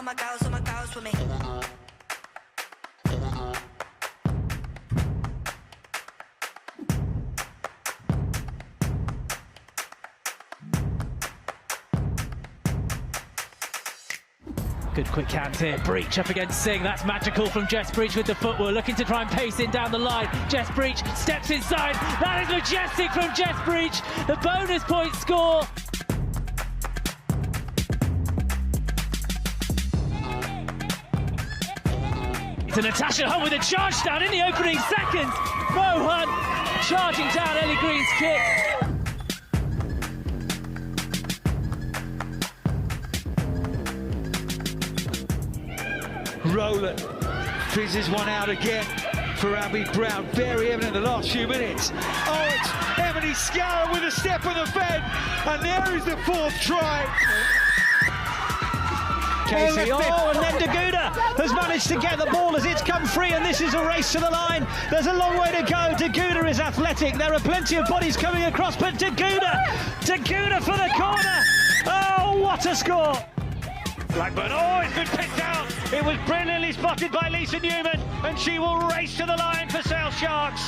my girls with me. Good quick hands here. Breach up against Singh. That's magical from Jess Breach with the footwork, looking to try and pace in down the line. Jess Breach steps inside. That is majestic from Jess Breach. The bonus point score. To Natasha Hunt with a charge down in the opening seconds. Mo Hunt charging down Ellie Green's kick. Rowland fizzes one out again for Abby Brown. Very evident in the last few minutes. Oh, it's Emily Scarratt with a step on the fed, and there is the fourth try. Casey, and then Daguda has managed to get the ball as it's come free, and this is a race to the line. There's a long way to go. Daguda is athletic. There are plenty of bodies coming across, but Daguda for the corner. Oh, what a score! Blackburn, oh, it's been picked out. It was brilliantly spotted by Lisa Newman, and she will race to the line for Sale Sharks.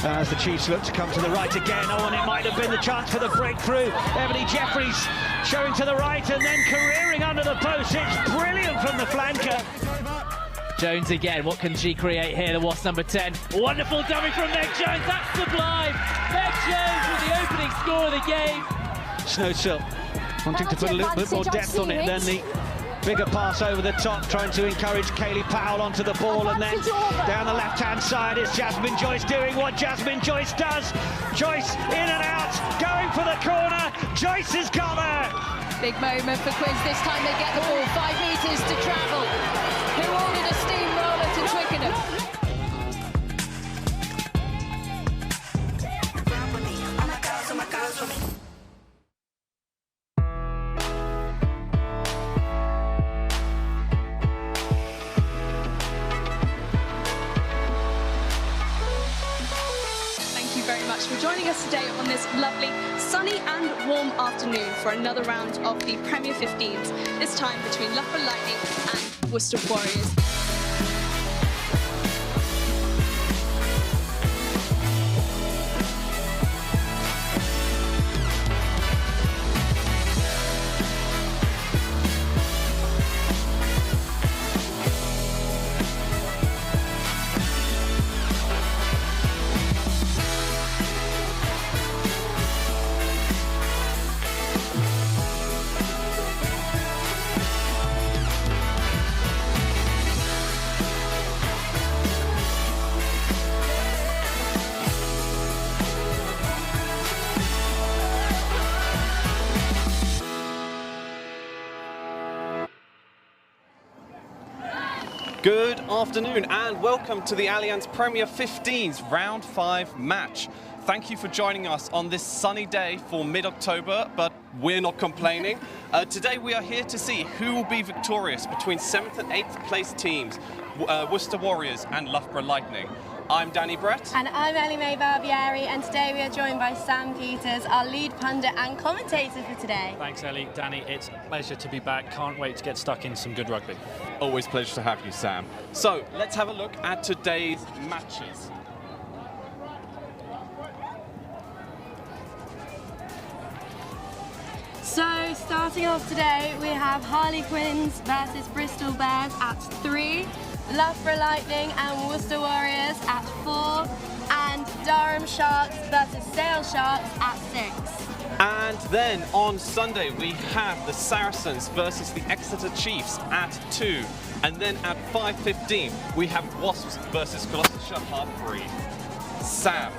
As the Chiefs look to come to the right again, oh, and it might have been the chance for the breakthrough. Emily Jeffries showing to the right and then careering under the post. It's brilliant from the flanker. Jones again, what can she create here, the Wasp number 10. Wonderful dummy from Meg Jones, that's sublime. Meg Jones with the opening score of the game. Snowsill wanting to put a little bit more depth on it than the bigger pass over the top, trying to encourage Kaylee Powell onto the ball, and then down the left-hand side is Jasmine Joyce doing what Jasmine Joyce does. Joyce in and out, going for the corner. Joyce has got her. Big moment for Quins. This time they get the ball 5 metres to travel. Who ordered a steamroller to Twickenham? My girls with me. Very much for joining us today on this lovely sunny and warm afternoon for another round of the Premier 15s, this time between Loughborough Lightning and Worcester Warriors. Good afternoon and welcome to the Allianz Premier 15's Round 5 match. Thank you for joining us on this sunny day for mid-October, but we're not complaining. Today we are here to see who will be victorious between 7th and 8th place teams, Worcester Warriors and Loughborough Lightning. I'm Danny Brett. And I'm Ellie Barbieri, and today we are joined by Sam Peters, our lead pundit and commentator for today. Thanks, Ellie. Danny, it's a pleasure to be back. Can't wait to get stuck in some good rugby. Always a pleasure to have you, Sam. So, let's have a look at today's matches. So, starting off today, we have Harlequins versus Bristol Bears at 3, Loughborough Lightning and Worcester Warriors at 4, and Durham Sharks versus Sale Sharks at 6. And then on Sunday we have the Saracens versus the Exeter Chiefs at 2. And then at 5:15 we have Wasps versus Gloucestershire Hartpury. Sam,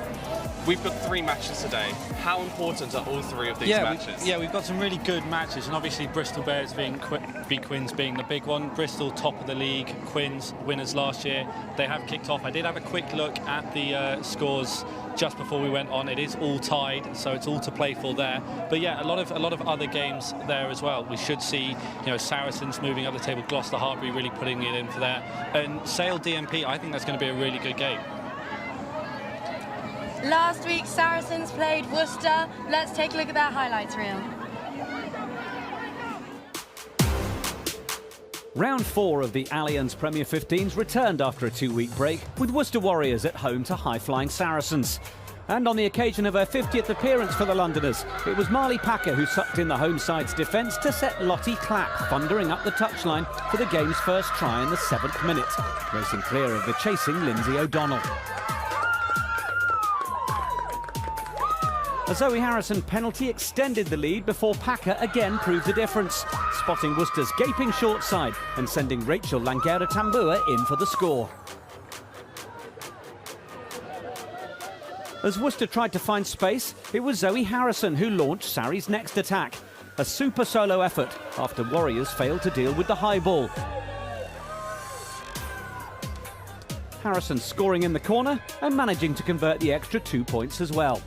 we've got 3 matches today. How important are all 3 of these matches? We've got some really good matches, and obviously Bristol Bears beat Quins being the big one. Bristol top of the league, Quins winners last year. They have kicked off. I did have a quick look at the scores just before we went on. It is all tied, so it's all to play for there. But yeah, a lot of other games there as well. We should see, Saracens moving up the table, Gloucester Hartpury really putting it in for there, and Sale DMP. I think that's going to be a really good game. Last week, Saracens played Worcester. Let's take a look at that highlights reel. Round 4 of the Allianz Premier 15s returned after a 2-week break, with Worcester Warriors at home to high-flying Saracens. And on the occasion of her 50th appearance for the Londoners, it was Marley Packer who sucked in the home side's defence to set Lottie Clack thundering up the touchline for the game's first try in the 7th minute, racing clear of the chasing Lindsay O'Donnell. A Zoe Harrison penalty extended the lead before Packer again proved the difference, spotting Worcester's gaping short side and sending Rachel Langera-Tambua in for the score. As Worcester tried to find space, it was Zoe Harrison who launched Sarri's next attack. A super solo effort after Warriors failed to deal with the high ball. Harrison scoring in the corner and managing to convert the extra 2 points as well.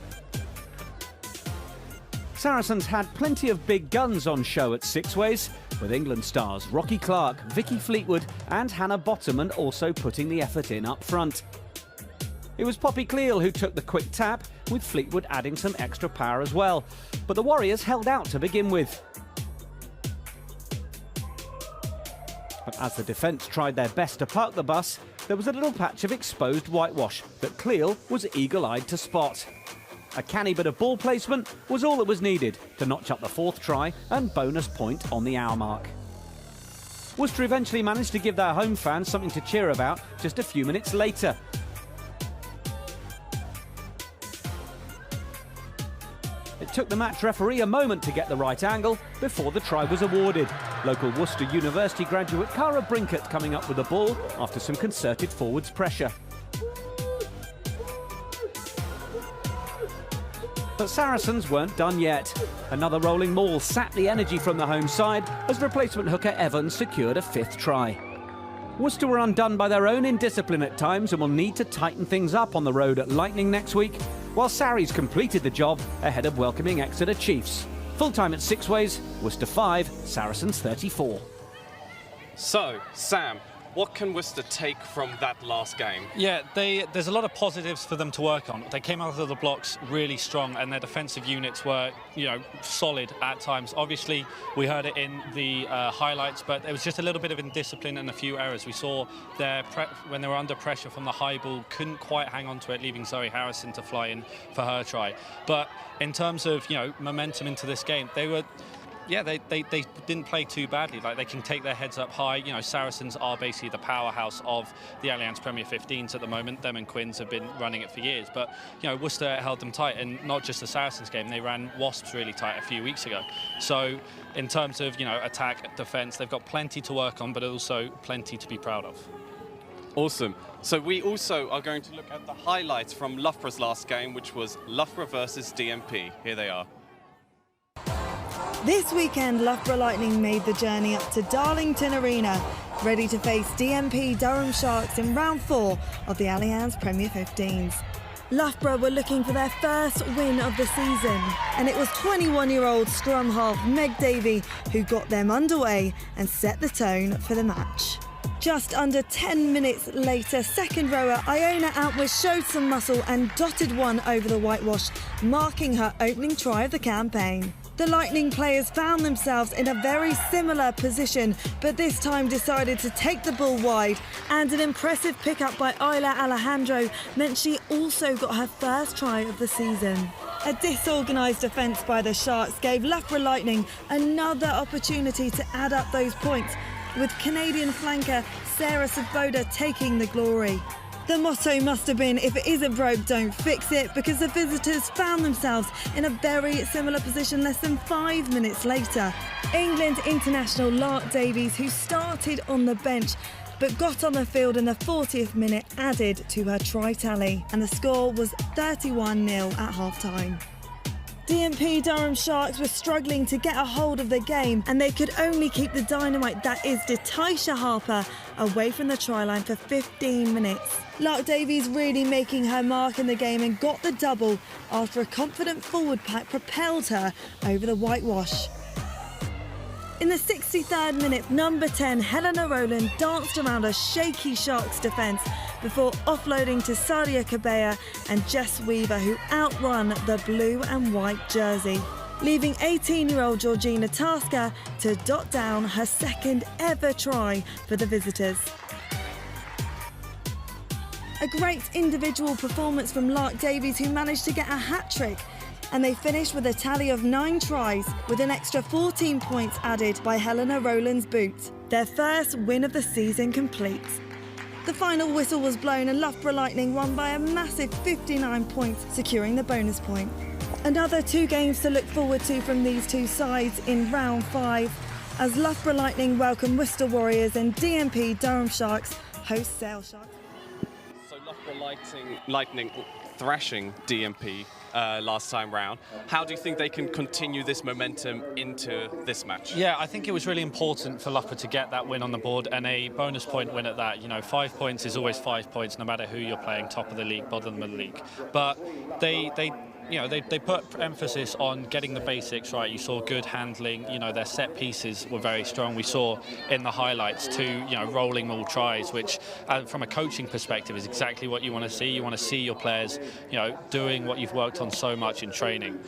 Saracens had plenty of big guns on show at Sixways, with England stars Rocky Clark, Vicky Fleetwood and Hannah Bottoman also putting the effort in up front. It was Poppy Cleal who took the quick tap, with Fleetwood adding some extra power as well. But the Warriors held out to begin with. But as the defence tried their best to park the bus, there was a little patch of exposed whitewash that Cleal was eagle-eyed to spot. A canny bit of ball placement was all that was needed to notch up the 4th try and bonus point on the hour mark. Worcester eventually managed to give their home fans something to cheer about just a few minutes later. It took the match referee a moment to get the right angle before the try was awarded. Local Worcester University graduate Cara Brinkett coming up with the ball after some concerted forwards pressure. But Saracens weren't done yet. Another rolling maul sapped the energy from the home side as replacement hooker Evans secured a 5th try. Worcester were undone by their own indiscipline at times and will need to tighten things up on the road at Lightning next week, while Sarries completed the job ahead of welcoming Exeter Chiefs. Full-time at Sixways, Worcester 5, Saracens 34. So, Sam, what can Worcester take from that last game? Yeah, there's a lot of positives for them to work on. They came out of the blocks really strong and their defensive units were, solid at times. Obviously, we heard it in the highlights, but there was just a little bit of indiscipline and a few errors. We saw when they were under pressure from the high ball, couldn't quite hang on to it, leaving Zoe Harrison to fly in for her try. But in terms of, momentum into this game, they were... Yeah, they didn't play too badly. Like, they can take their heads up high. Saracens are basically the powerhouse of the Allianz Premier 15s at the moment. Them and Quins have been running it for years. But, Worcester held them tight. And not just the Saracens game, they ran Wasps really tight a few weeks ago. So, in terms of, attack, defence, they've got plenty to work on, but also plenty to be proud of. Awesome. So we also are going to look at the highlights from Loughborough's last game, which was Loughborough versus DMP. Here they are. This weekend, Loughborough Lightning made the journey up to Darlington Arena, ready to face DMP Durham Sharks in round 4 of the Allianz Premier 15s. Loughborough were looking for their first win of the season, and it was 21-year-old scrum half Meg Davey who got them underway and set the tone for the match. Just under 10 minutes later, second rower Iona Outwish showed some muscle and dotted one over the whitewash, marking her opening try of the campaign. The Lightning players found themselves in a very similar position, but this time decided to take the ball wide, and an impressive pickup by Isla Alejandro meant she also got her first try of the season. A disorganised defence by the Sharks gave Loughborough Lightning another opportunity to add up those points, with Canadian flanker Sarah Svoboda taking the glory. The motto must have been, if it isn't broke, don't fix it, because the visitors found themselves in a very similar position less than 5 minutes later. England international Lark Davies, who started on the bench but got on the field in the 40th minute, added to her try tally, and the score was 31-0 at half-time. DMP Durham Sharks were struggling to get a hold of the game, and they could only keep the dynamite that is Detisha Harper away from the try line for 15 minutes. Lark Davies really making her mark in the game and got the double after a confident forward pack propelled her over the whitewash. In the 63rd minute, number 10 Helena Rowland danced around a shaky Sharks defence before offloading to Sadia Cabella and Jess Weaver, who outrun the blue and white jersey. leaving 18-year-old Georgina Tasker to dot down her second ever try for the visitors. A great individual performance from Lark Davies, who managed to get a hat-trick, and they finished with a tally of 9 tries, with an extra 14 points added by Helena Rowland's boot. Their first win of the season complete. The final whistle was blown and Loughborough Lightning won by a massive 59 points, securing the bonus point. Another 2 games to look forward to from these two sides in round 5, as Loughborough Lightning welcome Worcester Warriors and DMP Durham Sharks host Sale Sharks. So Loughborough Lightning thrashing DMP last time round. How do you think they can continue this momentum into this match? Yeah, I think it was really important for Loughborough to get that win on the board, and a bonus point win at that. You know, 5 points is always 5 points, no matter who you're playing, top of the league, bottom of the league. But they put emphasis on getting the basics right. You saw good handling. You know, their set pieces were very strong. We saw in the highlights 2, rolling maul tries, which from a coaching perspective is exactly what you want to see. You want to see your players, doing what you've worked on so much in training.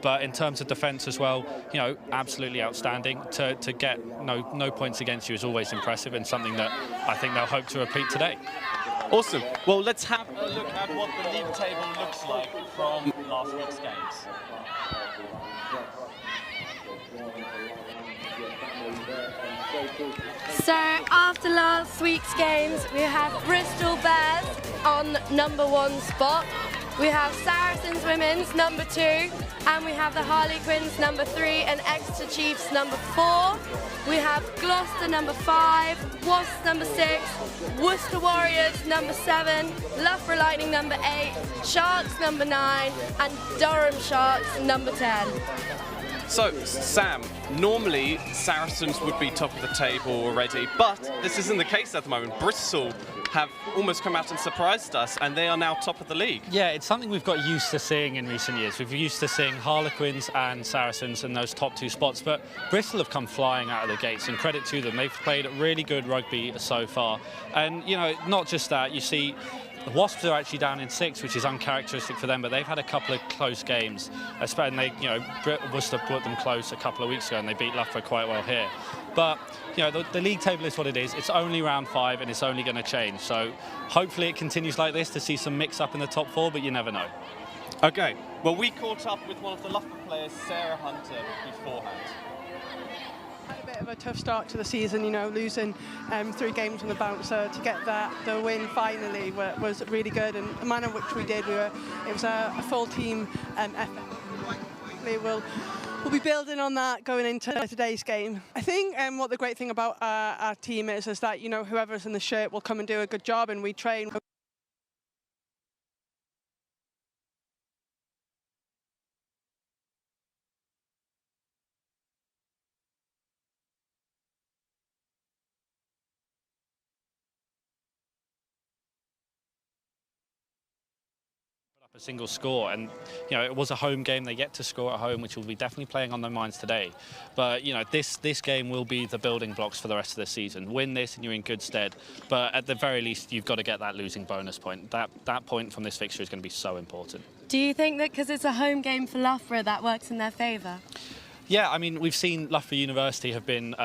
But in terms of defence as well, absolutely outstanding. To get no points against you is always impressive, and something that I think they'll hope to repeat today. Awesome. Well, let's have a look at what the league table looks like from last week's games. So after last week's games, we have Bristol Bears on #1 spot. We have Saracens Women's #2, and we have the Harlequins #3 and Exeter Chiefs #4. We have Gloucester #5, Wasps #6, Worcester Warriors #7, Loughborough Lightning #8, Sharks #9, and Durham Sharks #10. So, Sam, normally Saracens would be top of the table already, but this isn't the case at the moment. Bristol have almost come out and surprised us, and they are now top of the league. Yeah, it's something we've got used to seeing in recent years. We've used to seeing Harlequins and Saracens in those top 2 spots, but Bristol have come flying out of the gates, and credit to them. They've played really good rugby so far. And, not just that, you see the Wasps are actually down in 6th, which is uncharacteristic for them, but they've had a couple of close games. And they, Worcester put them close a couple of weeks ago, and they beat Loughborough quite well here. But, the league table is what it is. It's only round 5, and it's only going to change. So hopefully it continues like this to see some mix-up in the top 4, but you never know. Okay, well, we caught up with one of the Loughborough players, Sarah Hunter, beforehand. Had a bit of a tough start to the season, losing 3 games on the bounce. So to get the win finally was really good, and the manner in which we did, it was a full team effort. We'll be building on that going into today's game. I think what the great thing about our team is that whoever's in the shirt will come and do a good job, and we train. A single score, and it was a home game. They get to score at home, which will be definitely playing on their minds today. But this game will be the building blocks for the rest of the season. Win this and you're in good stead, but at the very least you've got to get that losing bonus point. That point from this fixture is going to be so important. Do you think that because it's a home game for Loughborough that works in their favour? Yeah, I mean, we've seen Loughborough University have been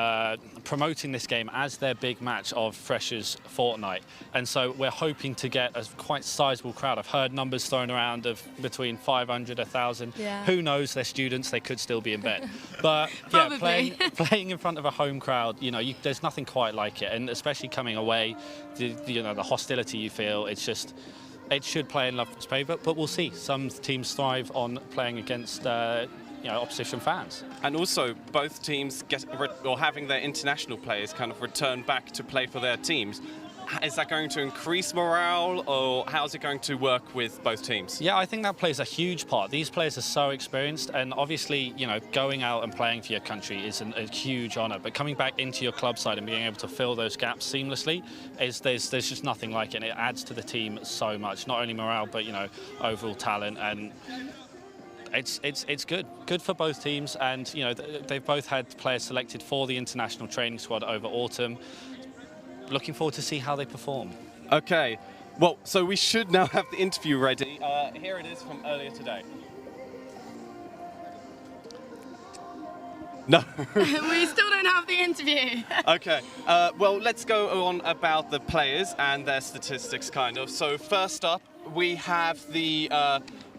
promoting this game as their big match of Freshers' Fortnight, and so we're hoping to get a quite sizable crowd. I've heard numbers thrown around of between 500, 1,000. Yeah. Who knows? They're students; they could still be in bed. But yeah, playing in front of a home crowd, there's nothing quite like it, and especially coming away, the hostility you feel. It's just. It should play in Loughborough's favour, but we'll see. Some teams thrive on playing against opposition fans. And also, both teams having their international players kind of return back to play for their teams. Is that going to increase morale, or how's it going to work with both teams? Yeah, I think that plays a huge part. These players are so experienced, and obviously, going out and playing for your country is a huge honour. But coming back into your club side and being able to fill those gaps seamlessly, there's just nothing like it. And it adds to the team so much, not only morale, but overall talent. And it's good for both teams. And they've both had players selected for the international training squad over autumn. Looking forward to see how they perform. Okay, well, so we should now have the interview ready. Here it is from earlier today. No. We still don't have the interview. Okay, well, let's go on about the players and their statistics, kind of. So first up, we have the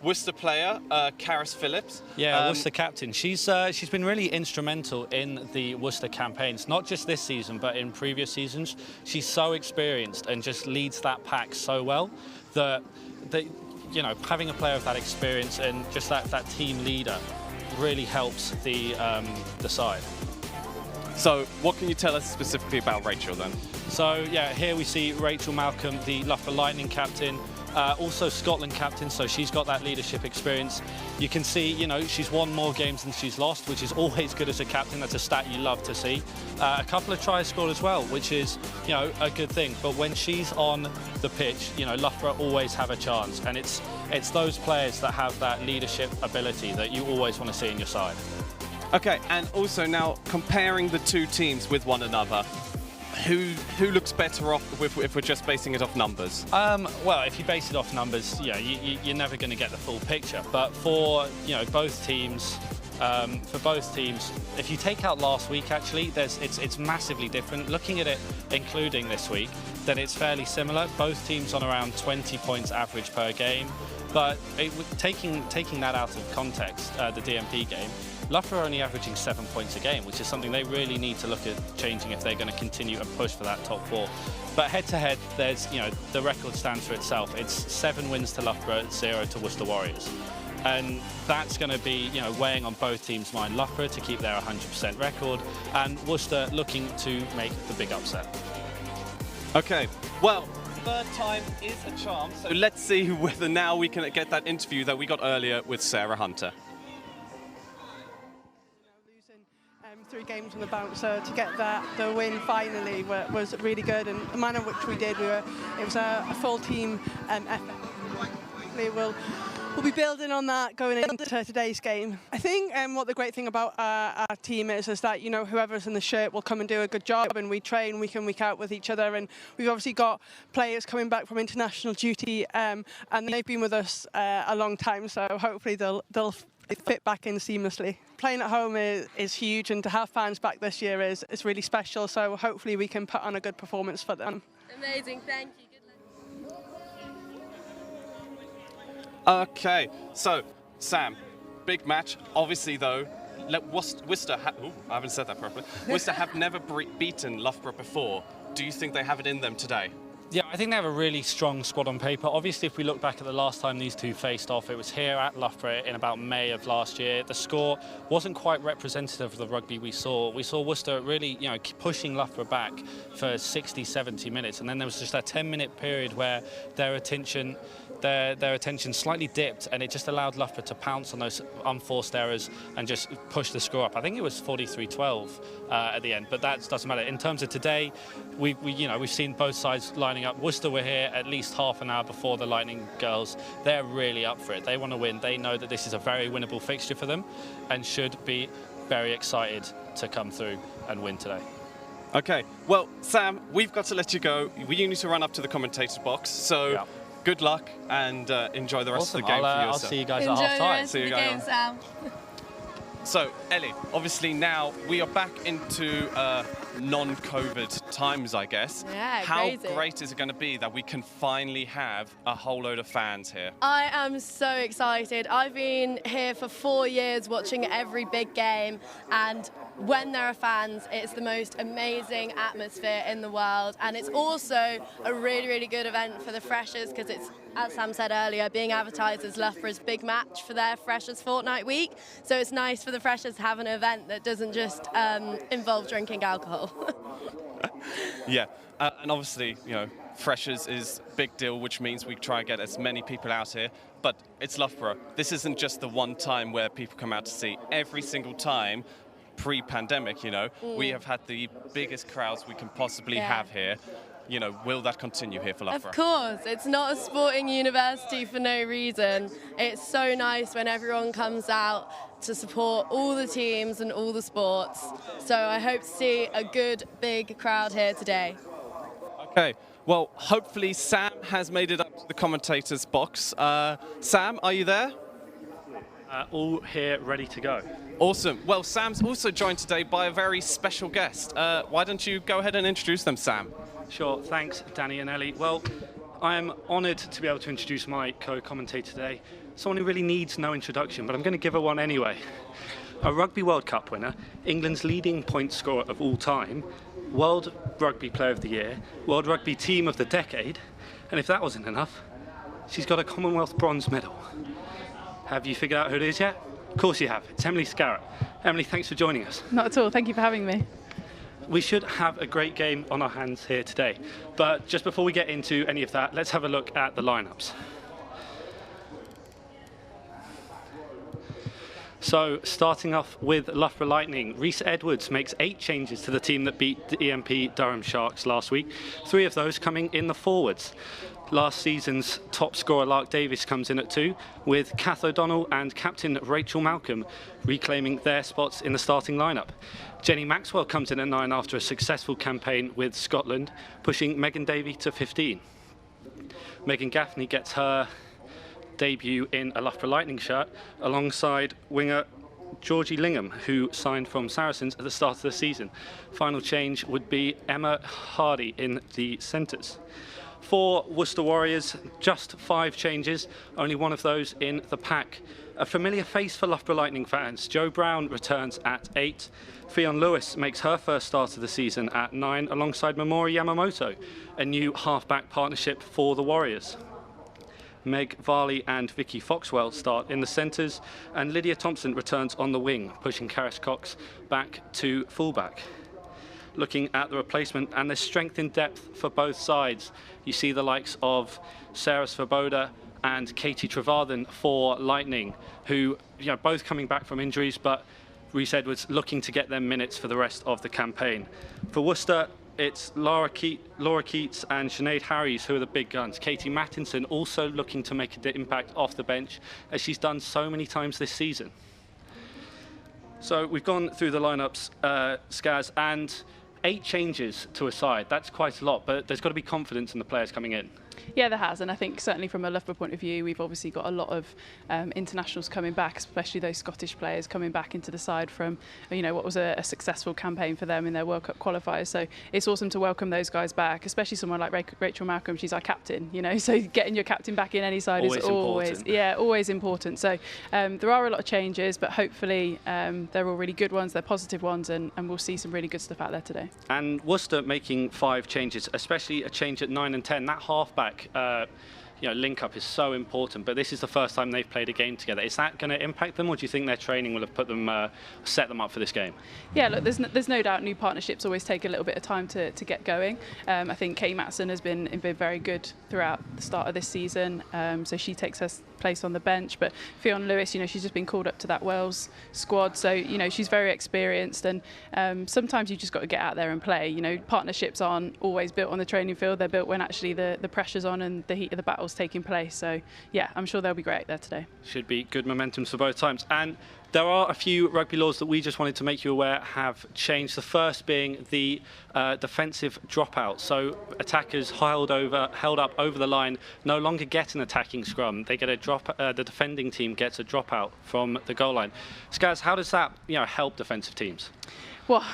Worcester player, Karis Phillips. Yeah, Worcester captain. She's been really instrumental in the Worcester campaigns, not just this season, but in previous seasons. She's so experienced and just leads that pack so well that, you know, having a player of that experience and just that team leader really helps the side. So what can you tell us specifically about Rachel then? So yeah, here we see Rachel Malcolm, the Loughborough Lightning captain, also Scotland captain, so she's got that leadership experience. You can see, you know, she's won more games than she's lost, which is always good as a captain. That's a stat you love to see. A couple of tries scored as well, which is, you know, a good thing. But when she's on the pitch, you know, Loughborough always have a chance, and it's those players that have that leadership ability that you always want to see in your side. Okay, and also now comparing the two teams with one another, who looks better off if we're just basing it off numbers? Well, if you base it off numbers, yeah, you're never going to get the full picture. But for, you know, both teams, if you take out last week, actually, it's massively different. Looking at it, including this week, then it's fairly similar. Both teams on around 20 points average per game. But taking that out of context, the DMP game, Loughborough are only averaging 7 points a game, which is something they really need to look at changing if they're going to continue and push for that top four. But head-to-head, there's, you know, the record stands for itself. It's 7 wins to Loughborough, 0 to Worcester Warriors. And that's going to be, you know, weighing on both teams' mind. Loughborough to keep their 100% record, and Worcester looking to make the big upset. Okay, well, third time is a charm, so let's see whether now we can get that interview that we got earlier with Sarah Hunter. 3 games on the bounce, so to get the win finally was really good, and the manner in which we did, it was a full team effort. We'll be building on that going into today's game. I think what the great thing about our team is that, you know, whoever's in the shirt will come and do a good job, and we train week in, week out with each other, and we've obviously got players coming back from international duty, and they've been with us a long time, so hopefully they'll fit back in seamlessly. Playing at home is huge, and to have fans back this year is really special, so hopefully we can put on a good performance for them. Amazing, thank you. Okay, so Sam, big match. Obviously, though, Worcester I haven't said that properly. Worcester have never beaten Loughborough before. Do you think they have it in them today? Yeah, I think they have a really strong squad on paper. Obviously, if we look back at the last time these two faced off, it was here at Loughborough in about May of last year. The score wasn't quite representative of the rugby we saw. We saw Worcester really, you know, pushing Loughborough back for 60, 70 minutes, and then there was just a 10-minute period where their attention slightly dipped, and it just allowed Loughborough to pounce on those unforced errors and just push the score up. I think it was 43-12 at the end, but that doesn't matter. In terms of today, we've seen both sides lining up. Worcester were here at least half an hour before the Lightning girls. They're really up for it. They want to win. They know that this is a very winnable fixture for them and should be very excited to come through and win today. Okay, well, Sam, we've got to let you go. You need to run up to the commentator's box, so yeah. Good luck and enjoy the rest of the game for yourself. I'll see you guys Enjoy at half-time. See you guys. Sam. So, Ellie, obviously now we are back into non-COVID times, I guess. Yeah, How crazy. great is it going to be that we can finally have a whole load of fans here? I am so excited. I've been here for 4 years watching every big game, and when there are fans, it's the most amazing atmosphere in the world, and it's also a really, really good event for the freshers because it's, as Sam said earlier, being advertised as Loughborough's big match for their freshers fortnight week. So it's nice for the freshers to have an event that doesn't just involve drinking alcohol. Yeah, and obviously, you know, freshers is a big deal, which means we try and get as many people out here. But it's Loughborough. This isn't just the one time where people come out to see. Every single time, pre-pandemic, you know, we have had the biggest crowds we can possibly have here. You know, will that continue here for Loughborough? Of course, it's not a sporting university for no reason. It's so nice when everyone comes out to support all the teams and all the sports. So I hope to see a good, big crowd here today. Okay, well, hopefully Sam has made it up to the commentator's box. Sam, are you there? All here, ready to go. Awesome. Well, Sam's also joined today by a very special guest. Why don't you go ahead and introduce them, Sam? Sure, thanks, Danny and Ellie. Well, I am honoured to be able to introduce my co-commentator today, someone who really needs no introduction, but I'm going to give her one anyway. A Rugby World Cup winner, England's leading point scorer of all time, World Rugby Player of the Year, World Rugby Team of the Decade, and if that wasn't enough, she's got a Commonwealth bronze medal. Have you figured out who it is yet? Of course you have. It's Emily Scarratt. Emily, thanks for joining us. Not at all. Thank you for having me. We should have a great game on our hands here today. But just before we get into any of that, let's have a look at the lineups. So, starting off with Loughborough Lightning, Rhys Edwards makes 8 changes to the team that beat the EMP Durham Sharks last week, 3 of those coming in the forwards. Last season's top scorer Lark Davis comes in at 2, with Kath O'Donnell and captain Rachel Malcolm reclaiming their spots in the starting lineup. Jenny Maxwell comes in at 9 after a successful campaign with Scotland, pushing Megan Davey to 15. Megan Gaffney gets her debut in a Loughborough Lightning shirt alongside winger Georgie Lingham, who signed from Saracens at the start of the season. Final change would be Emma Hardy in the centres. For Worcester Warriors, just 5 changes, only one of those in the pack. A familiar face for Loughborough Lightning fans, Jo Brown returns at 8. Fionn Lewis makes her first start of the season at 9, alongside Momori Yamamoto, a new half-back partnership for the Warriors. Meg Varley and Vicky Foxwell start in the centres, and Lydia Thompson returns on the wing, pushing Karis Cox back to fullback. Looking at the replacement, and there's strength in depth for both sides. You see the likes of Sarah Svoboda and Katie Trevathan for Lightning, who, both coming back from injuries, but Rhys Edwards looking to get them minutes for the rest of the campaign. For Worcester, it's Laura Keats and Sinead Harries who are the big guns. Katie Mattinson also looking to make an impact off the bench, as she's done so many times this season. So we've gone through the lineups, Skaz, and 8 changes to a side. That's quite a lot, but there's got to be confidence in the players coming in. Yeah, there has, and I think certainly from a Loughborough point of view, we've obviously got a lot of internationals coming back, especially those Scottish players coming back into the side from, what was a successful campaign for them in their World Cup qualifiers. So it's awesome to welcome those guys back, especially someone like Rachel Malcolm. She's our captain, so getting your captain back in any side is always important. So there are a lot of changes, but hopefully they're all really good ones, they're positive ones, and we'll see some really good stuff out there today. And Worcester making 5 changes, especially a change at 9 and 10. That halfback link-up is so important, but this is the first time they've played a game together. Is that going to impact them, or do you think their training will have put them, set them up for this game? Yeah, look, there's no doubt new partnerships always take a little bit of time to get going. I think Kay Matson has been very good throughout the start of this season, so she takes her place on the bench. But Fionn Lewis, she's just been called up to that Wales squad, so she's very experienced, and sometimes you just got to get out there and play. Partnerships aren't always built on the training field; they're built when actually the pressure's on and the heat of the battle's taking place. So yeah, I'm sure they'll be great there today. Should be good momentum for both times. And there are a few rugby laws that we just wanted to make you aware have changed. The first being the defensive dropout. So attackers held up over the line no longer get an attacking scrum. They get a drop. The defending team gets a dropout from the goal line. Skaz, how does that help defensive teams? Well,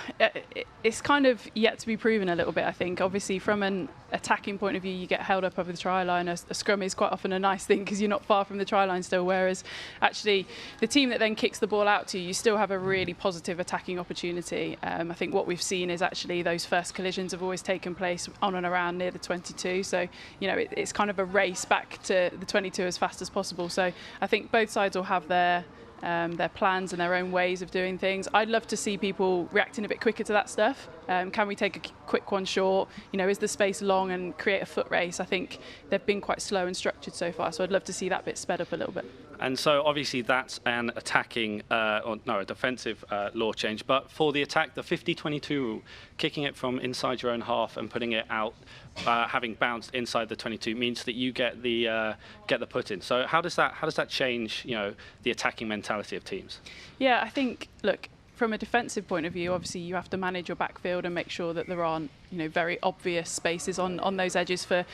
it's kind of yet to be proven a little bit, I think. Obviously, from an attacking point of view, you get held up over the try line. A scrum is quite often a nice thing because you're not far from the try line still, whereas actually the team that then kicks the ball out to you still have a really positive attacking opportunity. I think what we've seen is actually those first collisions have always taken place on and around near the 22. So, it's kind of a race back to the 22 as fast as possible. So I think both sides will have their plans and their own ways of doing things. I'd love to see people reacting a bit quicker to that stuff. Can we take a quick one short? Is the space long and create a foot race? I think they've been quite slow and structured so far, so I'd love to see that bit sped up a little bit. And so obviously that's an attacking, a defensive law change. But for the attack, the 50-22 rule, kicking it from inside your own half and putting it out, having bounced inside the 22, means that you get the put in. So how does that change, the attacking mentality of teams? Yeah, I think, look, from a defensive point of view, obviously you have to manage your backfield and make sure that there aren't, very obvious spaces on those edges for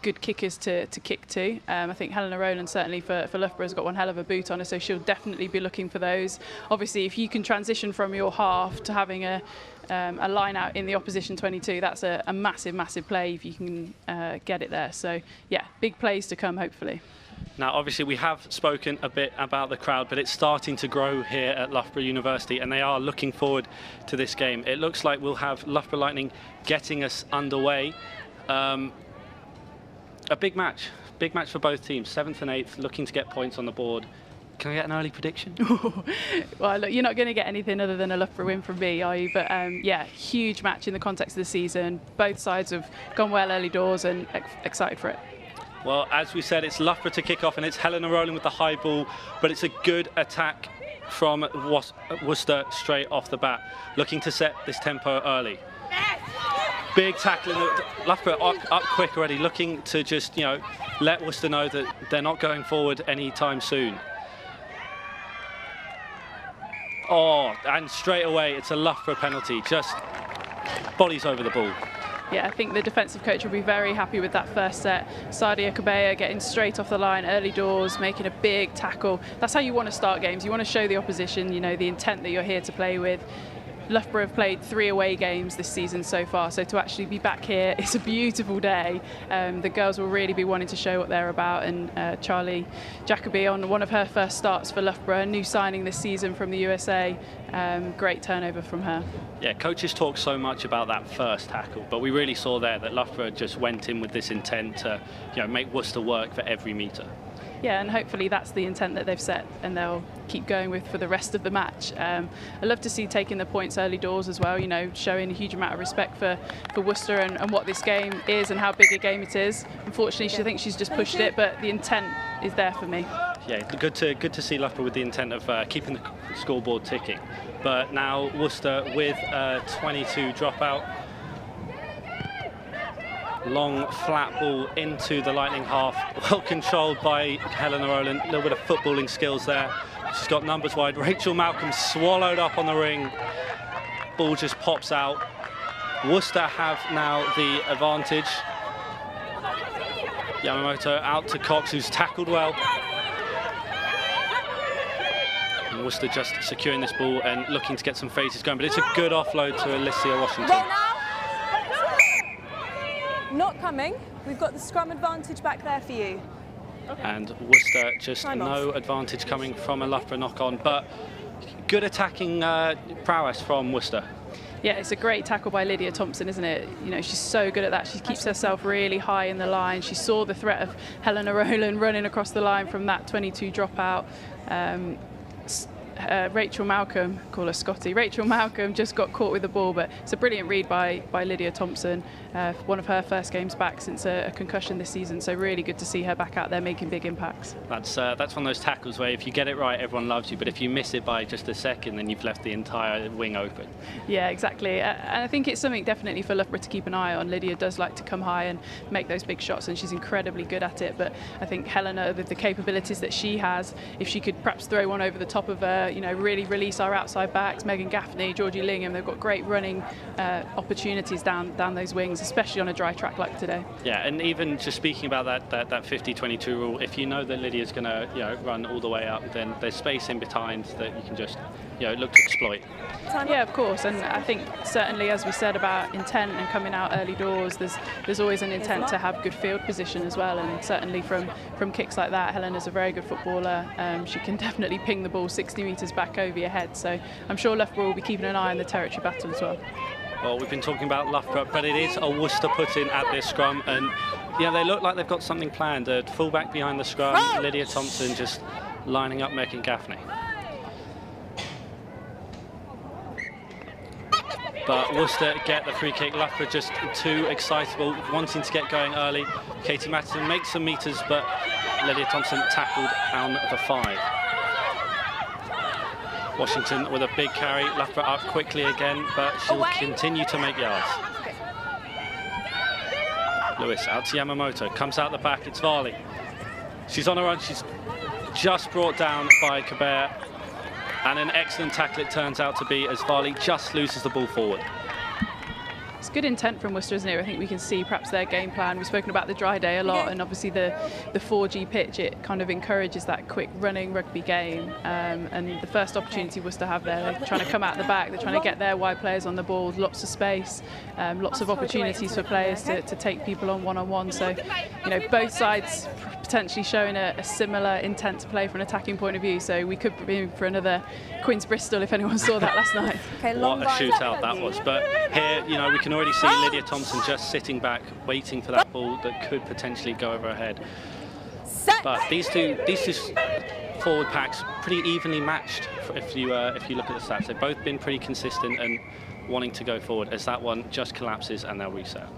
good kickers to kick to. I think Helena Rowland certainly for Loughborough has got one hell of a boot on her, so she'll definitely be looking for those. Obviously, if you can transition from your half to having a line out in the opposition 22, that's a massive play if you can get it there. So yeah, big plays to come hopefully. Now, obviously, we have spoken a bit about the crowd, but it's starting to grow here at Loughborough University, and they are looking forward to this game. It looks like we'll have Loughborough Lightning getting us underway. A big match for both teams, 7th and 8th, looking to get points on the board. Can I get an early prediction? Well, look, you're not going to get anything other than a Loughborough win from me, are you? But yeah, huge match in the context of the season. Both sides have gone well early doors and excited for it. Well, as we said, it's Loughborough to kick off, and it's Helena Rowland with the high ball, but it's a good attack from Worcester straight off the bat, looking to set this tempo early. Big tackling, Loughborough up quick already, looking to just, let Worcester know that they're not going forward anytime soon. Oh, and straight away, it's a Loughborough penalty, just bodies over the ball. Yeah, I think the defensive coach will be very happy with that first set. Sadia Kabea getting straight off the line, early doors, making a big tackle. That's how you want to start games. You want to show the opposition, the intent that you're here to play with. Loughborough have played 3 away games this season so far, so to actually be back here, it's a beautiful day. The girls will really be wanting to show what they're about, and Charlie Jacoby on one of her first starts for Loughborough, a new signing this season from the USA. Great turnover from her. Yeah, coaches talk so much about that first tackle, but we really saw there that Loughborough just went in with this intent to make Worcester work for every metre. Yeah, and hopefully that's the intent that they've set and they'll keep going with for the rest of the match. I love to see taking the points early doors as well, showing a huge amount of respect for Worcester and what this game is and how big a game it is. Unfortunately, she thinks she's just pushed it, but the intent is there for me. Yeah, good to see Loughborough with the intent of keeping the scoreboard ticking. But now Worcester with 22 dropout. Long flat ball into the Lightning half, well controlled by Helena Rowland. A little bit of footballing skills there. She's got numbers wide. Rachel Malcolm swallowed up on the ring. Ball just pops out. Worcester have now the advantage. Yamamoto out to Cox, who's tackled well. And Worcester just securing this ball and looking to get some phases going, but it's a good offload to Alicia Washington. Not coming. We've got the scrum advantage back there for you. And Worcester just no advantage coming from a Loughborough knock-on, but good attacking prowess from Worcester. Yeah, it's a great tackle by Lydia Thompson, isn't it? She's so good at that. She keeps herself really high in the line. She saw the threat of Helena Rowland running across the line from that 22 dropout. Rachel Malcolm, call her Scotty, Rachel Malcolm just got caught with the ball, but it's a brilliant read by Lydia Thompson. One of her first games back since a concussion this season, so really good to see her back out there making big impacts. That's one of those tackles where if you get it right, everyone loves you, but if you miss it by just a second, then you've left the entire wing open. Yeah, exactly. And I think it's something definitely for Loughborough to keep an eye on. Lydia does like to come high and make those big shots, and she's incredibly good at it, but I think Helena, with the capabilities that she has, if she could perhaps throw one over the top of her, really release our outside backs, Megan Gaffney, Georgie Lingham, they've got great running opportunities down those wings, especially on a dry track like today. Yeah, and even just speaking about that 50-22 rule, if you know that Lydia's going to run all the way up, then there's space in behind that you can just look to exploit. Yeah, of course, and I think certainly, as we said about intent and coming out early doors, there's always an intent to have good field position as well, and certainly from kicks like that, Helena's a very good footballer. She can definitely ping the ball 60 metres back over your head, so I'm sure Loughborough will be keeping an eye on the territory battle as well. Well, we've been talking about Loughborough, but it is a Worcester put-in at this scrum, and they look like they've got something planned. A full-back behind the scrum, Lydia Thompson just lining up Megan Gaffney. But Worcester get the free kick. Loughborough just too excitable, wanting to get going early. Katie Matterson makes some metres, but Lydia Thompson tackled on the 5. Washington with a big carry. Loughborough up quickly again, but she'll continue to make yards. Lewis out to Yamamoto, comes out the back, it's Varley. She's on her own, she's just brought down by Kabea. And an excellent tackle it turns out to be, as Varley just loses the ball forward. It's good intent from Worcester, isn't it? I think we can see perhaps their game plan. We've spoken about the dry day a lot, and obviously the 4G pitch, it kind of encourages that quick running rugby game. And the first opportunity Worcester have there, they're trying to come out the back, they're trying to get their wide players on the ball, lots of space, lots of opportunities for players to take people on one-on-one. So, you know, both sides potentially showing a similar intent to play from an attacking point of view. So we could be in for another Queen's Bristol if anyone saw that last night. What a shootout that was. But here, you know, we can already see Lydia Thompson just sitting back, waiting for that ball that could potentially go over her head. But these two forward packs pretty evenly matched. If you look at the stats, they've both been pretty consistent and wanting to go forward. As that one just collapses and they'll reset.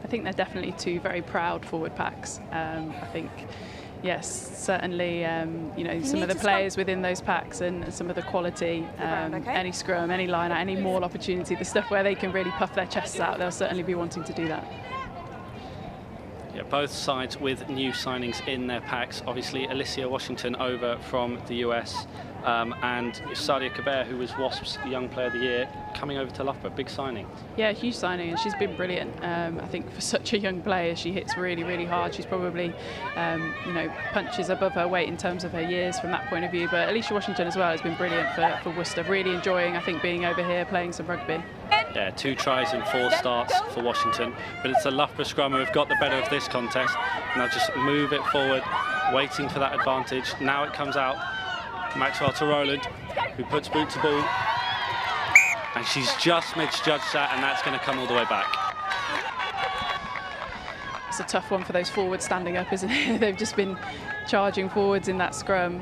I think they're definitely two very proud forward packs. I think, yes, certainly, you know, some of the players within those packs and some of the quality, any scrum, any line-out, any maul opportunity, the stuff where they can really puff their chests out, they'll certainly be wanting to do that. Yeah, both sides with new signings in their packs. Obviously, Alicia Washington over from the US, and Sadia Kabir, who was Wasps Young Player of the Year, coming over to Loughborough. Big signing. Yeah, huge signing, and she's been brilliant. I think for such a young player, she hits really, really hard. She's probably, you know, punches above her weight in terms of her years from that point of view. But Alicia Washington as well has been brilliant for Worcester. Really enjoying, I think, being over here playing some rugby. Yeah, 2 tries and 4 starts for Washington, but it's the Loughborough scrum who have got the better of this contest, and they'll just move it forward, waiting for that advantage. Now it comes out, Maxwell to Rowland, who puts boot to ball, and she's just misjudged that, and that's going to come all the way back. It's a tough one for those forwards standing up, isn't it? They've just been charging forwards in that scrum.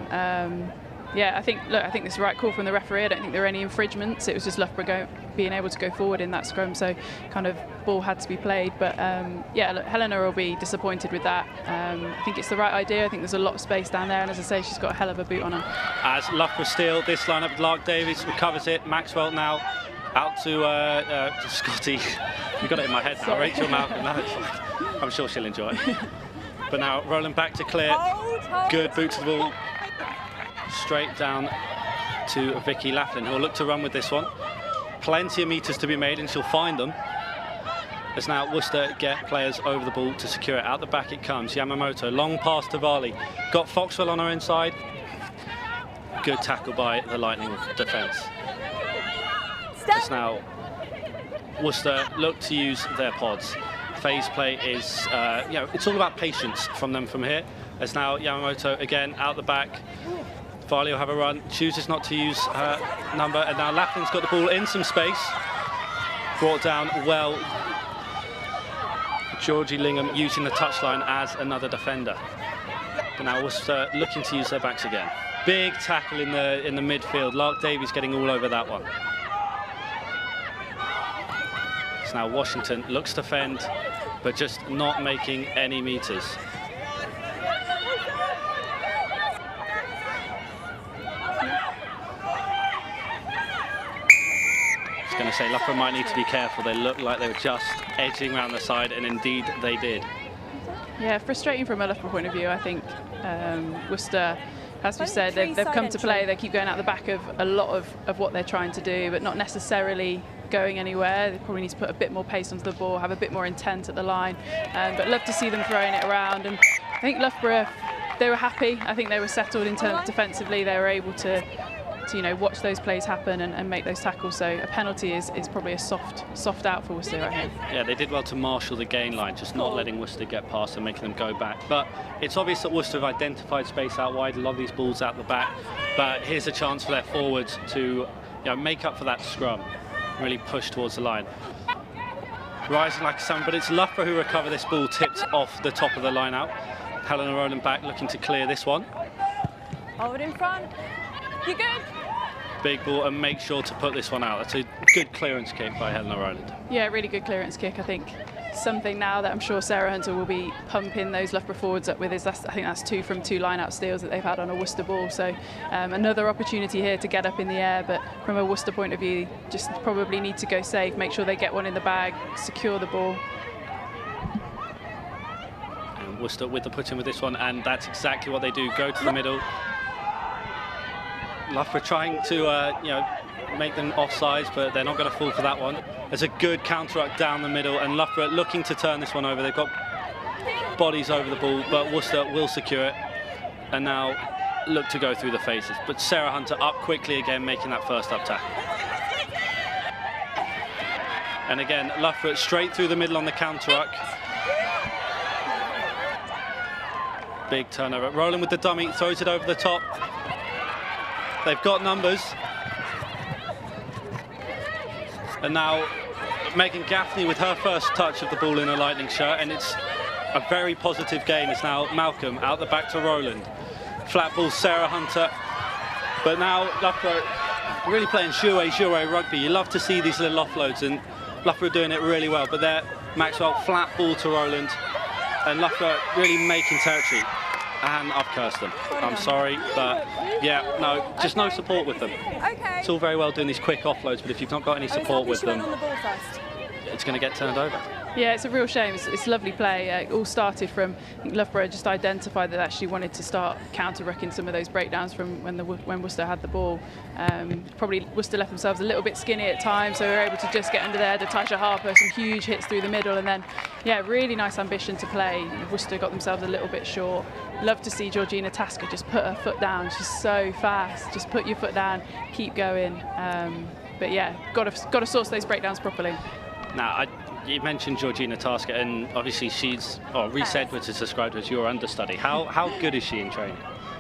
Yeah, I think this is the right call from the referee. I don't think there were any infringements. It was just Loughborough being able to go forward in that scrum, so kind of ball had to be played. But yeah, look, Helena will be disappointed with that. I think it's the right idea. I think there's a lot of space down there, and as I say, she's got a hell of a boot on her. As Loughborough steal this lineup, Lark Davies recovers it. Maxwell now out to Scotty. You got it in my head now. Rachel Malcolm. No, it's fine. I'm sure she'll enjoy it. But now Roland back to clear. Good boot to the ball. Straight down to Vicky Laughlin, who will look to run with this one. Plenty of meters to be made, and she'll find them. As now Worcester get players over the ball to secure it. Out the back it comes. Yamamoto, long pass to Varley. Got Foxwell on her inside. Good tackle by the Lightning defence. As now Worcester look to use their pods. Phase play is, you know, it's all about patience from them from here. As now Yamamoto again out the back. Varley will have a run, chooses not to use her number, and now Laughlin's got the ball in some space. Brought down well. Georgie Lingham using the touchline as another defender. But now Worcester looking to use their backs again. Big tackle in the midfield. Lark Davies getting all over that one. So now Washington looks to fend, but just not making any meters. Going to say Loughborough might need to be careful. They look like they were just edging around the side, and indeed they did. Yeah, frustrating from a Loughborough point of view. I think Worcester, as we said, they've come to play. They keep going out the back of a lot of what they're trying to do, but not necessarily going anywhere. They probably need to put a bit more pace onto the ball, have a bit more intent at the line. But love to see them throwing it around. And I think Loughborough, they were happy. I think they were settled in terms defensively. They were able to you know, watch those plays happen and make those tackles. So a penalty is probably a soft out for Worcester right here. Yeah, they did well to marshal the gain line, just not letting Worcester get past and making them go back. But it's obvious that Worcester have identified space out wide, a lot of these balls out the back. But here's a chance for their forwards to, you know, make up for that scrum, really push towards the line. Rising like a sun, but it's Loughborough who recover this ball, tipped off the top of the line out. Helena Rowland back, looking to clear this one. Hold in front. You good? Big ball, and make sure to put this one out. That's a good clearance kick by Helena Rowland. Yeah, really good clearance kick. I think something now that I'm sure Sarah Hunter will be pumping those Loughborough forwards up with is I think that's 2 from 2 line-out steals that they've had on a Worcester ball. So another opportunity here to get up in the air, but from a Worcester point of view, just probably need to go safe, make sure they get one in the bag, secure the ball. And Worcester with the put-in with this one, and that's exactly what they do. Go to the middle. Loughborough trying to, make them offsides, but they're not going to fall for that one. There's a good counter-ruck down the middle, and Loughborough looking to turn this one over. They've got bodies over the ball, but Worcester will secure it. And now look to go through the faces. But Sarah Hunter up quickly again, making that first up tackle. And again, Loughborough straight through the middle on the counter-ruck. Big turnover. Rowland with the dummy, throws it over the top. They've got numbers. And now Megan Gaffney with her first touch of the ball in a Lightning shirt, and it's a very positive gain. It's now Malcolm out the back to Rowland. Flat ball, Sarah Hunter. But now Loughborough really playing jouet rugby. You love to see these little offloads, and Loughborough doing it really well. But there, Maxwell, flat ball to Rowland, and Loughborough really making territory. And I've cursed them. I'm sorry, but yeah, no, just no support with them. Okay. It's all very well doing these quick offloads, but if you've not got any support with them, it's going to get turned over. Yeah, it's a real shame. It's lovely play. It all started from, I think Loughborough just identified that they actually wanted to start counter-rucking some of those breakdowns from when Worcester had the ball. Probably Worcester left themselves a little bit skinny at times, so they were able to just get under there. Natasha Harper, some huge hits through the middle, and then, yeah, really nice ambition to play. Worcester got themselves a little bit short. Love to see Georgina Tasker just put her foot down. She's so fast. Just put your foot down, keep going. But yeah, got to source those breakdowns properly. Now, you mentioned Georgina Tasker, and obviously Reese Edwards has described her as your understudy. How good is she in training?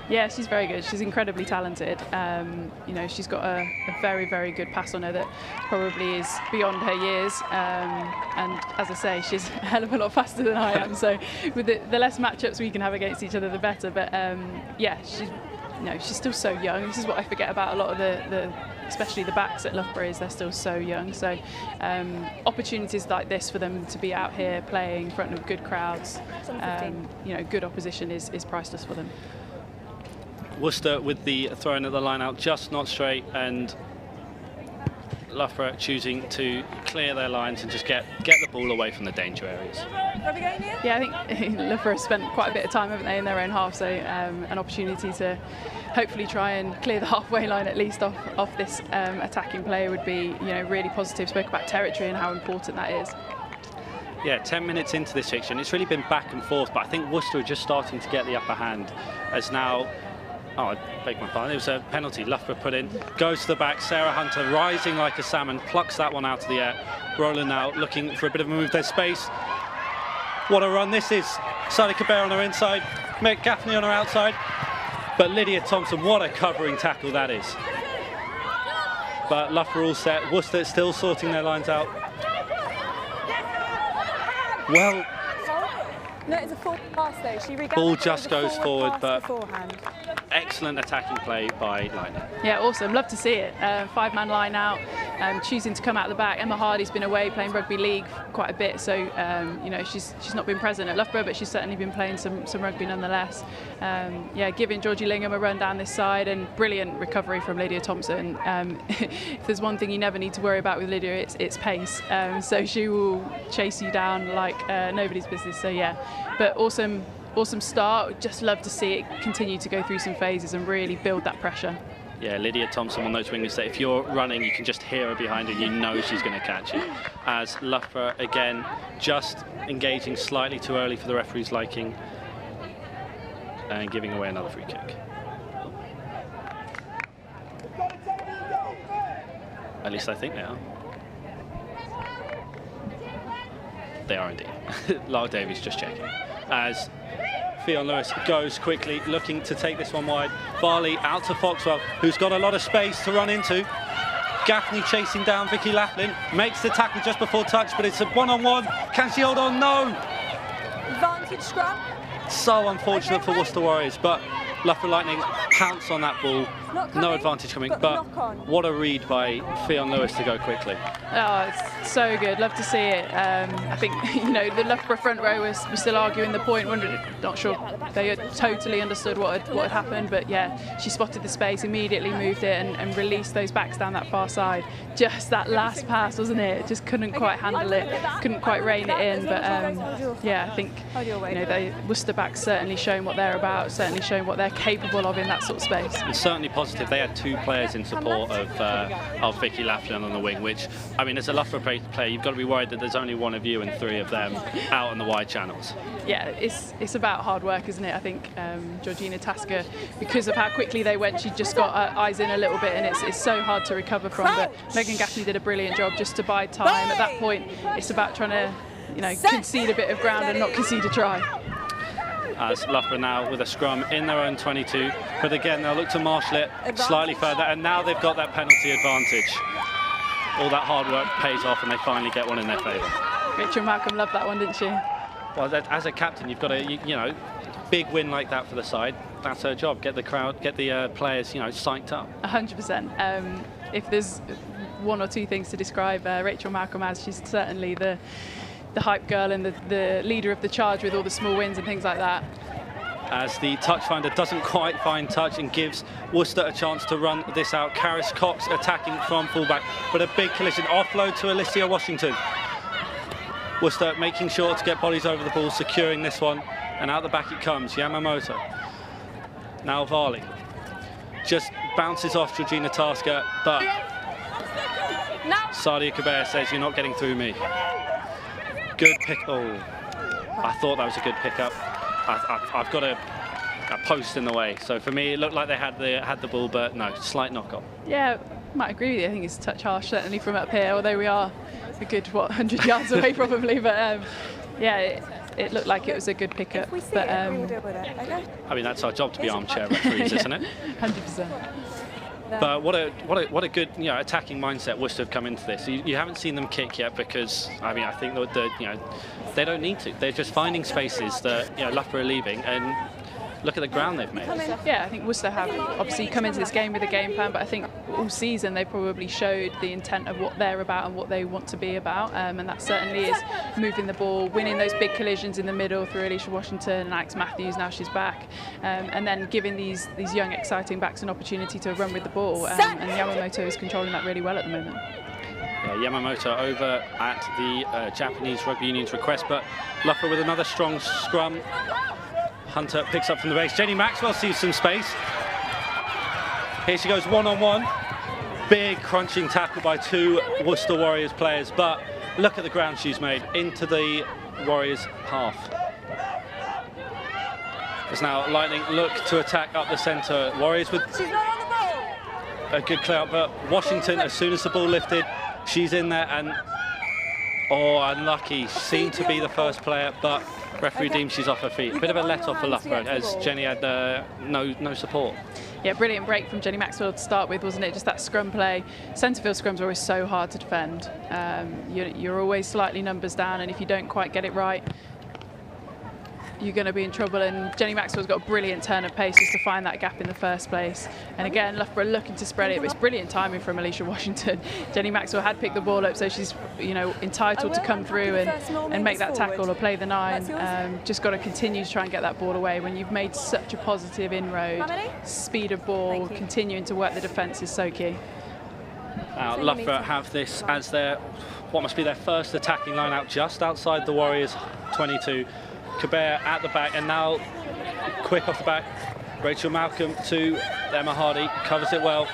Yeah, she's very good. She's incredibly talented. She's got a very, very good pass on her that probably is beyond her years. And as I say, she's a hell of a lot faster than I am. So with the less matchups we can have against each other, the better. But she's still so young. This is what I forget about a lot of especially the backs at Loughborough, is they're still so young. So opportunities like this for them to be out here playing in front of good crowds, good opposition is priceless for them. Worcester with the throw-in at the line out, just not straight, and Loughborough choosing to clear their lines and just get the ball away from the danger areas. Yeah, I think Loughborough spent quite a bit of time, haven't they, in their own half, so an opportunity to hopefully try and clear the halfway line at least off this attacking play would be really positive. Spoke about territory and how important that is. Yeah, 10 minutes into this fiction, it's really been back and forth, but I think Worcester are just starting to get the upper hand as now. Oh, I beg my pardon, it was a penalty Loughborough put in. Goes to the back, Sarah Hunter rising like a salmon, plucks that one out of the air. Rowland now looking for a bit of a move, there's space. What a run this is. Sally Cabert on her inside, Meg Gaffney on her outside. But Lydia Thompson, what a covering tackle that is. But Loughborough all set, Worcester still sorting their lines out. Well, no, it's a full pass though. She ball just goes forward, but beforehand. Excellent attacking play by Lightning. Yeah, awesome. Love to see it. 5-man line out, choosing to come out the back. Emma Hardy's been away playing rugby league quite a bit, so she's not been present at Loughborough, but she's certainly been playing some rugby nonetheless. Giving Georgie Lingham a run down this side, and brilliant recovery from Lydia Thompson. If there's one thing you never need to worry about with Lydia, it's pace. So she will chase you down like nobody's business. So yeah, but awesome start. Just love to see it continue to go through some phases and really build that pressure. Yeah, Lydia Thompson on those wingers that if you're running, you can just hear her behind her, you know she's going to catch you. As Loughborough, again, just engaging slightly too early for the referee's liking and giving away another free kick. At least I think they are. They are indeed. Lara Davies just checking. As Fionn Lewis goes quickly, looking to take this one wide. Barley out to Foxwell, who's got a lot of space to run into. Gaffney chasing down Vicky Laughlin, makes the tackle just before touch, but it's a one-on-one. Can she hold on? No! Advantage scrum. So unfortunate for Worcester Warriors, but Loughborough Lightning pounce on that ball. No advantage coming, but what a read by Fionn Lewis to go quickly. Oh, it's so good. Love to see it. I think, the Loughborough front row was still arguing the point. Not sure they totally understood what had happened, but yeah, she spotted the space, immediately moved it and released those backs down that far side. Just that last pass, wasn't it? Just couldn't quite handle it, couldn't quite rein it in. But yeah, I think Worcester backs certainly showing what they're about, certainly showing what they're capable of in that sort of space. It's certainly positive. They had 2 players in support of Vicky Laughlin on the wing, which, I mean, as a Loughborough player, you've got to be worried that there's only one of you and 3 of them out on the wide channels. Yeah, it's about hard work, isn't it? I think Georgina Tasker, because of how quickly they went, she just got her eyes in a little bit, and it's so hard to recover from. But Megan Gaffney did a brilliant job just to buy time. At that point, it's about trying to, you know, concede a bit of ground and not concede a try. As Loughborough now with a scrum in their own 22, but again they'll look to marshal it slightly further, and now they've got that penalty advantage. All that hard work pays off, and they finally get one in their favour. Rachel Malcolm loved that one, didn't she? Well, as a captain, you've got to, you know, big win like that for the side. That's her job. Get the crowd, get the players, you know, psyched up. 100%. If there's 1 or 2 things to describe Rachel Malcolm as, she's certainly the hype girl and the leader of the charge with all the small wins and things like that. As the touch finder doesn't quite find touch and gives Worcester a chance to run this out. Karis Cox attacking from fullback, but a big collision. Offload to Alicia Washington. Worcester making sure to get bodies over the ball, securing this one, and out the back it comes. Yamamoto. Now Varley. Just bounces off Georgina Tasker, but Sadia Kabir says, "You're not getting through me." Good pick. Oh, I thought that was a good pickup. I've got a post in the way, so for me it looked like they had the ball, but no, slight knock on. Yeah, might agree with you. I think it's a touch harsh, certainly from up here, although we are a good 100 yards away probably. But yeah, it looked like it was a good pickup. But I mean, that's our job to be armchair referees, isn't it? 100%. But what a good, you know, attacking mindset Worcester have come into this. You haven't seen them kick yet because, I mean, I think that you know, they don't need to. They're just finding spaces that, you know, Loughborough are leaving, and look at the ground they've made. Yeah, I think Worcester have obviously come into this game with a game plan, but I think all season they probably showed the intent of what they're about and what they want to be about, and that certainly is moving the ball, winning those big collisions in the middle through Alicia Washington and Alex Matthews, now she's back, and then giving these young exciting backs an opportunity to run with the ball, and Yamamoto is controlling that really well at the moment. Yeah, Yamamoto over at the Japanese Rugby Union's request, but Loughborough with another strong scrum. Hunter picks up from the base. Jenny Maxwell sees some space. Here she goes one-on-one. Big crunching tackle by 2 Worcester Warriors players, but look at the ground she's made into the Warriors half. As now Lightning look to attack up the centre. Warriors with a good clear out, but Washington, as soon as the ball lifted, she's in there, and oh, unlucky. Seemed to be the first player, but referee deems she's off her feet. Bit of a let-off for Loughborough, as Jenny had no support. Yeah, brilliant break from Jenny Maxwell to start with, wasn't it? Just that scrum play. Centrefield scrums are always so hard to defend. You're always slightly numbers down, and if you don't quite get it right, you're going to be in trouble. And Jenny Maxwell's got a brilliant turn of pace just to find that gap in the first place. And again, Loughborough looking to spread it, but it's brilliant timing from Alicia Washington. Jenny Maxwell had picked the ball up, so she's, you know, entitled to come through and make that tackle or play the 9. Just got to continue to try and get that ball away. When you've made such a positive inroad, speed of ball, continuing to work the defence is so key. Now Loughborough have this as their, what must be their first attacking line out just outside the Warriors 22. Kabir at the back, and now quick off the back. Rachel Malcolm to Emma Hardy, covers it well.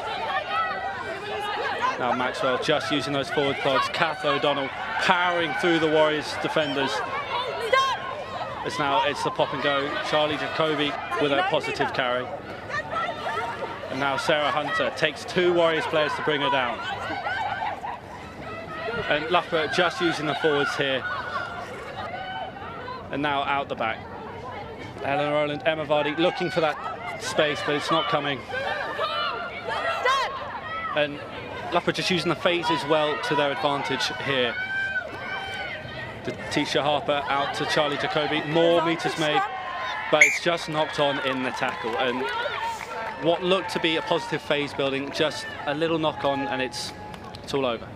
Now Maxwell just using those forward pods. Kath O'Donnell powering through the Warriors defenders. It's the pop and go. Charlie Jacoby with a positive carry. And now Sarah Hunter takes 2 Warriors players to bring her down. And Loughborough just using the forwards here. And now out the back. Eleanor Rowland, Emma Vardy looking for that space, but it's not coming. And Loughborough just using the phases well to their advantage here. Tisha Harper out to Charlie Jacoby, more meters made, but it's just knocked on in the tackle. And what looked to be a positive phase building, just a little knock on, and it's all over.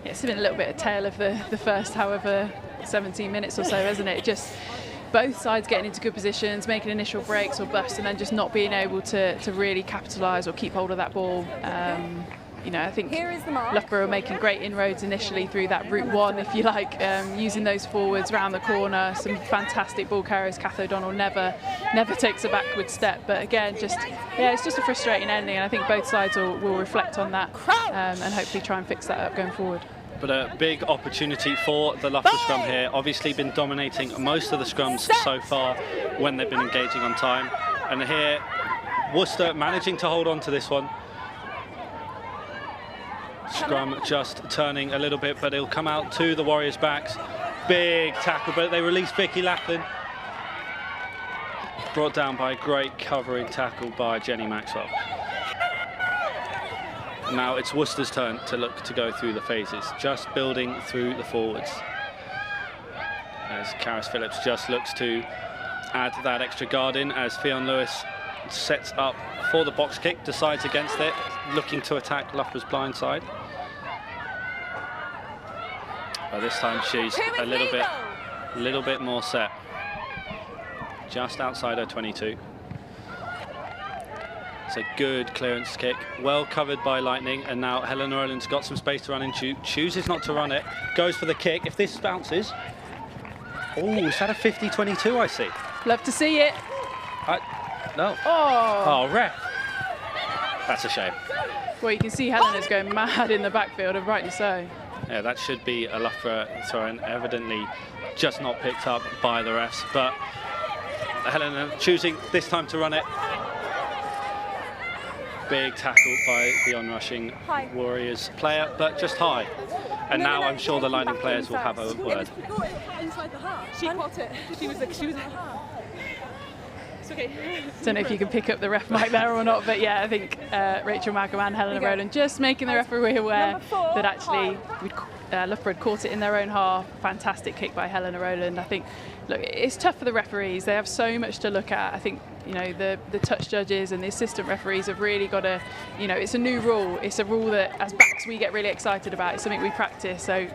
Yeah, it's been a little bit of tail of the first, however, 17 minutes or so, isn't it? Just both sides getting into good positions, making initial breaks or busts, and then just not being able to really capitalise or keep hold of that ball. I think Loughborough are making great inroads initially through that route one, if you like, using those forwards round the corner. Some fantastic ball carriers. Kath O'Donnell never takes a backward step. But again, it's just a frustrating ending, and I think both sides will reflect on that and hopefully try and fix that up going forward. But a big opportunity for the Loughborough scrum here. Obviously been dominating most of the scrums so far when they've been engaging on time. And here, Worcester managing to hold on to this one. Scrum just turning a little bit, but it'll come out to the Warriors' backs. Big tackle, but they release Vicky Laughlin. Brought down by a great covering tackle by Jenny Maxwell. Now it's Worcester's turn to look to go through the phases, just building through the forwards. As Karis Phillips just looks to add that extra guard in, as Fionn Lewis sets up for the box kick, decides against it, looking to attack Loughborough's blind side. But this time she's a little bit more set, just outside her 22. It's a good clearance kick, well covered by Lightning, and now Helena Rowland's got some space to run into, chooses not to run it, goes for the kick. If this bounces, oh, is that a 50-22, I see? Love to see it. No. Oh, ref. That's a shame. Well, you can see Helena's going mad in the backfield, and rightly so. Yeah, that should be a Loughborough throw, and evidently just not picked up by the refs, but Helena choosing this time to run it. Big tackle by the onrushing Warriors player, but just high. And now I'm sure the Lightning players will have a word. Inside the half. She caught it. She was at the half. It's okay. Don't know if you can pick up the ref mic there or not, but yeah, I think Rachel Malcolm and Helena Rowland just making the referee aware that actually Loughborough had caught it in their own half. Fantastic kick by Helena Rowland. I think, look, it's tough for the referees. They have so much to look at. I think, the touch judges and the assistant referees have really got to, it's a new rule. It's a rule that as backs we get really excited about. It's something we practice. So,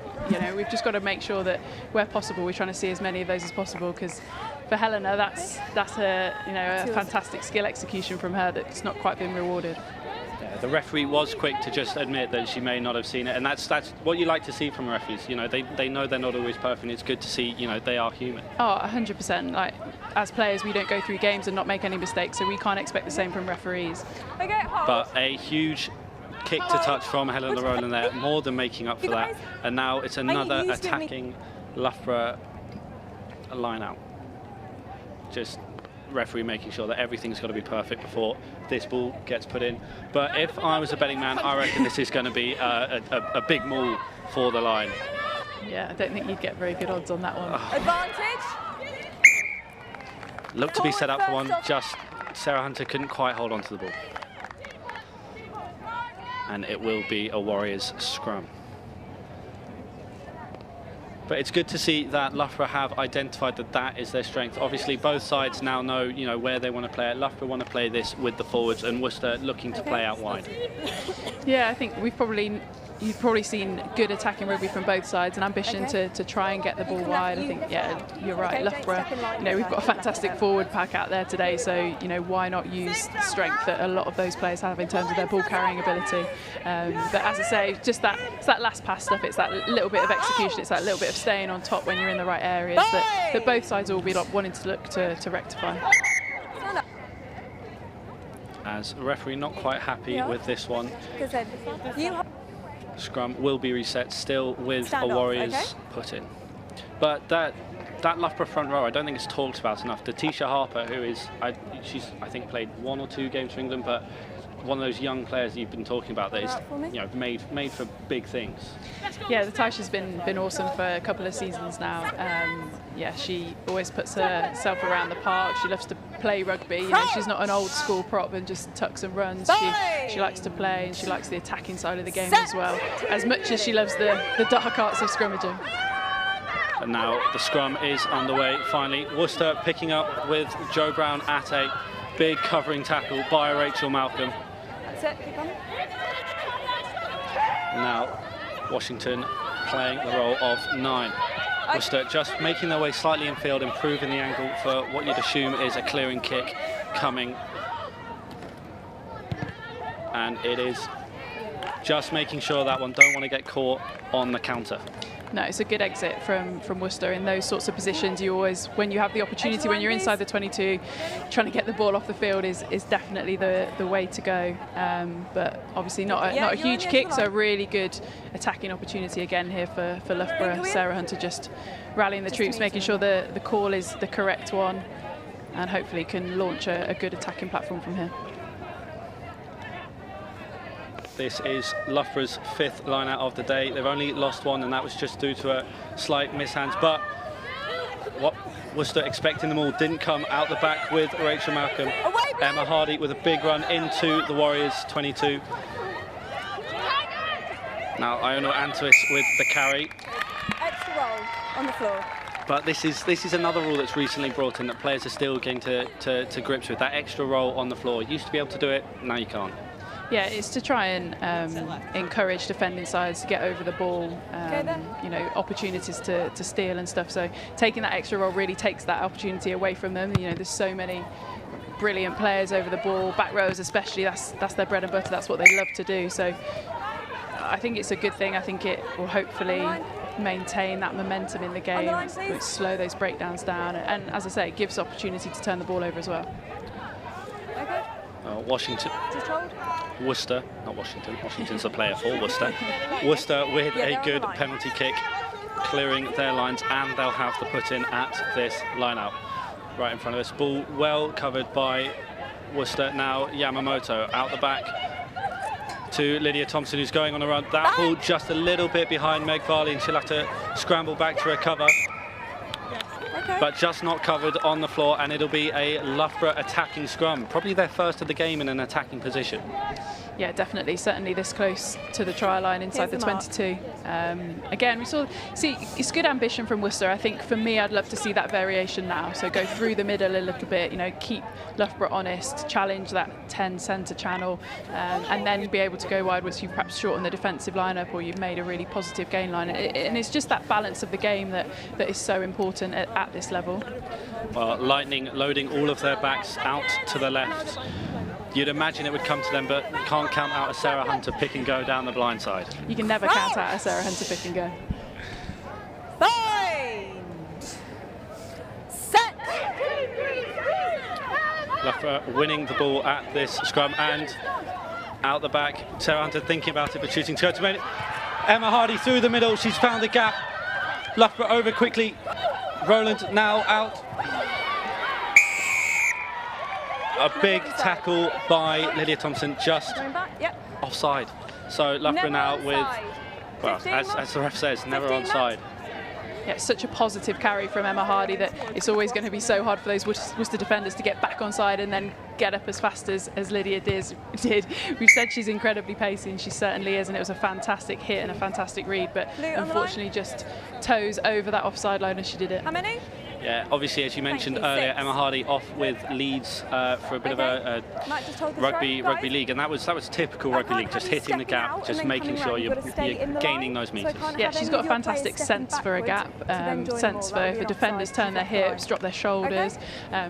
we've just got to make sure that where possible we're trying to see as many of those as possible, because for Helena that's a fantastic skill execution from her that's not quite been rewarded. The referee was quick to just admit that she may not have seen it, and that's what you like to see from referees. They know they're not always perfect. It's good to see, they are human. Oh, 100%. Like, as players, we don't go through games and not make any mistakes, so we can't expect the same from referees. But a huge kick to touch from Helena Rowland there, more than making up for that. And now it's another attacking Loughborough line out. Just referee making sure that everything's got to be perfect before this ball gets put in. But if I was a betting man, I reckon this is going to be a big maul for the line. Yeah, I don't think you'd get very good odds on that one. Advantage. Looked to be set up for one, just Sarah Hunter couldn't quite hold on to the ball. And it will be a Warriors scrum. But it's good to see that Loughborough have identified that is their strength. Obviously, both sides now know, where they want to play it. Loughborough want to play this with the forwards, and Worcester looking to play out wide. Yeah, I think you've probably seen good attacking rugby from both sides, an ambition to try and get the ball wide. I think, yeah, you're right. Loughborough, we've got a fantastic forward pack out there today, so why not use the strength that a lot of those players have in terms of their ball carrying ability. But as I say, it's that last pass stuff. It's that little bit of execution. It's that little bit of staying on top when you're in the right areas that both sides will be wanting to look to rectify. As a referee not quite happy with this one. Scrum will be reset still with a Warriors put in. But that Loughborough front row, I don't think it's talked about enough. Tisha Harper, who is, she's I think played 1 or 2 games for England, but one of those young players you've been talking about that is made for big things. Yeah, the Tisha's been awesome for a couple of seasons now. Yeah, she always puts herself around the park. She loves to play rugby. She's not an old school prop and just tucks and runs. She likes to play, and she likes the attacking side of the game as well, as much as she loves the dark arts of scrummaging. And now the scrum is underway. Finally, Worcester picking up with Jo Brown at a big covering tackle by Rachel Malcolm. Now Washington playing the role of 9. Worcester just making their way slightly infield, improving the angle for what you'd assume is a clearing kick coming. And it is just making sure that one don't want to get caught on the counter. No, it's a good exit from Worcester in those sorts of positions. You always, when you have the opportunity, when you're inside the 22, trying to get the ball off the field is definitely the way to go. But obviously not a huge kick, so a really good attacking opportunity again here for Loughborough. Sarah Hunter just rallying the troops, making sure the call is the correct one, and hopefully can launch a good attacking platform from here. This is Loughborough's 5th line-out of the day. They've only lost one, and that was just due to a slight mishands. But what Worcester expecting them all didn't come out the back with Rachel Malcolm. Emma Hardy with a big run into the Warriors 22. Now Iona Antuis with the carry. Extra roll on the floor. But this is another rule that's recently brought in that players are still getting to grips with. That extra roll on the floor. You used to be able to do it, now you can't. Yeah, it's to try and encourage defending sides to get over the ball, you know, opportunities to steal and stuff. So taking that extra roll really takes that opportunity away from them. You know, there's so many brilliant players over the ball, back rows especially, that's their bread and butter, that's what they love to do. So I think it's a good thing. I think it will hopefully maintain that momentum in the game, slow those breakdowns down, and as I say, it gives opportunity to turn the ball over as well. Washington, Worcester, not Washington, Washington's a player for Worcester. Worcester with a good penalty kick, clearing their lines, and they'll have the put in at this line out. Right in front of us, ball well covered by Worcester. Now Yamamoto out the back to Lydia Thompson, who's going on a run. That ball just a little bit behind Meg Varley, and she'll have to scramble back to recover. But just not covered on the floor, and it'll be a Loughborough attacking scrum. Probably their first of the game in an attacking position. Yeah, definitely. Certainly this close to the try line inside the 22. Again, it's good ambition from Worcester. I think for me, I'd love to see that variation now. So go through the middle a little bit, you know, keep Loughborough honest, challenge that 10 centre channel, and then be able to go wide once you've perhaps shortened the defensive lineup or you've made a really positive gain line. And it's just that balance of the game that is so important at this level. Well, Lightning loading all of their backs out to the left. You'd imagine it would come to them, but you can't count out a Sarah Hunter pick and go down the blind side. You can never count out a Sarah Hunter pick and go. Bind! Set! Loughborough winning the ball at this scrum, and out the back, Sarah Hunter thinking about it but choosing to go to it. Emma Hardy through the middle, she's found the gap. Loughborough over quickly. Rowland now out. A big tackle by Lydia Thompson, just offside. So Loughborough now with, well, as the ref says, never onside. Yeah, it's such a positive carry from Emma Hardy that it's always going to be so hard for those Worcester defenders to get back onside and then get up as fast as Lydia did. We've said she's incredibly pacey, and she certainly is, and it was a fantastic hit and a fantastic read, but unfortunately just toes over that offside line as she did it. How many? Yeah, obviously, as you mentioned earlier, Emma Hardy off with Leeds for a bit of a rugby league, and that was typical rugby league, just hitting the gap, just making sure you're gaining those meters. Yeah, she's got a fantastic sense for a gap, sense for if the defenders turn their hips, drop their shoulders.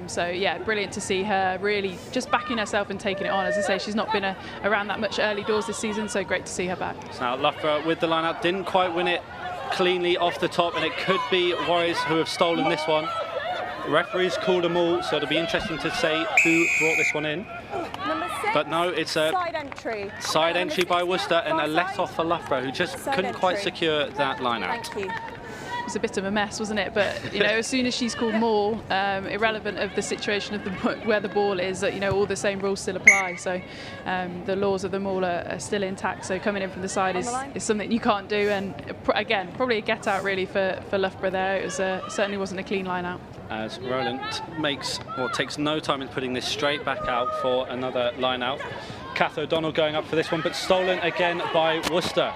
So yeah, brilliant to see her really just backing herself and taking it on. As I say, she's not been around that much early doors this season, so great to see her back. So now Loughborough with the line out, didn't quite win it cleanly off the top, and it could be Warriors who have stolen this one. The referees called them all, so it'll be interesting to say who brought this one in. Number 6, but no, it's a side entry by Worcester, and a let off for Loughborough, who just couldn't quite secure that line out. Thank you. It was a bit of a mess, wasn't it? But you know, as soon as she's called maul, irrelevant of the situation of where the ball is, you know, all the same rules still apply. So the laws of the maul are still intact. So coming in from the side is something you can't do. And again, probably a get out really for Loughborough there. It was certainly wasn't a clean line out. As Rowland takes no time in putting this straight back out for another line out. Kath O'Donnell going up for this one, but stolen again by Worcester.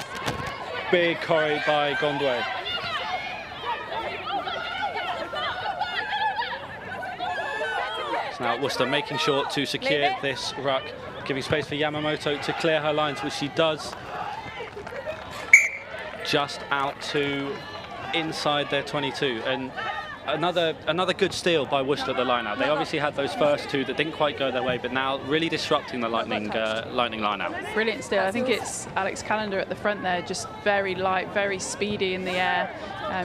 Big corrie by Gondway. Now Worcester making sure to secure this ruck, giving space for Yamamoto to clear her lines, which she does. Just out to inside their 22, and another good steal by Worcester at the line-out. They obviously had those first two that didn't quite go their way, but now really disrupting the Lightning line-out. Brilliant steal. I think it's Alex Callender at the front there, just very light, very speedy in the air,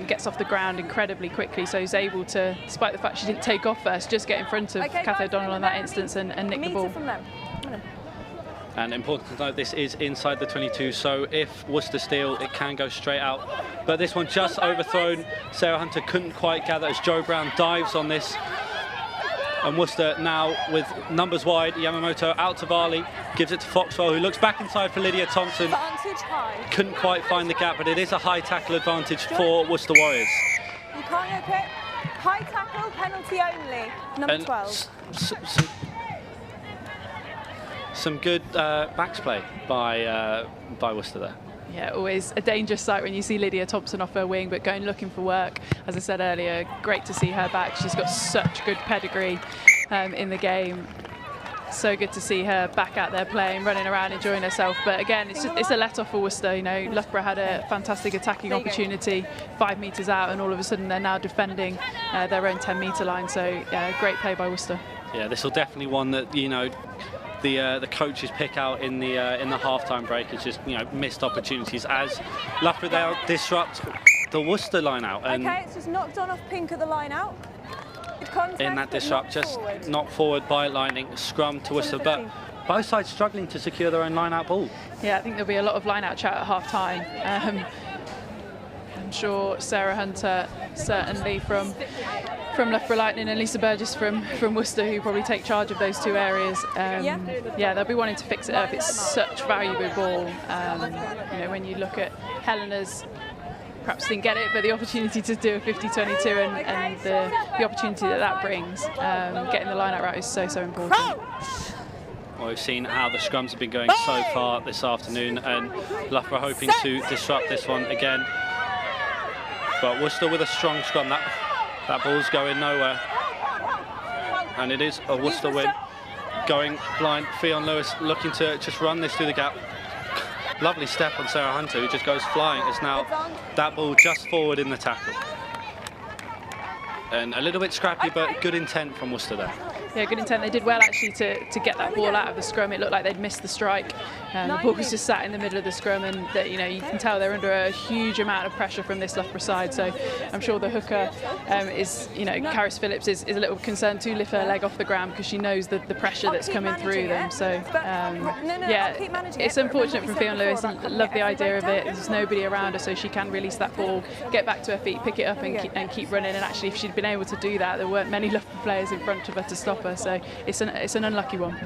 gets off the ground incredibly quickly, so he's able to, despite the fact she didn't take off first, just get in front of Cathy O'Donnell in that instance and nick the ball. And important to note, this is inside the 22, so if Worcester steal, it can go straight out. But this one just overthrown. Sarah Hunter couldn't quite gather as Joe Brown dives on this. And Worcester now with numbers wide. Yamamoto out to Varley, gives it to Foxwell, who looks back inside for Lydia Thompson. Couldn't quite find the gap, but it is a high tackle advantage for Worcester Warriors. You can't go quick. High tackle, penalty only. Number 12. Some good backs play by Worcester there. Yeah, always a dangerous sight when you see Lydia Thompson off her wing, but going looking for work. As I said earlier, great to see her back. She's got such good pedigree in the game. So good to see her back out there playing, running around, enjoying herself. But again, it's a let-off for Worcester. You know, Loughborough had a fantastic attacking opportunity 5 metres out, and all of a sudden they're now defending their own 10-metre line. So great play by Worcester. Yeah, this will definitely one that, you know, the coaches pick out in the half-time break. It's just, you know, missed opportunities as Loughborough they disrupt the Worcester line out. And okay, it's just knocked on off Pink at the line out. Contact, in that disrupt, just knocked forward by Lightning, scrum to Worcester, but both sides struggling to secure their own line-out ball. Yeah, I think there'll be a lot of line-out chat at half-time. I'm sure Sarah Hunter, certainly from Loughborough Lightning, and Lisa Burgess from Worcester, who probably take charge of those two areas. Yeah, they'll be wanting to fix it up. It's such valuable ball. You know, when you look at Helena's, perhaps didn't get it, but the opportunity to do a 50-22 and the opportunity that brings, getting the line-out right is so important. Well, we've seen how the scrums have been going so far this afternoon, and Loughborough hoping to disrupt this one again. But Worcester with a strong scrum. That ball's going nowhere. And it is a Worcester win. Going blind, Fionn Lewis looking to just run this through the gap. Lovely step on Sarah Hunter, who just goes flying. It's now that ball just forward in the tackle. And a little bit scrappy, but good intent from Worcester there. Yeah, good intent. They did well actually to get that ball out of the scrum. It looked like they'd missed the strike. The ball was just sat in the middle of the scrum, and you know, you can tell they're under a huge amount of pressure from this Loughborough side. So I'm sure the hooker is, you know, Caris Phillips is a little concerned to lift her leg off the ground because she knows the pressure that's coming through them. So yeah, it's unfortunate from Fionn Lewis. I love the idea of it. There's nobody around her, so she can release that ball, get back to her feet, pick it up, and keep running. And actually, if she'd been able to do that, there weren't many Loughborough players in front of her to stop her. So it's an unlucky one.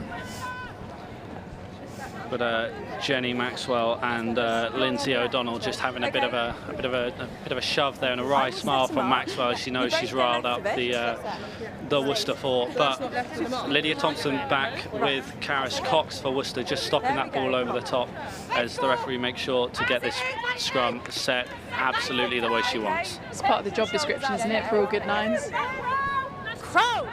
But Jenny Maxwell and Lindsay O'Donnell just having a bit of a shove there, and a wry smile from Maxwell as she knows she's riled up the Worcester four. But Lydia Thompson back with Caris Cox for Worcester, just stopping that ball over the top as the referee makes sure to get this scrum set absolutely the way she wants. It's part of the job description, isn't it, for all good nines? Crouch.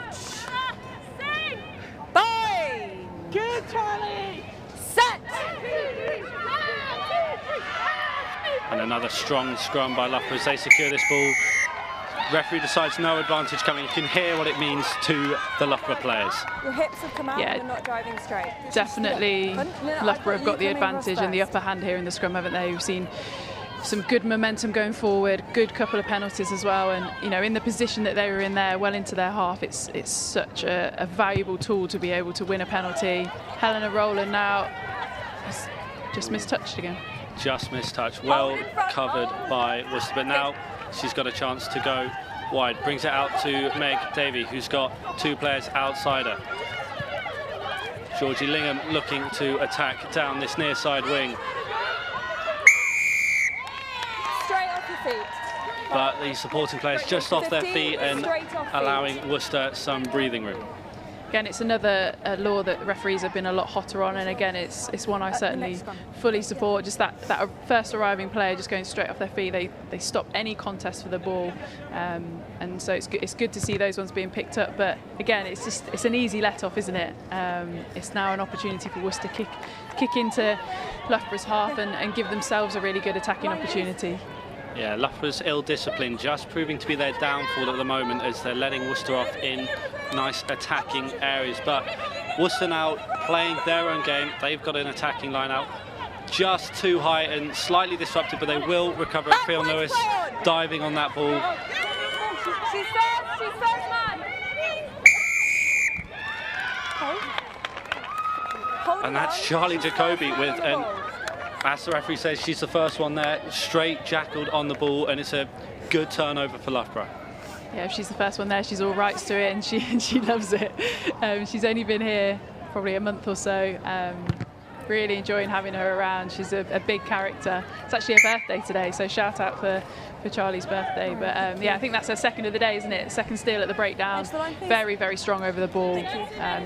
Bind. Good, Charlie. Set. And another strong scrum by Loughborough as they secure this ball. Referee decides no advantage coming. You can hear what it means to the Loughborough players. Your hips have come out, yeah, and you're not driving straight. Definitely Loughborough have got the advantage and the upper hand here in the scrum, haven't they? We've seen some good momentum going forward, good couple of penalties as well, and you know, in the position that they were in there, well into their half, it's such a valuable tool to be able to win a penalty. Helena Rowland now just mistouched again. Just mistouched, well covered by Worcester, but now she's got a chance to go wide. Brings it out to Meg Davey, who's got two players outside her. Georgie Lingham looking to attack down this near side wing. Straight off your feet. But the supporting players just off their feet and allowing Worcester some breathing room. Again, it's another law that referees have been a lot hotter on, and again, it's one I certainly fully support. Just that first arriving player just going straight off their feet, they stop any contest for the ball, and so it's good to see those ones being picked up. But again, it's an easy let off, isn't it? It's now an opportunity for Worcester kick into Loughborough's half and give themselves a really good attacking opportunity. Yeah, Loughborough's ill-discipline just proving to be their downfall at the moment as they're letting Worcester off in nice attacking areas. But Worcester now playing their own game. They've got an attacking line out. Just too high and slightly disrupted, but they will recover it. Phil Lewis diving on that ball. She says, man. And that's Charlie Jacobi with an, as the referee says, she's the first one there, straight jackled on the ball, and it's a good turnover for Loughborough. Yeah, if she's the first one there, she's all rights to it, and she loves it. She's only been here probably a month or so. Really enjoying having her around. She's a big character. It's actually her birthday today, so shout out for Charlie's birthday. But yeah, I think that's her second of the day, isn't it? Second steal at the breakdown. Very, very strong over the ball.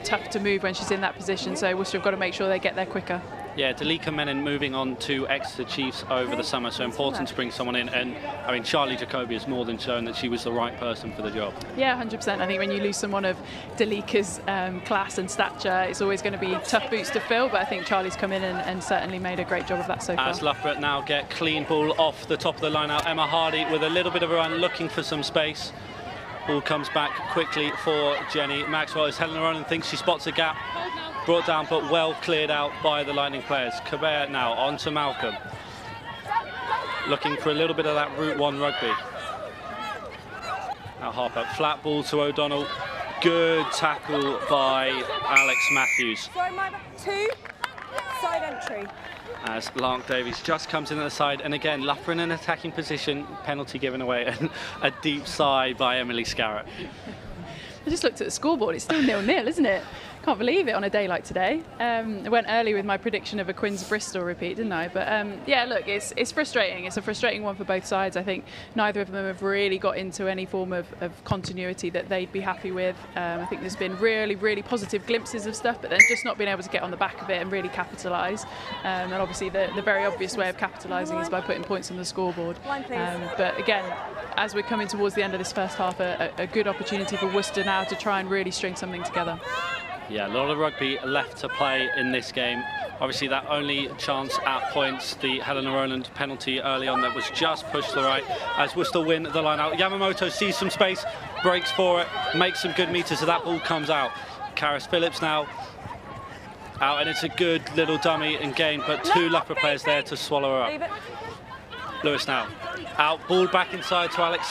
Tough to move when she's in that position, so Worcester have got to make sure they get there quicker. Yeah, Dalika Menon moving on to Exeter Chiefs over the summer, so important to bring someone in. And I mean, Charlie Jacobi has more than shown that she was the right person for the job. Yeah, 100%. I think when you lose someone of Dalika's class and stature, it's always going to be tough boots to fill, but I think Charlie's come in and certainly made a great job of that so far. As Loughborough now get clean ball off the top of the line out, Emma Hardy with a little bit of a run, looking for some space. Ball comes back quickly for Jenny Maxwell as Helena Ronan thinks she spots a gap. Brought down but well cleared out by the Lightning players. Cabert now on to Malcolm. Looking for a little bit of that Route 1 rugby. Now Harper, flat ball to O'Donnell. Good tackle by Alex Matthews. Sorry, my two, side entry. As Lark Davies just comes in at the side, and again, Loughborough in an attacking position, penalty given away, and a deep side by Emily Scarratt. I just looked at the scoreboard, it's still 0-0, isn't it? Can't believe it on a day like today. I went early with my prediction of a Quins-Bristol repeat, didn't I? But yeah, look, it's frustrating. It's a frustrating one for both sides. I think neither of them have really got into any form of continuity that they'd be happy with. I think there's been really, really positive glimpses of stuff, but then just not being able to get on the back of it and really capitalise. And obviously the very obvious way of capitalising is by putting points on the scoreboard. But again, as we're coming towards the end of this first half, a good opportunity for Worcester now to try and really string something together. Yeah, a lot of rugby left to play in this game. Obviously, that only chance at points, the Helena Roland penalty early on that was just pushed to the right as Worcester win the line out. Yamamoto sees some space, breaks for it, makes some good meters, so that ball comes out. Karis Phillips now out, and it's a good little dummy and gain, but two Loughborough players there to swallow her up. Lewis now out, ball back inside to Alex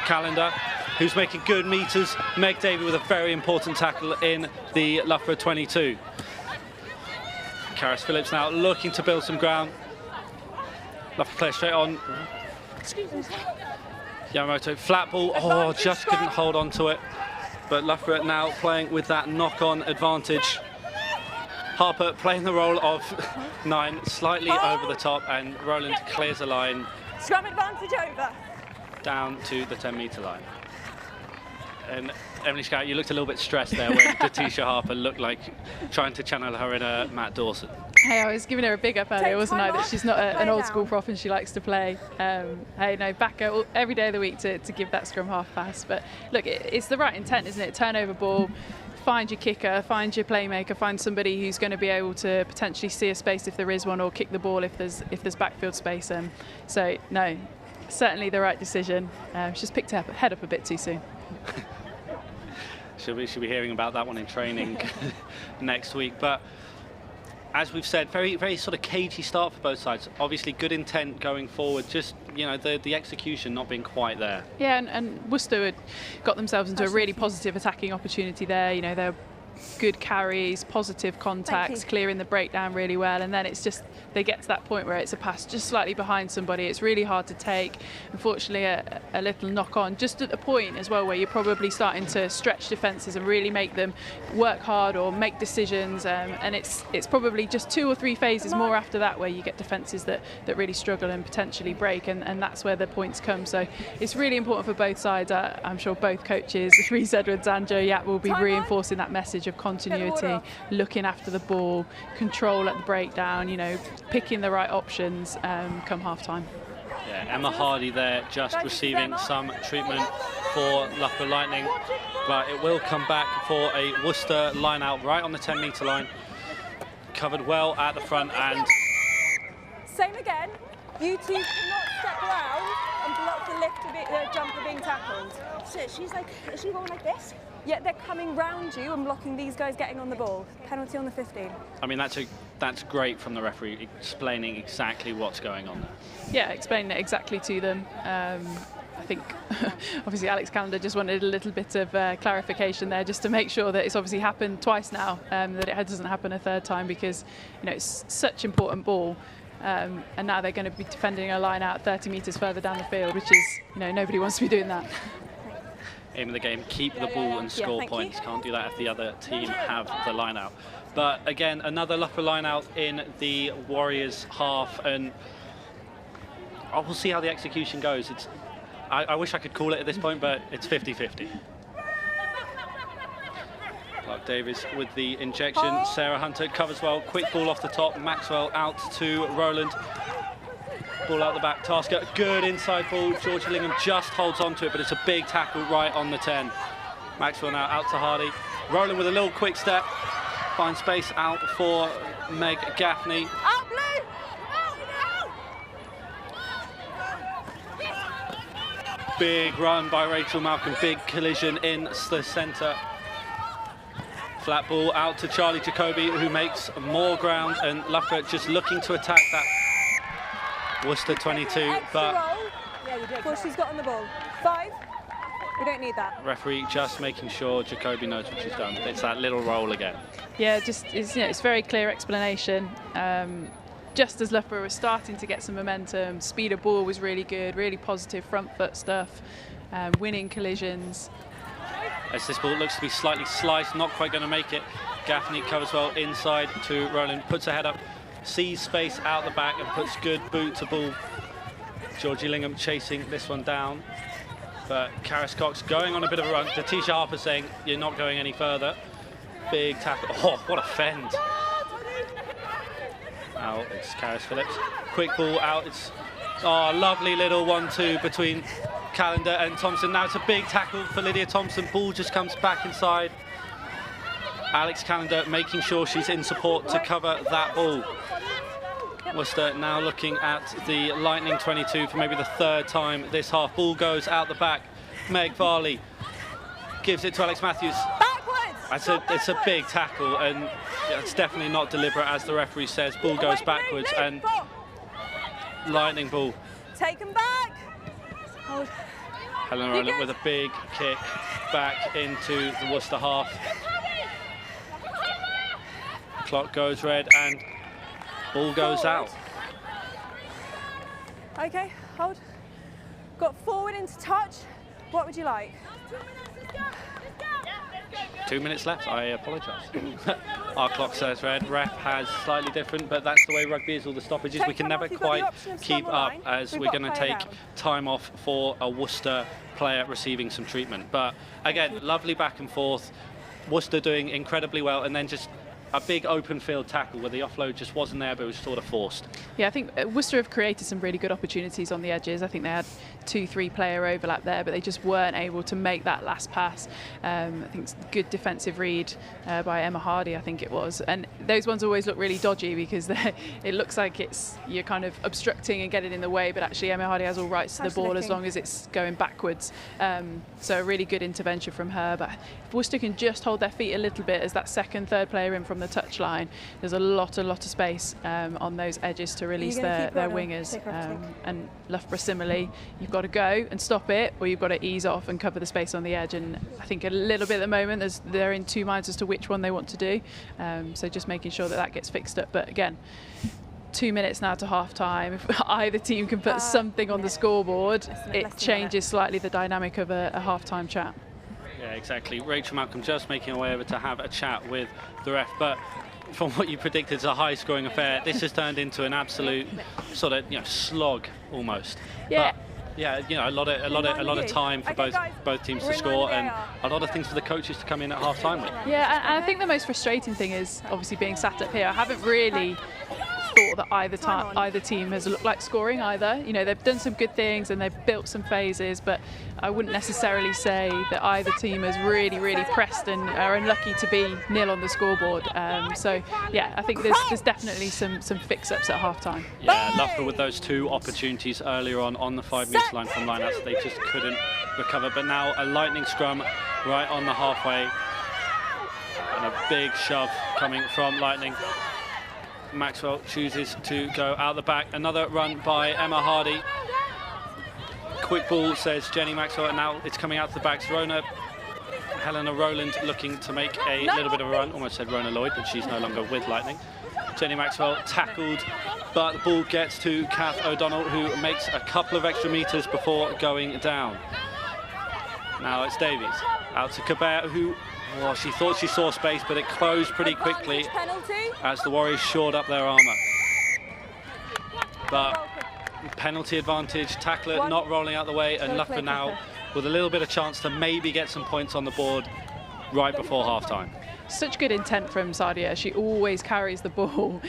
Callender, who's making good meters. Meg Davey with a very important tackle in the Loughborough 22. Karis Phillips now looking to build some ground. Loughborough player straight on. Yamamoto, flat ball, oh, just couldn't hold on to it. But Loughborough now playing with that knock-on advantage. Harper playing the role of 9, slightly over the top, and Roland clears the line. Scrum advantage over. Down to the 10-metre line. And Emily Scarratt, you looked a little bit stressed there when Letitia Harper looked like trying to channel her inner Matt Dawson. Hey, I was giving her a big up earlier, wasn't I? That she's not an old school prop and she likes to play. Hey, no, back her every day of the week to give that scrum half pass. But look, it's the right intent, isn't it? Turnover ball, find your kicker, find your playmaker, find somebody who's going to be able to potentially see a space if there is one, or kick the ball if there's backfield space. So no, certainly the right decision. She's just picked her head up a bit too soon. Should be hearing about that one in training next week. But as we've said, very, very sort of cagey start for both sides. Obviously, good intent going forward. Just, you know, the execution not being quite there. Yeah, and Worcester had got themselves into a really positive attacking opportunity there. You know, they're good carries, positive contacts, clearing the breakdown really well, and then it's just they get to that point where it's a pass just slightly behind somebody. It's really hard to take. Unfortunately, a little knock on just at the point as well where you're probably starting to stretch defences and really make them work hard or make decisions, and it's probably just 2 or 3 phases more after that where you get defences that really struggle and potentially break, and that's where the points come. So it's really important for both sides. I'm sure both coaches, Rhys Edwards and Joe Yapp, will be reinforcing that message of continuity, looking after the ball, control at the breakdown, you know, picking the right options come half time. Yeah, Emma Hardy there just receiving some treatment for Loughborough Lightning, but it will come back for a Worcester line out right on the 10-metre line. Covered well at the front, and same again. You two cannot step around. the lift of it, the jumper being tackled. So she's like, is she going like this? Yeah, they're coming round you and blocking these guys getting on the ball. Penalty on the 15. I mean, that's great from the referee, explaining exactly what's going on there. Yeah, explaining it exactly to them. I think obviously Alex Callender just wanted a little bit of clarification there, just to make sure that it's obviously happened twice now, that it doesn't happen a third time, because it's such important ball. And now they're going to be defending a line out 30 metres further down the field, which is, nobody wants to be doing that. Aim of the game, keep the ball and score points. Can't do that if the other team have the line out. But again, another Loughborough line out in the Warriors half, and we'll see how the execution goes. I wish I could call it at this point, but it's 50-50. Clark Davies with the injection. Sarah Hunter covers well. Quick ball off the top. Maxwell out to Roland. Ball out the back. Tasker, good inside ball. George Lingham just holds on to it, but it's a big tackle right on the 10. Maxwell now out to Hardy. Roland with a little quick step. Finds space out for Meg Gaffney. Out, Blue! Big run by Rachel Malcolm. Big collision in the centre. Flat ball out to Charlie Jacobi, who makes more ground, and Loughborough just looking to attack that Worcester 22, but Well, she's got on the ball. 5. We don't need that. Referee just making sure Jacobi knows what she's done. It's that little roll again. Yeah, it's very clear explanation. Just as Loughborough was starting to get some momentum, speed of ball was really good, really positive front foot stuff, winning collisions. As this ball looks to be slightly sliced, not quite going to make it. Gaffney covers well inside to Roland, puts her head up, sees space out the back and puts good boot to ball. Georgie Lingham chasing this one down, but Karis Cox going on a bit of a run. Letitia Harper saying, you're not going any further. Big tackle. Oh, what a fend. Now it's Karis Phillips. Quick ball out. It's lovely little 1-2 between Callender and Thompson. Now it's a big tackle for Lydia Thompson. Ball just comes back inside. Alex Callender making sure she's in support to cover that ball. Worcester now looking at the Lightning 22 for maybe the third time this half. Ball goes out the back. Meg Varley gives it to Alex Matthews. It's a big tackle, and it's definitely not deliberate, as the referee says. Ball goes backwards, and Lightning ball. Take him back. Helen Rowland with a big kick back into the Worcester half. Clock goes red and ball goes out. Okay, hold. Got forward into touch. What would you like? 2 minutes left. I apologise. Our clock says red. Ref has slightly different, but that's the way rugby is, all the stoppages. We can never quite keep up, as we're going to take time off for a Worcester player receiving some treatment. But again, lovely back and forth. Worcester doing incredibly well, and then just a big open field tackle where the offload just wasn't there, but it was sort of forced. Yeah, I think Worcester have created some really good opportunities on the edges. I think they had 2-3 player overlap there, but they just weren't able to make that last pass. I think it's a good defensive read by Emma Hardy, I think it was. And those ones always look really dodgy, because it looks like you're kind of obstructing and getting in the way, but actually Emma Hardy has all rights to the ball as long as it's going backwards. So a really good intervention from her. But if Worcester can just hold their feet a little bit as that second, third player in from the touchline, there's a lot of space on those edges to release their wingers. And Loughborough similarly, you've got to go and stop it, or you've got to ease off and cover the space on the edge. And I think a little bit at the moment they're in two minds as to which one they want to do. So just making sure that gets fixed up. But again, 2 minutes now to half time. If either team can put something on the scoreboard, it changes slightly the dynamic of a half-time chat. Yeah, exactly. Rachel Malcolm just making her way over to have a chat with the ref, but from what you predicted, it's a high-scoring affair. This has turned into an absolute sort of slog almost. Yeah. But, yeah, a lot of time for both teams to score, and a lot of things for the coaches to come in at half-time with. Yeah, and I think the most frustrating thing is obviously being sat up here. I haven't really thought thought that either team has looked like scoring either. You know, they've done some good things and they've built some phases, but I wouldn't necessarily say that either team has really pressed and are unlucky to be nil on the scoreboard. So yeah, I think there's definitely some fix-ups at half-time. Yeah, Loughborough with those 2 opportunities earlier on the 5-metre line from line-outs, they just couldn't recover. But now a Lightning scrum right on the halfway, and a big shove coming from Lightning. Maxwell chooses to go out the back. Another run by Emma Hardy. Quick ball, says Jenny Maxwell, and now it's coming out to the backs. Helena Rowland looking to make a little bit of a run. Almost said Rona Lloyd, but she's no longer with Lightning. Jenny Maxwell tackled, but the ball gets to Kath O'Donnell, who makes a couple of extra metres before going down. Now it's Davies, out to Cabert, who, well, she thought she saw space, but it closed pretty quickly as the Warriors shored up their armour. But penalty advantage, tackler not rolling out the way, and Loughborough now with a little bit of chance to maybe get some points on the board right before half-time. Such good intent from Sadia. She always carries the ball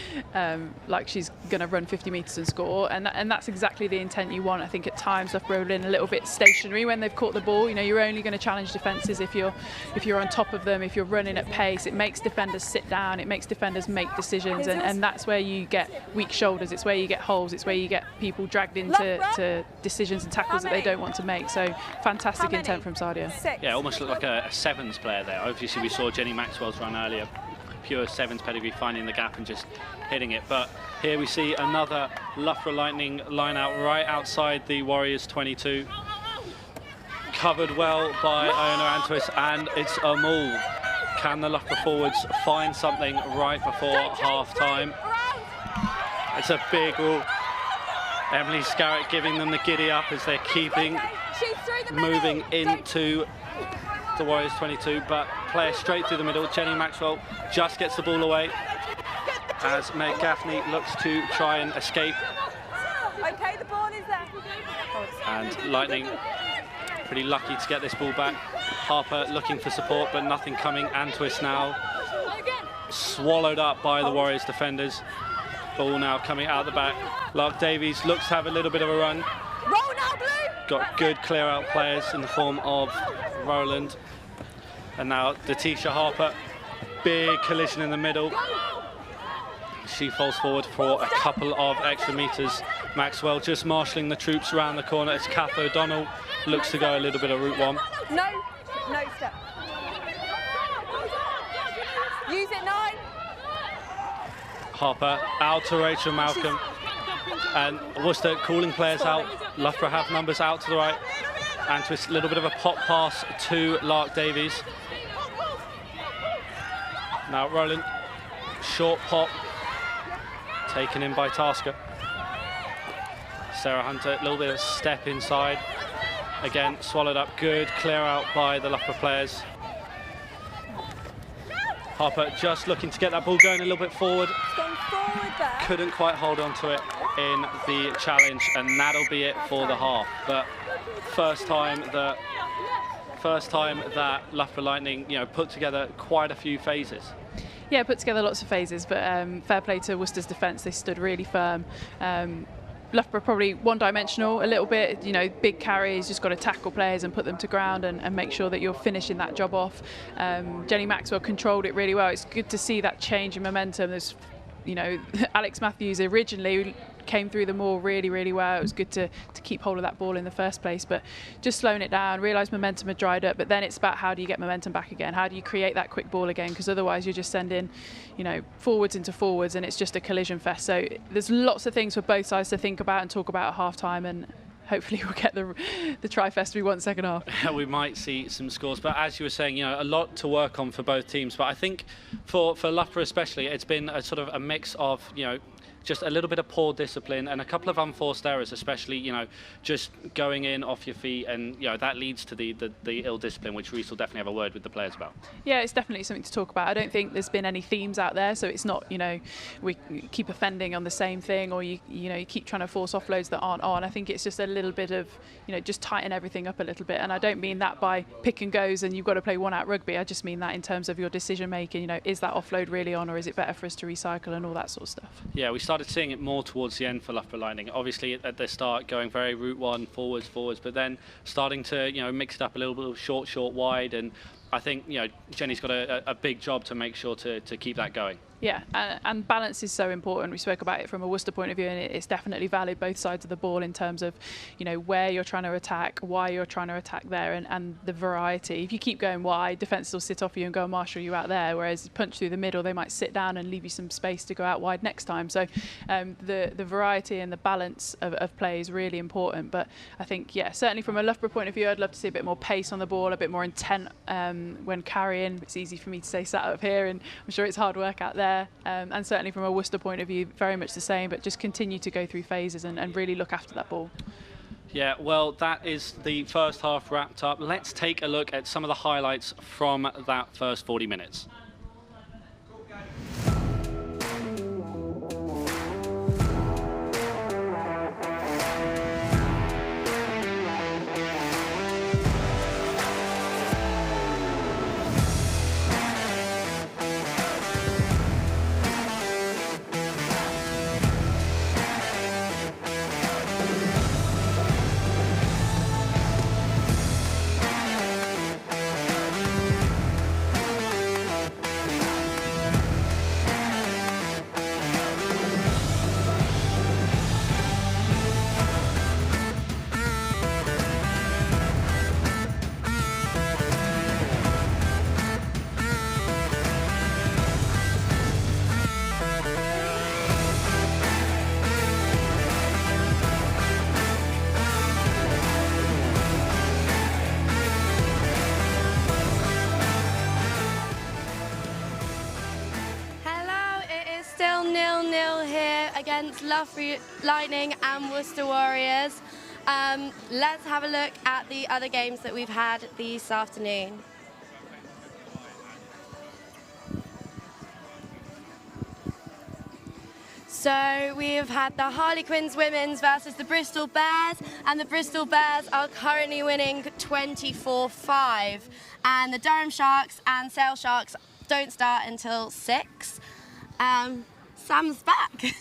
like she's going to run 50 metres and score, and that's exactly the intent you want. I think at times Loughborough have been a little bit stationary when they've caught the ball. You know, you're only going to challenge defences if you're on top of them, if you're running at pace. It makes defenders sit down, it makes defenders make decisions, and that's where you get weak shoulders, it's where you get holes, it's where you get people dragged into decisions and tackles that they don't want to make. So fantastic intent from Sadia. Yeah, almost looked like a sevens player there. Obviously we saw Jenny Maxwell's run earlier, pure sevens pedigree, finding the gap and just hitting it. But here we see another Loughborough Lightning line out right outside the Warriors 22, covered well by Iona Antwis, and it's a maul. Can the Loughborough forwards find something right before half time? It's a big rule. Emily Scarratt giving them the giddy up as they're keeping moving into the Warriors 22, but player straight through the middle. Jenny Maxwell just gets the ball away as Meg Gaffney looks to try and escape. Okay, the ball is there. And Lightning pretty lucky to get this ball back. Harper looking for support, but nothing coming. Antwis now swallowed up by the Warriors defenders. Ball now coming out the back. Lark Davies looks to have a little bit of a run. Got good clear out players in the form of Rowland. And now Datisha Harper, big collision in the middle. She falls forward for a couple of extra metres. Maxwell just marshalling the troops around the corner as Kath O'Donnell looks to go a little bit of route one. No step. Use it 9. Harper out to Rachel Malcolm. And Worcester calling players out. Loughborough have numbers out to the right. Antwis, a little bit of a pop pass to Lark Davies. Now Rowland, short pop, taken in by Tasker. Sarah Hunter, a little bit of a step inside. Again, swallowed up, good clear out by the Loughborough players. Harper just looking to get that ball going a little bit forward. Couldn't quite hold on to it in the challenge, and that'll be it for the half. But first time that Loughborough Lightning, put together quite a few phases. Yeah, put together lots of phases, but fair play to Worcester's defence. They stood really firm. Loughborough probably one-dimensional a little bit, big carries, just got to tackle players and put them to ground and make sure that you're finishing that job off. Jenny Maxwell controlled it really well. It's good to see that change in momentum. There's, Alex Matthews originally came through the maul really well. It was good to keep hold of that ball in the first place, but just slowing it down, realised momentum had dried up, but then it's about how do you get momentum back again? How do you create that quick ball again? Because otherwise you're just sending, forwards into forwards, and it's just a collision fest. So there's lots of things for both sides to think about and talk about at half-time, and hopefully we'll get the tri-fest we want second half. We might see some scores, but as you were saying, a lot to work on for both teams. But I think for Loughborough especially, it's been a sort of a mix of, just a little bit of poor discipline and a couple of unforced errors, especially, just going in off your feet, and that leads to the ill discipline, which Reece will definitely have a word with the players about. Yeah, it's definitely something to talk about. I don't think there's been any themes out there, so it's not, we keep offending on the same thing, or you keep trying to force offloads that aren't on. I think it's just a little bit of, just tighten everything up a little bit, and I don't mean that by pick and goes and you've got to play one-out rugby. I just mean that in terms of your decision making. Is that offload really on, or is it better for us to recycle and all that sort of stuff? Yeah, we started seeing it more towards the end for Loughborough Lightning. Obviously, at the start, going very route one, forwards, but then starting to, mix it up a little bit, short, wide, and I think, Jenny's got a big job to make sure to keep that going. Yeah, and balance is so important. We spoke about it from a Worcester point of view, and it's definitely valid both sides of the ball in terms of, where you're trying to attack, why you're trying to attack there, and the variety. If you keep going wide, defences will sit off you and go and marshal you out there, whereas punch through the middle, they might sit down and leave you some space to go out wide next time. So the variety and the balance of play is really important. But I think, certainly from a Loughborough point of view, I'd love to see a bit more pace on the ball, a bit more intent when carrying. It's easy for me to say sat up here, and I'm sure it's hard work out there. And certainly from a Worcester point of view, very much the same, but just continue to go through phases and really look after that ball. Yeah, well, that is the first half wrapped up. Let's take a look at some of the highlights from that first 40 minutes. Still 0-0 here against Loughborough Lightning and Worcester Warriors. Let's have a look at the other games that we've had this afternoon. So we've had the Harlequins women's versus the Bristol Bears, and the Bristol Bears are currently winning 24-5. And the Durham Sharks and Sale Sharks don't start until 6. Sam's back.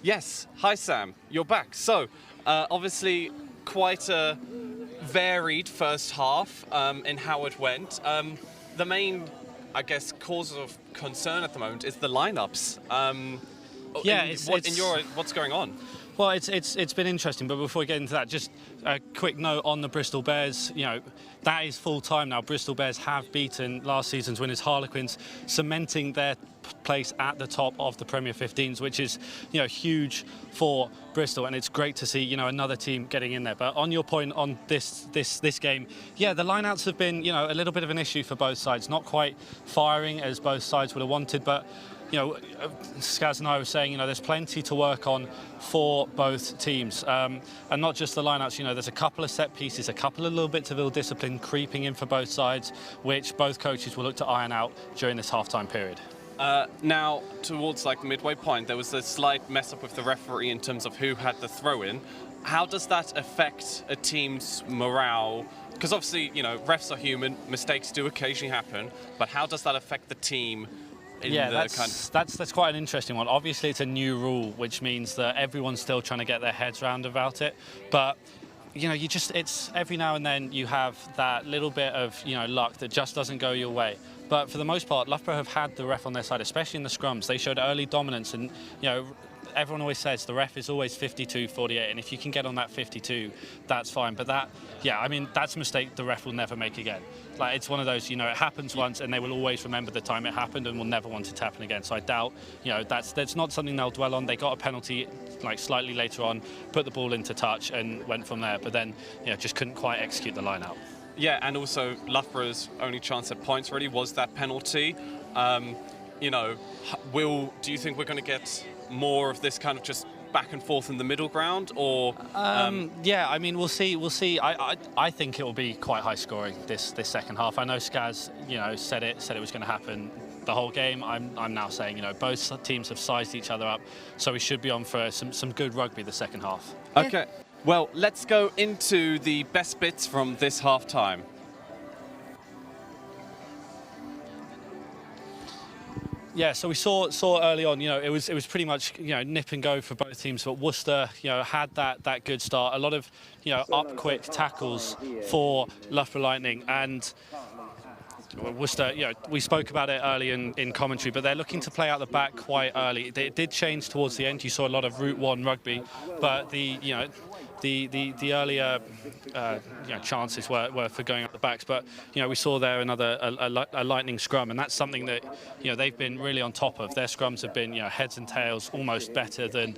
Yes, hi Sam, you're back. So, obviously quite a varied first half in how it went. The main, I guess, cause of concern at the moment is the lineups. What's going on? Well, it's been interesting, but before we get into that, just a quick note on the Bristol Bears. That is full time now. Bristol Bears have beaten last season's winners Harlequins, cementing their place at the top of the Premier 15s, which is huge for Bristol, and it's great to see another team getting in there. But on your point on this game, the lineouts have been a little bit of an issue for both sides, not quite firing as both sides would have wanted, but Skaz and I were saying, there's plenty to work on for both teams. And not just the lineouts, there's a couple of set pieces, a couple of little bits of ill discipline creeping in for both sides, which both coaches will look to iron out during this half-time period. Now, towards the midway point, there was a slight mess up with the referee in terms of who had the throw-in. How does that affect a team's morale? Because obviously, refs are human, mistakes do occasionally happen, but how does that affect the team? That's quite an interesting one. Obviously, it's a new rule, which means that everyone's still trying to get their heads around about it. But it's every now and then you have that little bit of luck that just doesn't go your way. But for the most part, Loughborough have had the ref on their side, especially in the scrums. They showed early dominance, and everyone always says the ref is always 52-48, and if you can get on that 52, that's fine. But that's a mistake the ref will never make again. It's one of those, it happens once, and they will always remember the time it happened and will never want it to happen again. So I doubt, that's not something they'll dwell on. They got a penalty slightly later on, put the ball into touch, and went from there. But then, just couldn't quite execute the line out. Yeah, and also Loughborough's only chance at points really was that penalty. Do you think we're going to get more of this kind of just back and forth in the middle ground, or? We'll see. I think it will be quite high scoring this second half. I know Skaz, said it was going to happen the whole game. I'm now saying, both teams have sized each other up, so we should be on for some good rugby the second half. Okay. Well, let's go into the best bits from this half-time. Yeah, so we saw early on, you know, it was pretty much, you know, nip and go for both teams, but Worcester, you know, had that good start. A lot of, you know, up quick tackles for Loughborough Lightning, and Worcester, you know, we spoke about it early in commentary, but they're looking to play out the back quite early. It did change towards the end. You saw a lot of Route 1 rugby, but the earlier you know, chances were for going up the backs. But you know, we saw there a Lightning scrum, and that's something that, you know, they've been really on top of. Their scrums have been, you know, heads and tails almost better than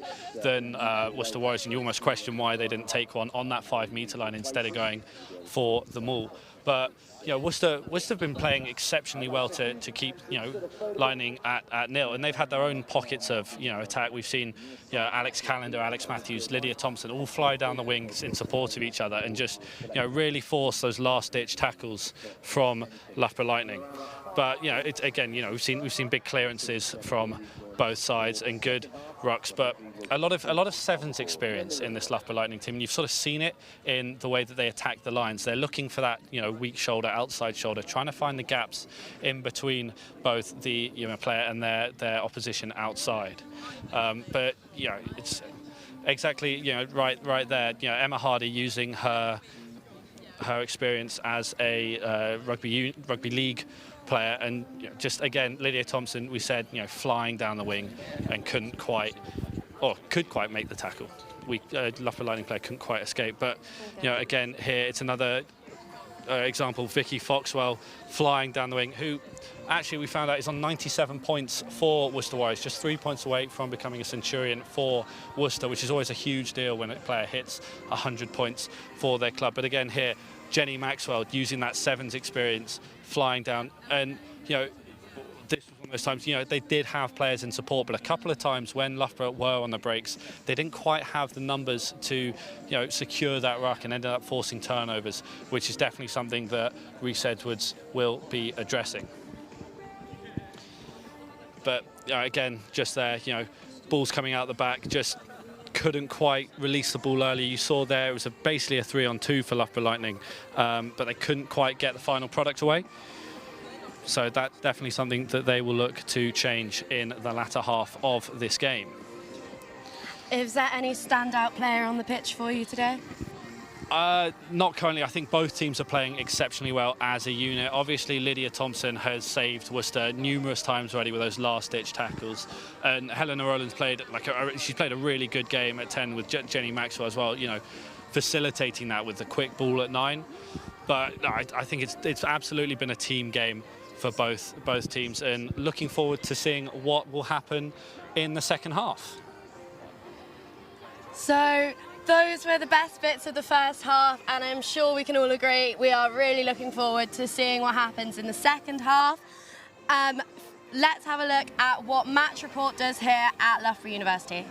Worcester Warriors, and you almost question why they didn't take one on that 5-metre line instead of going for the maul. But you know, Worcester have been playing exceptionally well to keep, you know, Lightning at nil, and they've had their own pockets of, you know, attack. We've seen, you know, Alex Callender, Alex Matthews, Lydia Thompson all fly down the wings in support of each other and just, you know, really force those last-ditch tackles from Loughborough Lightning. But you know, it's again, you know, we've seen big clearances from both sides and good rucks, but a lot of sevens experience in this Loughborough Lightning team, and you've sort of seen it in the way that they attack the lines. They're looking for that, you know, weak shoulder, outside shoulder, trying to find the gaps in between both the, you know, player and their opposition outside. But you know, it's exactly, you know, right there. You know, Emma Hardy using her experience as a rugby league player, and you know, just again, Lydia Thompson, we said, you know, flying down the wing and could quite make the tackle. Loughborough Lightning player couldn't quite escape, but you know, again here it's another example. Vicky Foxwell flying down the wing, who actually we found out is on 97 points for Worcester Warriors, just 3 points away from becoming a Centurion for Worcester, which is always a huge deal when a player hits 100 points for their club. But again here, Jenny Maxwell using that sevens experience, flying down, and you know, this was one of those times, you know, they did have players in support, but a couple of times when Loughborough were on the breaks, they didn't quite have the numbers to, you know, secure that ruck and ended up forcing turnovers, which is definitely something that Reece Edwards will be addressing. But again, just there, you know, balls coming out the back, just couldn't quite release the ball early. You saw there it was basically a 3-on-2 for Loughborough Lightning, but they couldn't quite get the final product away. So that's definitely something that they will look to change in the latter half of this game. Is there any standout player on the pitch for you today? Not currently. I think both teams are playing exceptionally well as a unit. Obviously, Lydia Thompson has saved Worcester numerous times already with those last-ditch tackles, and Helena Rowland's played she's played a really good game at 10 with Jenny Maxwell as well. You know, facilitating that with the quick ball at 9. But no, I think it's absolutely been a team game for both teams, and looking forward to seeing what will happen in the second half. So those were the best bits of the first half, and I'm sure we can all agree we are really looking forward to seeing what happens in the second half. Let's have a look at what Match Report does here at Loughborough University.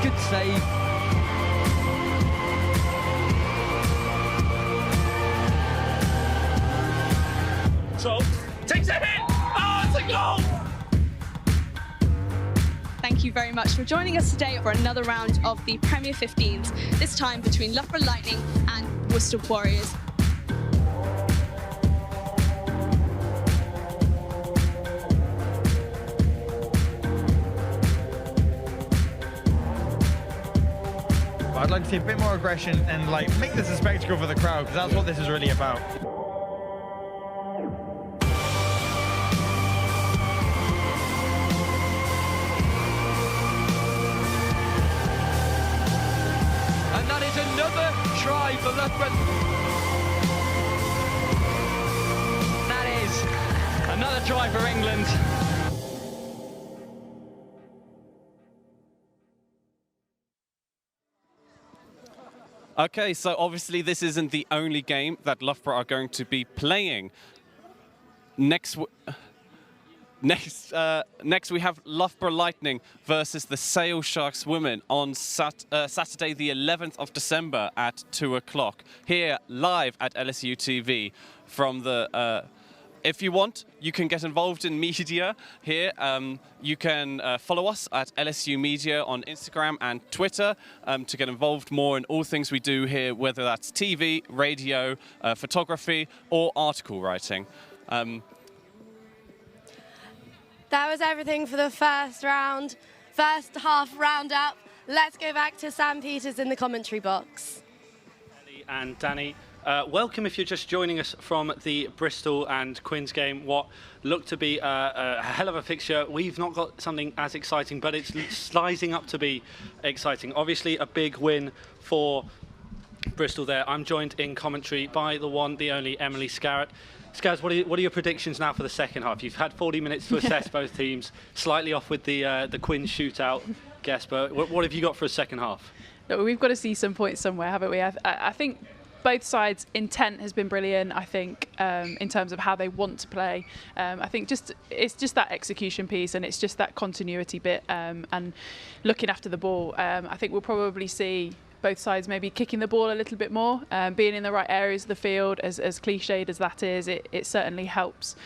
Good save. So, takes a hit! Oh, it's a goal! Thank you very much for joining us today for another round of the Premier 15s, this time between Loughborough Lightning and Worcester Warriors. I'd like to see a bit more aggression and like make this a spectacle for the crowd, because that's what this is really about. And that is another try for Loughborough. That is another try for England. Okay, so obviously this isn't the only game that Loughborough are going to be playing. Next Next we have Loughborough Lightning versus the Sale Sharks women on Saturday the 11th of December at 2 o'clock. Here, live at LSUTV from the... if you want, you can get involved in media here. You can follow us at LSU Media on Instagram and Twitter to get involved more in all things we do here, whether that's TV, radio, photography, or article writing. That was everything for the first half roundup. Let's go back to Sam Peters in the commentary box. Ellie and Danny, welcome if you're just joining us from the Bristol and Quins game. What looked to be a hell of a fixture. We've not got something as exciting, but it's sizing up to be exciting. Obviously, a big win for Bristol there. I'm joined in commentary by the one, the only Emily Scarratt. Scaz, what are your predictions now for the second half? You've had 40 minutes to assess both teams, slightly off with the Quins shootout guess, but what have you got for a second half? Look, we've got to see some points somewhere, haven't we? I think both sides' intent has been brilliant. I think in terms of how they want to play. I think it's just that execution piece, and it's just that continuity bit and looking after the ball. I think we'll probably see both sides maybe kicking the ball a little bit more, being in the right areas of the field. As cliched as that is, it certainly helps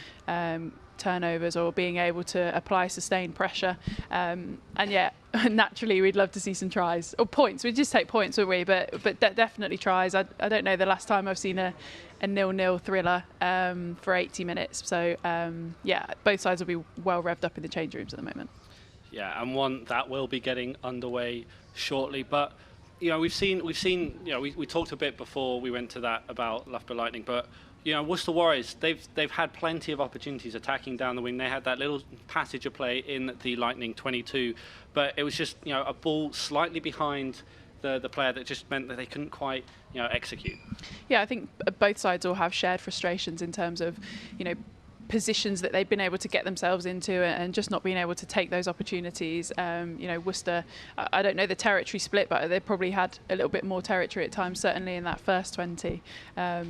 turnovers or being able to apply sustained pressure. And yeah, naturally we'd love to see some tries or points. We'd just take points, wouldn't we? But definitely tries. I don't know the last time I've seen a 0-0 thriller for 80 minutes. So yeah, both sides will be well revved up in the change rooms at the moment. Yeah, and one that will be getting underway shortly. But you know, we've seen. You know, we talked a bit before we went to that about Loughborough Lightning, but you know, Worcester Warriors, they've had plenty of opportunities attacking down the wing. They had that little passage of play in the Lightning 22, but it was just, you know, a ball slightly behind the player that just meant that they couldn't quite, you know, execute. Yeah, I think both sides all have shared frustrations in terms of, you know, positions that they've been able to get themselves into and just not being able to take those opportunities. You know, Worcester, I don't know the territory split, but they probably had a little bit more territory at times, certainly in that first 20.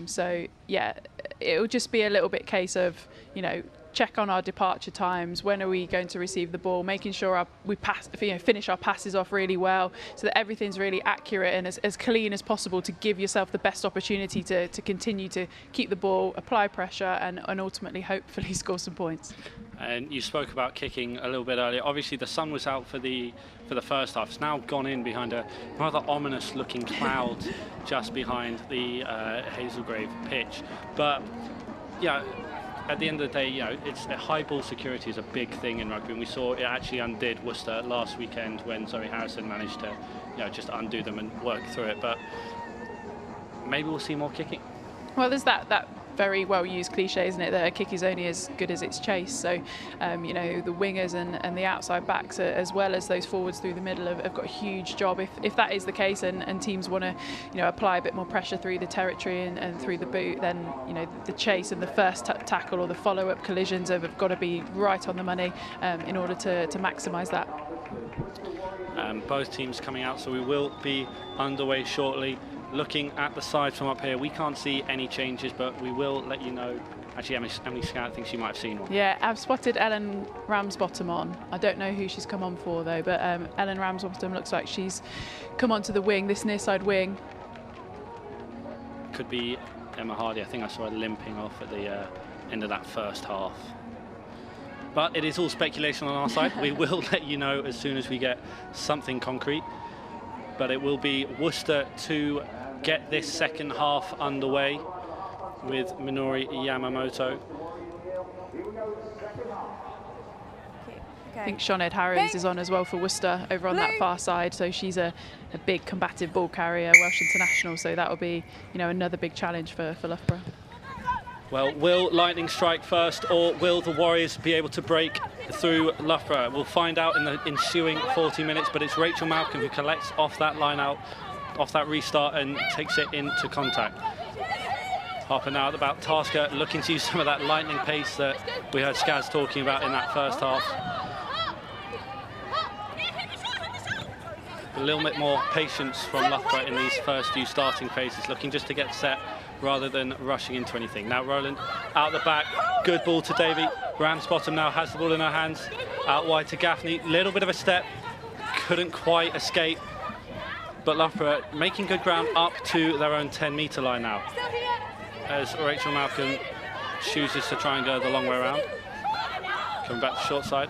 So yeah, it'll just be a little bit case of, you know, check on our departure times. When are we going to receive the ball? Making sure we finish our passes off really well, so that everything's really accurate and as clean as possible to give yourself the best opportunity to continue to keep the ball, apply pressure, and ultimately, hopefully, score some points. And you spoke about kicking a little bit earlier. Obviously, the sun was out for the first half. It's now gone in behind a rather ominous-looking cloud just behind the Hazelgrave pitch. But yeah, at the end of the day, you know, it's high ball security is a big thing in rugby, and we saw it actually undid Worcester last weekend when Zoe Harrison managed to, you know, just undo them and work through it. But maybe we'll see more kicking. Well, there's that very well used cliche, isn't it, that a kick is only as good as its chase. So you know, the wingers and the outside backs, as well as those forwards through the middle, have got a huge job. If that is the case, and teams want to, you know, apply a bit more pressure through the territory and through the boot, then, you know, the chase and the first tackle or the follow-up collisions have got to be right on the money in order to maximise that. Both teams coming out, so we will be underway shortly. Looking at the side from up here, we can't see any changes, but we will let you know. Actually, Emily Scarratt thinks she might have seen one. Yeah, I've spotted Ellen Ramsbottom on. I don't know who she's come on for, though, but Ellen Ramsbottom looks like she's come onto the wing, this near side wing. Could be Emma Hardy. I think I saw her limping off at the end of that first half. But it is all speculation on our side. We will let you know as soon as we get something concrete. But it will be Worcester to get this second half underway with Minori Yamamoto. I think Sinead Harris is on as well for Worcester over on that far side, so she's a big combative ball carrier, Welsh international, so that will be, you know, another big challenge for Loughborough. Well, will Lightning strike first, or will the Warriors be able to break through Loughborough? We'll find out in the ensuing 40 minutes, but it's Rachel Malcolm who collects off that line out, off that restart, and takes it into contact. Half an hour about Tasker looking to use some of that lightning pace that we heard Skaz talking about in that first half. A little bit more patience from Loughborough in these first few starting phases, looking just to get set rather than rushing into anything. Now Roland out the back, good ball to Davy. Ramsbottom now has the ball in her hands, out wide to Gaffney, little bit of a step, couldn't quite escape, but Loughborough making good ground up to their own 10-metre line now, as Rachel Malcolm chooses to try and go the long way around. Coming back to short side.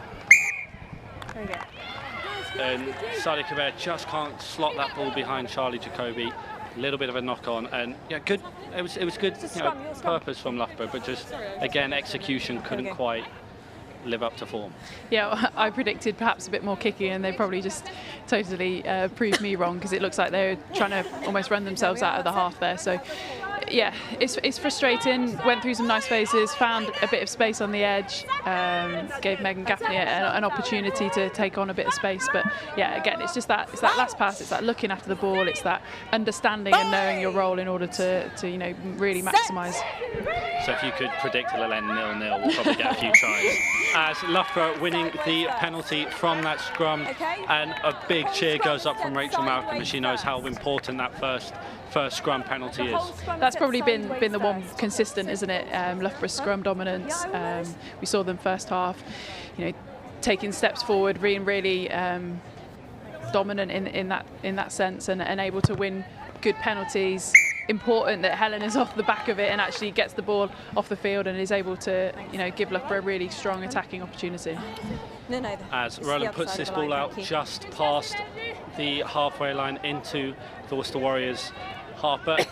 And Sadia Kabir just can't slot that ball behind Charlie Jacobi. A little bit of a knock on, and yeah, good. It was good, you know, purpose from Loughborough, but just again execution couldn't quite live up to form. Yeah, I predicted perhaps a bit more kicking, and they probably just totally proved me wrong, because it looks like they're trying to almost run themselves out of the half there. So yeah, it's frustrating. Went through some nice phases, found a bit of space on the edge, gave Megan Gaffney an opportunity to take on a bit of space. But yeah, again, it's that last pass, it's that looking after the ball, it's that understanding and knowing your role in order to you know, really maximise. So if you could predict it'll end 0-0, we'll probably get a few tries. As Loughborough winning the penalty from that scrum, and a big cheer goes up from Rachel Malcolm as she knows how important that first scrum penalty is. That's probably been the one consistent, isn't it? Loughborough's scrum dominance. We saw them first half, you know, taking steps forward, being really dominant in that sense, and able to win good penalties. Important that Helen is off the back of it and actually gets the ball off the field and is able to, you know, give Loughborough a really strong attacking opportunity. As Roland puts this ball out just past the halfway line into the Worcester Warriors half. But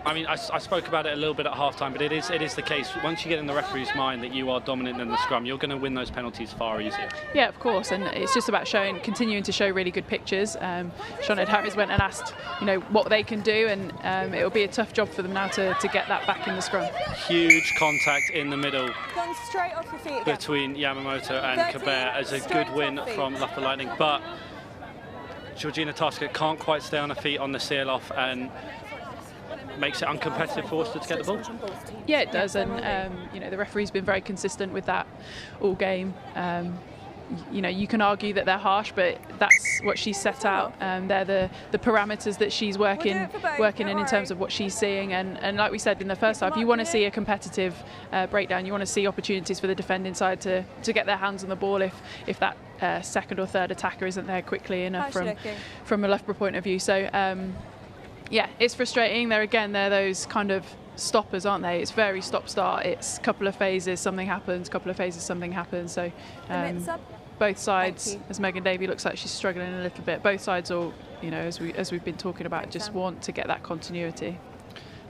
I mean, I spoke about it a little bit at half-time, but it is the case. Once you get in the referee's mind that you are dominant in the scrum, you're going to win those penalties far easier. Yeah, of course, and it's just about continuing to show really good pictures. Sinead Harris went and asked, you know, what they can do, and it will be a tough job for them now to get that back in the scrum. Huge contact in the middle Straight off your feet again. between Yamamoto and Kabir as a good win from Loughborough Lightning, but Georgina Tasker can't quite stay on her feet on the seal off and makes it uncompetitive for Worcester to get the ball. Yeah, it does, and you know, the referee's been very consistent with that all game. You know, you can argue that they're harsh, but that's what she's set out. They're the parameters that she's working in terms of what she's seeing. And like we said in the first half, you want to see a competitive breakdown. You want to see opportunities for the defending side to get their hands on the ball if that second or third attacker isn't there quickly enough from a Loughborough point of view. So yeah, it's frustrating. They're those kind of stoppers, aren't they? It's very stop-start. It's a couple of phases, something happens, couple of phases, something happens. So both sides, as Megan Davey looks like she's struggling a little bit, both sides all, you know, as we've been talking about, just want to get that continuity.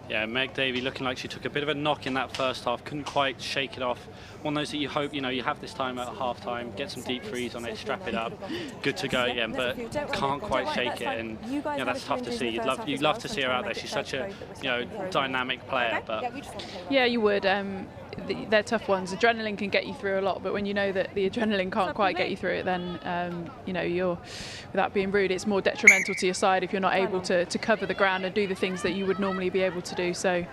Yeah, Meg Davey looking like she took a bit of a knock in that first half, couldn't quite shake it off. One of those that you hope, you know, you have this time at half time, get some deep freeze on it, strap it up, good to go again, but can't quite shake it, and you know, that's tough to see. You'd love to see her out there. She's such a, you know, dynamic player, but yeah, you would. They're tough ones. Adrenaline can get you through a lot, but when you know that the adrenaline can't quite get you through it, then you know, you're, without being rude, it's more detrimental to your side if you're not able to cover the ground and do the things that you would normally be able to do. So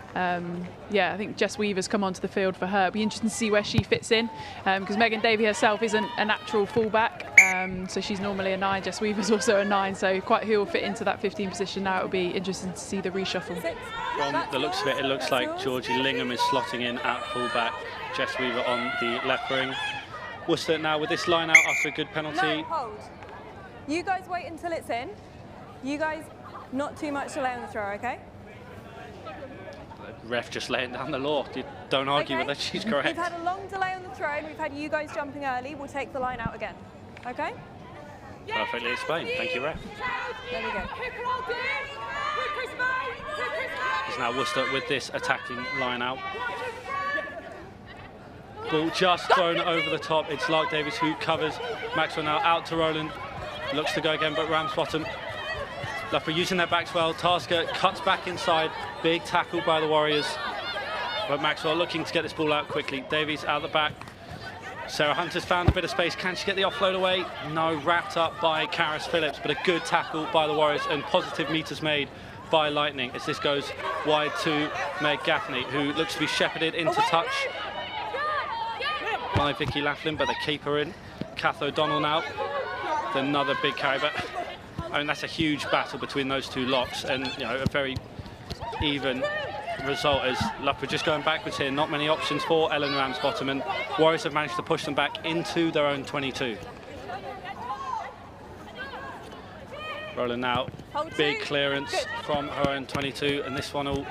yeah, I think Jess Weaver's come onto the field for her. It'll be interesting to see where she fits in, because Megan Davey herself isn't a natural fullback, so she's normally a 9. Jess Weaver's also a 9, so quite who will fit into that 15 position now. It'll be interesting to see the reshuffle. From the looks of it, it looks like Georgie Lingham is slotting in at fullback, Jess Weaver on the left wing. Worcester now with this line out after a good penalty. No, hold. You guys wait until it's in. You guys, not too much delay on the throw, okay? The ref just laying down the law. Don't argue with her, she's correct. We've had a long delay on the throw, and we've had you guys jumping early. We'll take the line out again, okay? Perfectly explained. Thank you, ref. There we go. It's now Worcester with this attacking line out. Ball just thrown over the top. It's Lark Davies who covers. Maxwell now out to Roland. Looks to go again, but Ramsbottom. Loughborough using their backs well. Tasker cuts back inside. Big tackle by the Warriors. But Maxwell looking to get this ball out quickly. Davies out the back. Sarah Hunter's found a bit of space. Can she get the offload away? No, wrapped up by Karis Phillips, but a good tackle by the Warriors and positive meters made by Lightning as this goes wide to Meg Gaffney, who looks to be shepherded into touch by Vicky Laughlin, but they keep her in. Kath O'Donnell now, another big carry, but I mean, that's a huge battle between those two locks, and a very even result as Loughborough just going backwards here. Not many options for Ellen Ramsbottom, and Warriors have managed to push them back into their own 22. Roland now, big clearance from her own 22, and this one will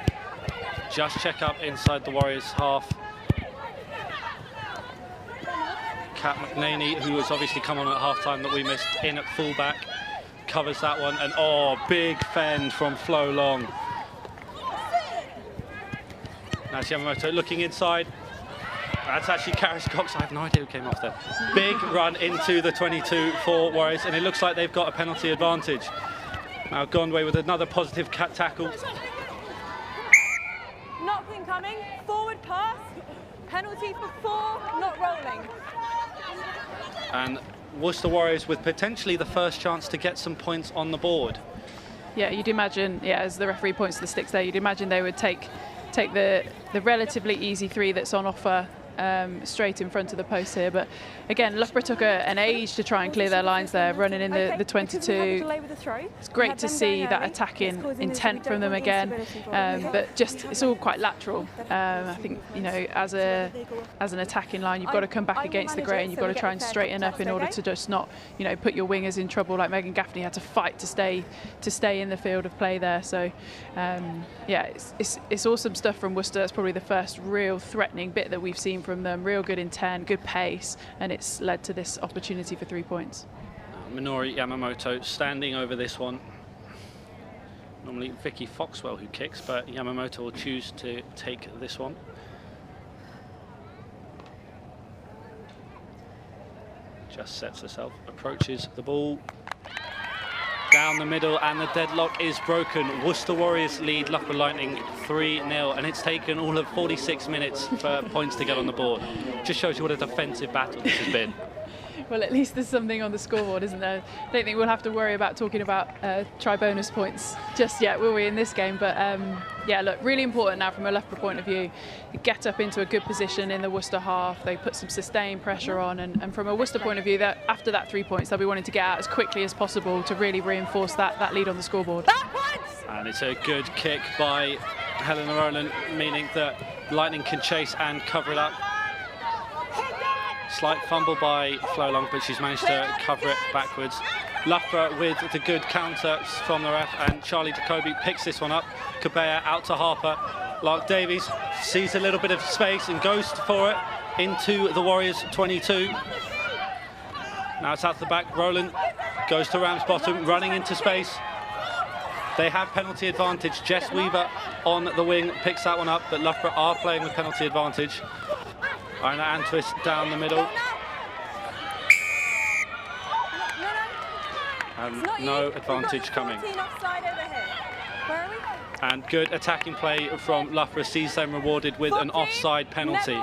just check up inside the Warriors half. Kat McNaney, who has obviously come on at half-time that we missed, in at full-back, covers that one, and big fend from Flo Long. Now it's Yamamoto looking inside. That's actually Karis Cox. I have no idea who came off there. Big run into the 22 for Warriors, and it looks like they've got a penalty advantage. Now Gondway with another positive tackle. Knocking coming, forward pass, penalty for 4, not rolling. And Worcester Warriors with potentially the first chance to get some points on the board. Yeah, you'd imagine, as the referee points to the sticks there, you'd imagine they would take the relatively easy 3 that's on offer straight in front of the post here. But again, Loughborough took an age to try and clear their lines there, running in the 22. It's great to see that attacking intent from them again, but just it's all quite lateral. I think as an attacking line, you've got to come back against the grain. You've got to try and straighten up in order to just not put your wingers in trouble like Megan Gaffney had to fight to stay in the field of play there. So it's awesome stuff from Worcester. That's probably the first real threatening bit that we've seen from them. Real good intent, good pace, and it's led to this opportunity for 3 points. Minori Yamamoto standing over this one. Normally Vicky Foxwell who kicks, but Yamamoto will choose to take this one. Just sets herself, approaches the ball. Down the middle, and the deadlock is broken. Worcester Warriors lead Loughborough Lightning 3-0, and it's taken all of 46 minutes for points to get on the board. Just shows you what a defensive battle this has been. Well, at least there's something on the scoreboard, isn't there? I don't think we'll have to worry about talking about try-bonus points just yet, will we, in this game? But look, really important now from a Loughborough point of view. They get up into a good position in the Worcester half. They put some sustained pressure on, and from a Worcester point of view, that after that 3 points, they'll be wanting to get out as quickly as possible to really reinforce that lead on the scoreboard. And it's a good kick by Helena Rowland, meaning that Lightning can chase and cover it up. Slight fumble by Flo Long, but she's managed to cover it backwards. Loughborough with the good counter from the ref, and Charlie Jacobi picks this one up. Kabea out to Harper. Lark Davies sees a little bit of space and goes for it into the Warriors 22. Now it's out the back. Rowland goes to Ramsbottom, running into space. They have penalty advantage. Jess Weaver on the wing picks that one up, but Loughborough are playing with penalty advantage. Ina Antwist down the middle. And no advantage coming. And good attacking play from Loughborough sees them rewarded with an offside penalty.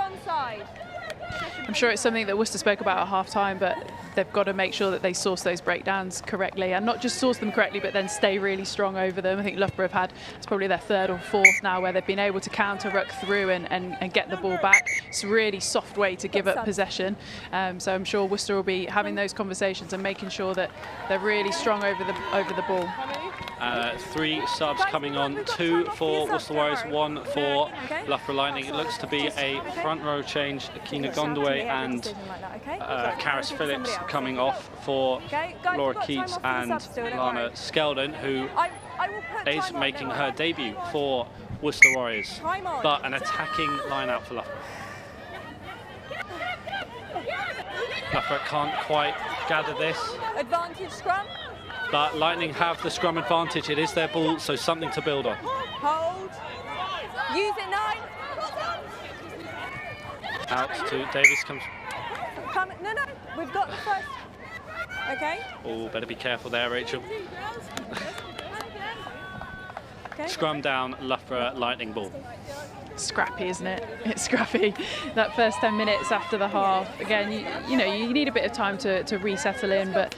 I'm sure it's something that Worcester spoke about at half-time, but they've got to make sure that they source those breakdowns correctly, and not just source them correctly, but then stay really strong over them. I think Loughborough have had, it's probably their 3rd or 4th now, where they've been able to counter-ruck through and get the ball back. It's a really soft way to give up possession. So I'm sure Worcester will be having those conversations and making sure that they're really strong over the ball. 3 subs coming on, 2 for Worcester Warriors, 1 for Loughborough Lightning. It looks to be a front row change. Akina Gondway and Karis Phillips coming off for Laura Keats and Lana Skeldon, who is making her debut for Worcester Warriors, but an attacking line out for Loughborough. Loughborough can't quite gather this. Advantage scrum. But Lightning have the scrum advantage. It is their ball, so something to build on. Hold. Use it, 9. Out to Davies comes. No, we've got the first. Okay. Oh, better be careful there, Rachel. Okay. Scrum down, Loughborough Lightning ball. Scrappy, isn't it? It's scrappy. That first 10 minutes after the half, again, you need a bit of time to resettle in, but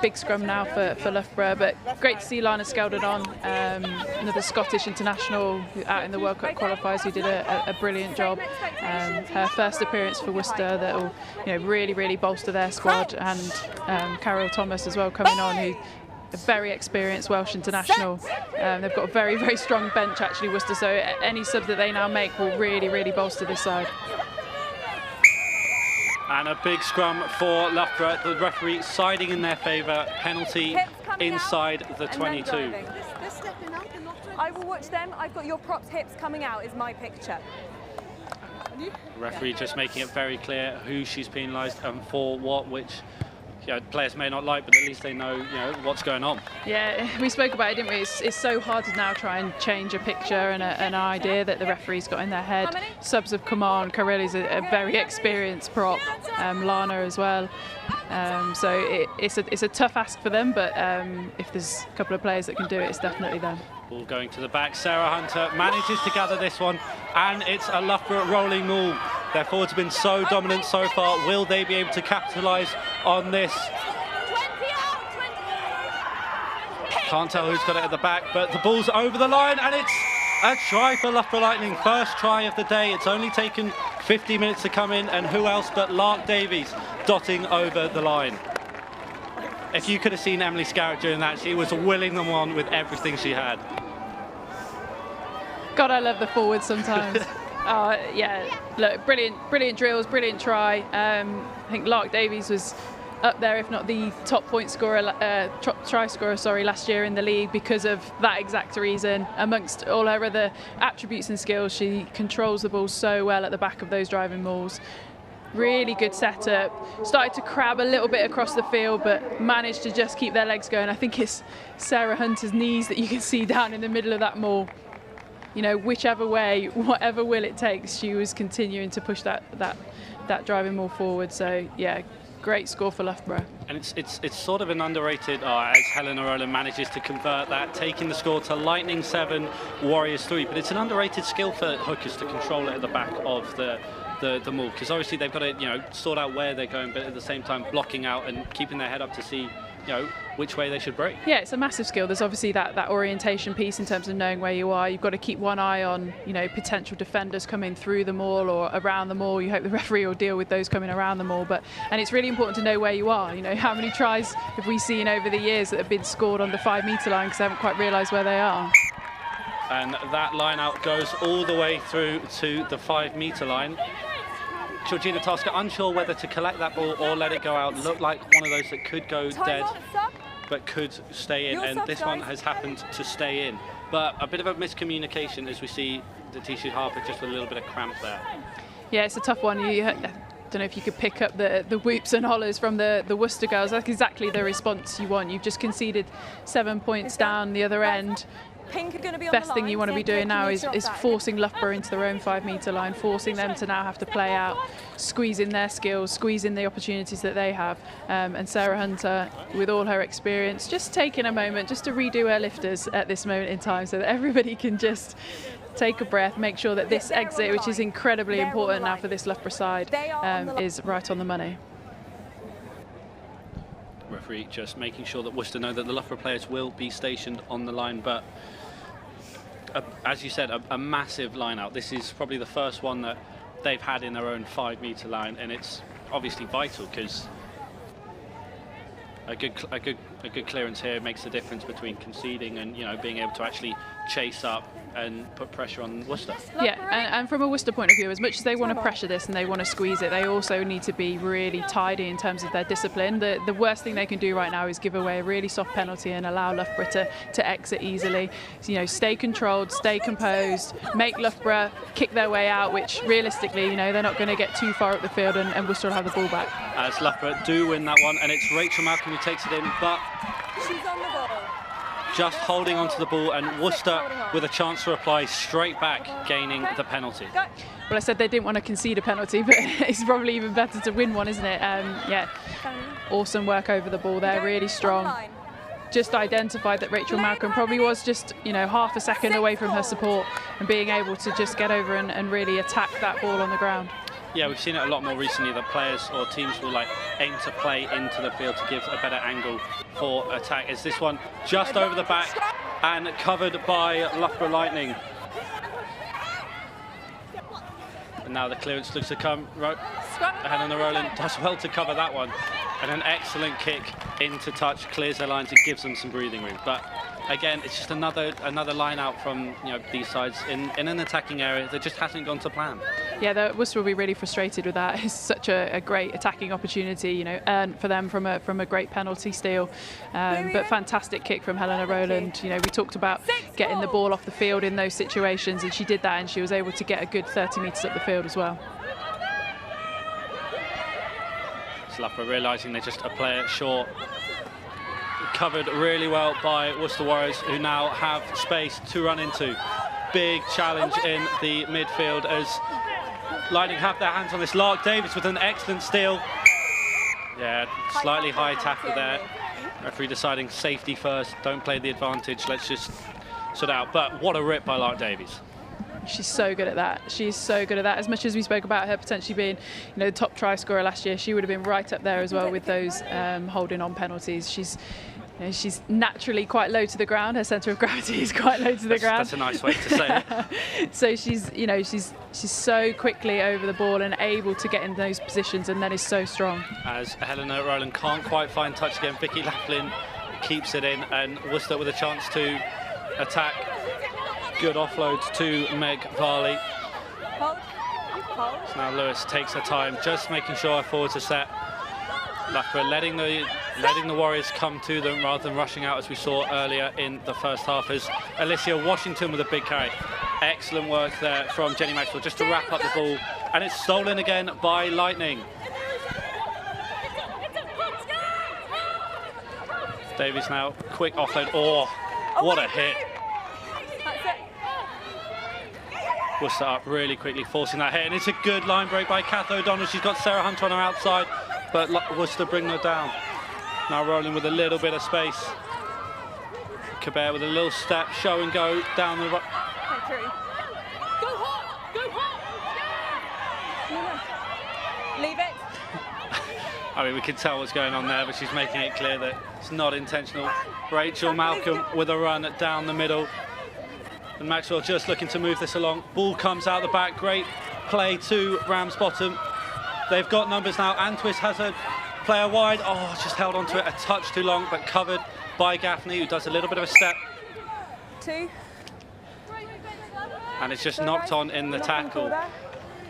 big scrum now for Loughborough. But great to see Lana Skeldon on, another Scottish international out in the World Cup qualifiers who did a brilliant job. Her first appearance for Worcester that will really bolster their squad, and Carol Thomas as well coming on, who a very experienced Welsh international. They've got a very, very strong bench actually, Worcester, so any sub that they now make will really, really bolster this side. And a big scrum for Loughborough, the referee siding in their favour, penalty inside the 22. I will watch them. I've got your props hips coming out is my picture. Referee just making it very clear who she's penalised and for what, which players may not like, but at least they know, what's going on. Yeah, we spoke about it, didn't we? It's so hard to now try and change a picture and an idea that the referee's got in their head. Subs have come on. Carelli's a very experienced prop. Lana as well. So it's a tough ask for them, but if there's a couple of players that can do it, it's definitely them. Ball going to the back. Sarah Hunter manages to gather this one, and it's a Loughborough rolling maul. Their forwards have been so dominant so far. Will they be able to capitalise on this? Can't tell who's got it at the back, but the ball's over the line, and it's a try for Loughborough Lightning. First try of the day. It's only taken 50 minutes to come in, and who else but Lark Davies dotting over the line. If you could have seen Emily Scarratt doing that, she was willing them on with everything she had. God, I love the forwards sometimes. Yeah, look, brilliant drills, brilliant try. I think Lark Davies was up there, if not the top point scorer, try scorer, last year in the league because of that exact reason. Amongst all her other attributes and skills, she controls the ball so well at the back of those driving mauls. Really good setup. Started to crab a little bit across the field, but managed to just keep their legs going. I think it's Sarah Hunter's knees that you can see down in the middle of that maul. Whichever way, whatever will it takes, she was continuing to push that driving maul forward. So yeah, great score for Loughborough. And it's sort of an underrated, as Helena Rowland manages to convert that, taking the score to Lightning 7, Warriors 3. But it's an underrated skill for hookers to control it at the back of the maul, because obviously they've got to sort out where they're going, but at the same time blocking out and keeping their head up to see which way they should break. Yeah, it's a massive skill. There's obviously that orientation piece in terms of knowing where you are. You've got to keep one eye on potential defenders coming through the maul or around the maul. You hope the referee will deal with those coming around the maul, and it's really important to know where you are. How many tries have we seen over the years that have been scored on the 5 metre line because they haven't quite realised where they are. And that line out goes all the way through to the 5 metre line. Georgina Tasker unsure whether to collect that ball or let it go out. Looked like one of those that could go dead, but could stay in, and this one has happened to stay in. But a bit of a miscommunication as we see Letitia Harper just with a little bit of cramp there. Yeah, it's a tough one. I don't know if you could pick up the whoops and hollers from the Worcester girls. That's exactly the response you want. You've just conceded 7 points down the other end. Pink are going to be on Best the thing line. you want to be doing now is forcing Loughborough into their own 5 metre line, forcing them to now have to play out, squeezing their skills, squeezing the opportunities that they have. And Sarah Hunter, with all her experience, just taking a moment just to redo her lifters at this moment in time so that everybody can just take a breath, make sure that this exit, which is incredibly important now for this Loughborough side, is right on the money. Referee just making sure that Worcester know that the Loughborough players will be stationed on the line, but as you said, a massive line out. This is probably the first one that they've had in their own 5 metre line, and it's obviously vital because a good clearance here makes the difference between conceding and being able to actually chase up and put pressure on Worcester. Yeah, and from a Worcester point of view, as much as they want to pressure this and they want to squeeze it, they also need to be really tidy in terms of their discipline. The worst thing they can do right now is give away a really soft penalty and allow Loughborough to exit easily. So, stay controlled, stay composed, make Loughborough kick their way out, which realistically, they're not going to get too far up the field and Worcester will have the ball back. As Loughborough do win that one, and it's Rachel Malcolm who takes it in, but she's on the ball. Just holding onto the ball, and Worcester with a chance to reply straight back, gaining the penalty. Well, I said they didn't want to concede a penalty, but it's probably even better to win one, isn't it? Yeah, awesome work over the ball there, really strong. Just identified that Rachel Malcolm probably was just, half a second away from her support and being able to just get over and really attack that ball on the ground. Yeah, we've seen it a lot more recently that players or teams will aim to play into the field to give a better angle for attack. Is this one just over the back and covered by Loughborough Lightning? And now the clearance looks to come. Helena Rowland does well to cover that one. And an excellent kick into touch, clears their lines and gives them some breathing room. But again, it's just another line out from these sides in an attacking area that just hasn't gone to plan. Yeah, Worcester will be really frustrated with that. It's such a great attacking opportunity, earned for them from a great penalty steal. But fantastic kick from Helena Rowland. We talked about getting the ball off the field in those situations, and she did that, and she was able to get a good 30 metres up the field as well. Loughborough realising they're just a player short. Covered really well by Worcester Warriors, who now have space to run into. Big challenge in the midfield as Lightning have their hands on this. Lark Davis with an excellent steal. Yeah, slightly high tackle there. Referee deciding safety first, don't play the advantage, let's just sort out. But what a rip by Lark Davies. She's so good at that. She's so good at that. As much as we spoke about her potentially being, the top try scorer last year, she would have been right up there as well with those holding on penalties. She's naturally quite low to the ground. Her centre of gravity is quite low to the ground. That's a nice way to say it. So she's so quickly over the ball and able to get in those positions, and then is so strong. As Helena Rowland can't quite find touch again, Vicky Laughlin keeps it in, and Worcester with a chance to attack. Good offloads to Meg Varley. So now Lewis takes her time, just making sure her forwards are set. Loughborough letting the Warriors come to them rather than rushing out as we saw earlier in the first half, as Alicia Washington with a big carry. Excellent work there from Jenny Maxwell just to wrap up the ball, and it's stolen again by Lightning. Davies now, quick offload. Oh, what a hit. Worcester up really quickly, forcing that hit, and it's a good line break by Kath O'Donnell. She's got Sarah Hunter on her outside, but Worcester bring her down. Now rolling with a little bit of space. Cabert with a little step, show and go down the right. Go hot! Go hot! Leave it. I mean, we can tell what's going on there, but she's making it clear that it's not intentional. Rachel Malcolm with a run down the middle. And Maxwell just looking to move this along. Ball comes out the back. Great play to Ramsbottom. They've got numbers now. Antwis has a player wide. Oh, just held onto it a touch too long, but covered by Gaffney, who does a little bit of a step. Two. And it's just knocked on in the tackle.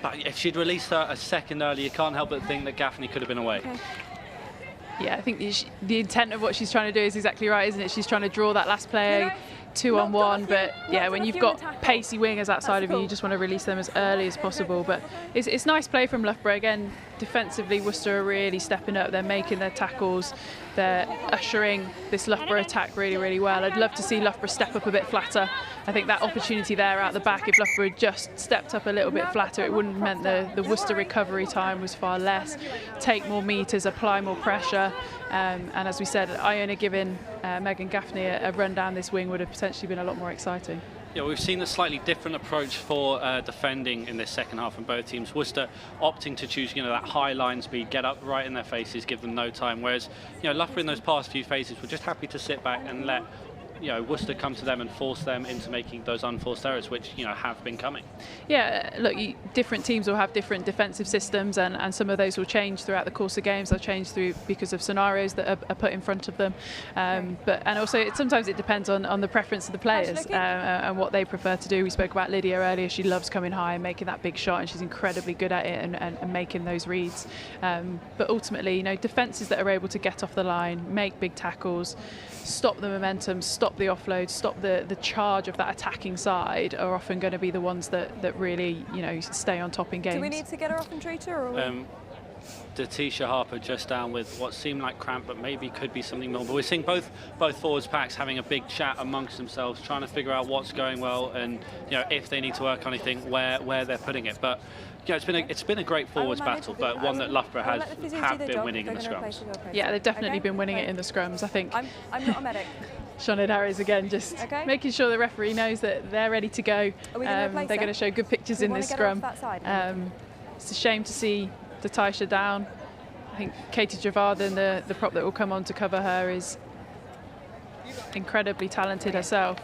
But if she'd released her a second early, you can't help but think that Gaffney could have been away. Okay. Yeah, I think the intent of what she's trying to do is exactly right, isn't it? She's trying to draw that last player 2-on-1, but yeah, when you've got pacey wingers outside of you, you just want to release them as early as possible. But it's nice play from Loughborough. Again, defensively, Worcester are really stepping up. They're making their tackles. They're ushering this Loughborough attack really, really well. I'd love to see Loughborough step up a bit flatter. I think that opportunity there out the back, if Loughborough had just stepped up a little bit flatter, it wouldn't have meant the Worcester recovery time was far less. Take more metres, apply more pressure. And as we said, Iona giving Megan Gaffney a run down this wing would have potentially been a lot more exciting. Yeah, we've seen a slightly different approach for defending in this second half from both teams. Worcester opting to choose, that high line speed, get up right in their faces, give them no time. Whereas, Loughborough in those past few phases were just happy to sit back and let Worcester come to them and force them into making those unforced errors, which have been coming. Yeah, look, different teams will have different defensive systems, and some of those will change throughout the course of games. They'll change through because of scenarios that are put in front of them. But also sometimes it depends on the preference of the players and what they prefer to do. We spoke about Lydia earlier. She loves coming high and making that big shot, and she's incredibly good at it and making those reads. But ultimately, defences that are able to get off the line, make big tackles, stop the momentum, stop the offload, stop the charge of that attacking side, are often going to be the ones that really stay on top in games. Do we need to get her off and treat her? Or Datisha Harper just down with what seemed like cramp, but maybe could be something more. But we're seeing both forwards packs having a big chat amongst themselves, trying to figure out what's going well and if they need to work on anything, where they're putting it. But it's been a great forwards battle, but one that Loughborough have been winning in the scrums. Yeah, they've definitely been winning it in the scrums. I think. I'm not a medic. Sinead Harris again, just making sure the referee knows that they're ready to go. They're going to show good pictures in this scrum. It's a shame to see Datisha down. I think Katie Travardin, the prop that will come on to cover her, is incredibly talented herself.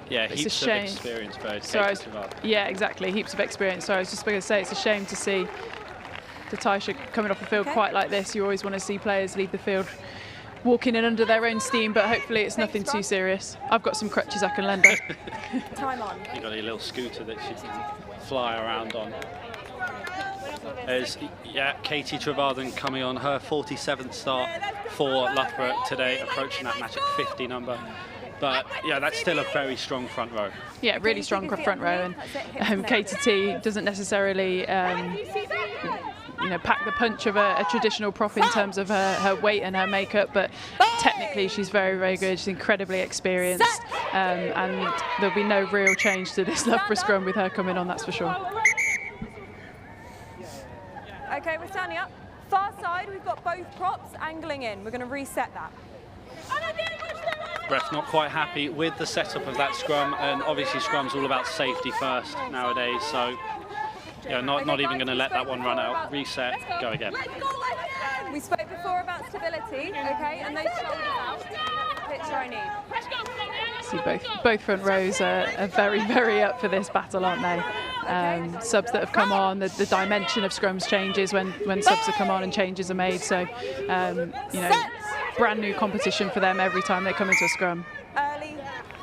Yeah, it's heaps a shame. of experience for Katie Travada. Yeah, exactly, heaps of experience. So I was just going to say it's a shame to see Taisha coming off the field quite like this. You always want to see players leave the field walking in under their own steam, but hopefully it's nothing too serious. I've got some crutches I can lend her. Time on. You've got a little scooter that she can fly around on. As Katie Travada coming on her 47th start for Loughborough today, approaching that match at 50 number. But yeah, that's still a very strong front row. Yeah, really strong front row, and Katie T doesn't necessarily pack the punch of a traditional prop in terms of her weight and her makeup, but technically she's very, very good. She's incredibly experienced, and there'll be no real change to this Loughborough scrum with her coming on, that's for sure. Okay, we're standing up. Far side, we've got both props angling in. We're going to reset that. Ref not quite happy with the setup of that scrum, and obviously scrum's all about safety first nowadays, so yeah, not even going to let that one run out. Reset, go again. We spoke before about stability, okay, and those shoulders out. Picture I need. See, both front rows are very, very up for this battle, aren't they? Subs that have come on, the dimension of scrums changes when subs have come on and changes are made. So, brand new competition for them every time they come into a scrum.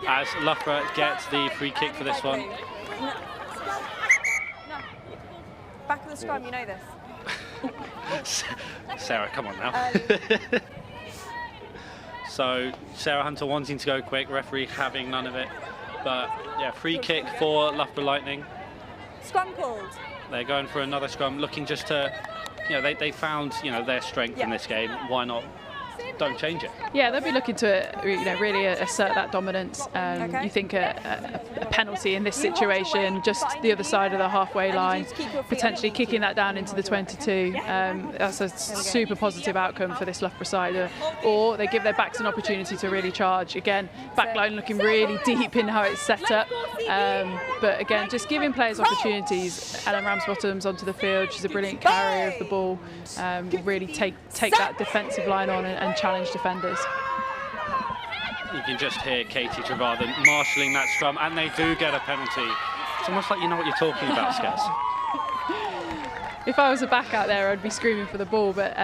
As Loughborough gets the free kick for this one. No. Back of the scrum, you know this. Sarah, come on now. So Sarah Hunter wanting to go quick, referee having none of it. But yeah, free kick for Loughborough Lightning. Scrum called. They're going for another scrum, looking just to, they found, their strength in this game. Why not? Don't change it. Yeah, they'll be looking to really assert that dominance. You think a penalty in this situation, just the other side of the halfway line, potentially kicking that down into the 22. That's a super positive outcome for this Loughborough side. Or they give their backs an opportunity to really charge. Again, backline looking really deep in how it's set up. But again, just giving players opportunities. Ellen Ramsbottom's onto the field. She's a brilliant carrier of the ball. Really take that defensive line on and challenge defenders. You can just hear Katie Travada marshalling that scrum, and they do get a penalty. It's almost like you know what you're talking about, Skaz. If I was a back out there, I'd be screaming for the ball, but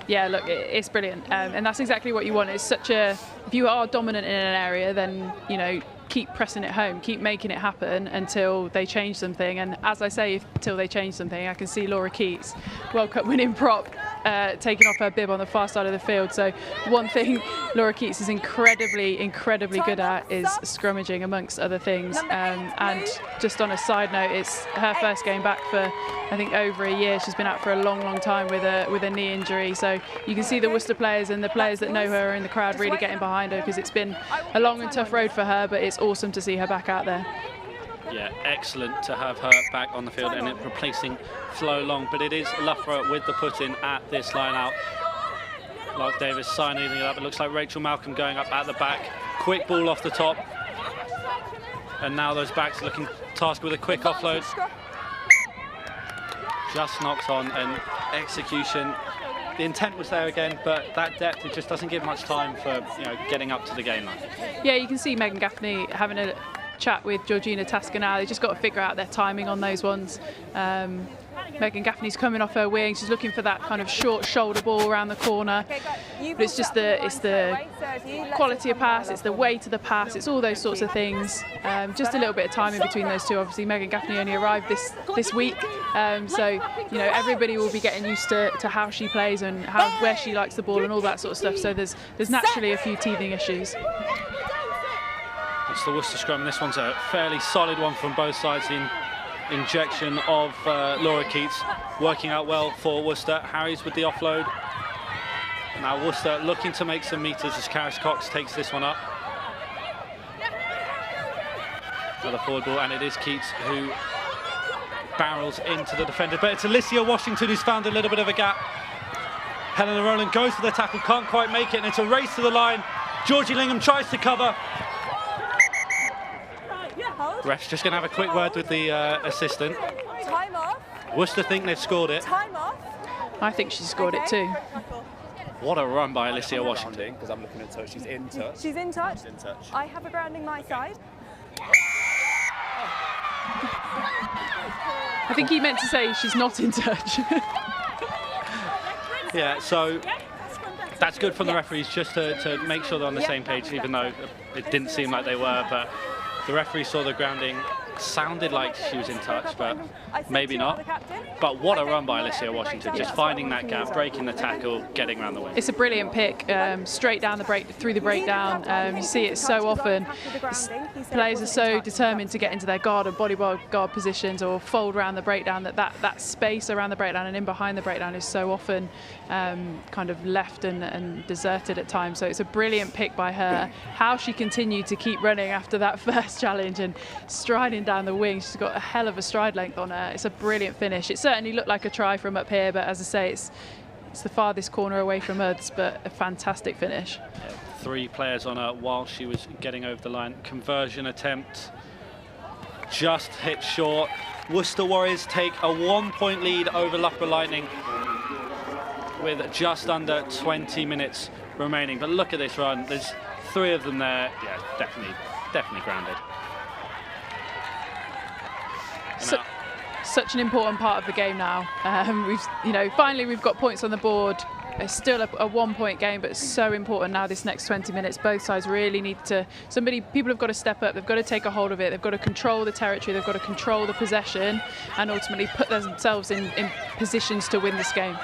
yeah, look, it's brilliant, and that's exactly what you want. It's such a, if you are dominant in an area, then keep pressing it home, keep making it happen until they change something. And as I say, until they change something, I can see Laura Keats, World Cup winning prop, taking off her bib on the far side of the field. So one thing Laura Keats is incredibly good at is scrummaging, amongst other things. And just on a side note, it's her first game back for, I think, over a year. She's been out for a long time with a knee injury. So you can see the Worcester players and the players that know her in the crowd really getting behind her, because it's been a long and tough road for her, but it's awesome to see her back out there. Yeah, excellent to have her back on the field and it replacing Flo Long, but it is Loughborough with the put-in at this line-out. Lark Davis signing it up. It looks like Rachel Malcolm going up at the back. Quick ball off the top. And now those backs looking tasked with a quick offload. Just knocks on, and execution. The intent was there again, but that depth, it just doesn't give much time for getting up to the game line. Yeah, you can see Megan Gaffney having a chat with Georgina Tasker now. They just got to figure out their timing on those ones. Megan Gaffney's coming off her wing. She's looking for that kind of short shoulder ball around the corner. But it's just the quality of pass, it's the weight of the pass, it's all those sorts of things. Just a little bit of timing between those two. Obviously, Megan Gaffney only arrived this week, so everybody will be getting used to how she plays and where she likes the ball and all that sort of stuff. So there's naturally a few teething issues. It's the Worcester scrum. This one's a fairly solid one from both sides. The injection of Laura Keats working out well for Worcester. Harries with the offload. Now Worcester looking to make some meters as Karis Cox takes this one up. Another forward ball, and it is Keats who barrels into the defender. But it's Alicia Washington who's found a little bit of a gap. Helena Rowland goes for the tackle, can't quite make it, and it's a race to the line. Georgie Lingham tries to cover. Ref's just going to have a quick word with the assistant. Time off. Worcester think they've scored it. Time off. I think she scored it too. What a run by Alicia Washington. Because I'm looking at her, she's in touch. She's in touch. She's in touch. I have a grounding my side. I think he meant to say she's not in touch. Yeah, so that's good from the referees just to make sure they're on the same page, even though it didn't seem like they were. But the referee saw the grounding, sounded like she was in touch, but maybe not. But what a run by Alicia Washington, just finding that gap, breaking the tackle, getting around the wing. It's a brilliant pick, straight down the through the breakdown. You see it so often. Players are so determined to get into their guard or body guard positions or fold around the breakdown that space around the breakdown and in behind the breakdown is so often kind of left and deserted at times. So it's a brilliant pick by her. How she continued to keep running after that first challenge and striding down the wing. She's got a hell of a stride length on her. It's a brilliant finish. It certainly looked like a try from up here, but as I say, it's the farthest corner away from us, but a fantastic finish. Yeah, 3 players on her while she was getting over the line. Conversion attempt just hit short. Worcester Warriors take a 1-point lead over Loughborough Lightning with just under 20 minutes remaining. But look at this run. There's 3 of them there. Yeah, definitely grounded. Such an important part of the game now. Finally we've got points on the board. It's still a 1-point game, but it's so important now this next 20 minutes. Both sides really need to, people have got to step up, they've got to take a hold of it, they've got to control the territory, they've got to control the possession and ultimately put themselves in positions to win this game.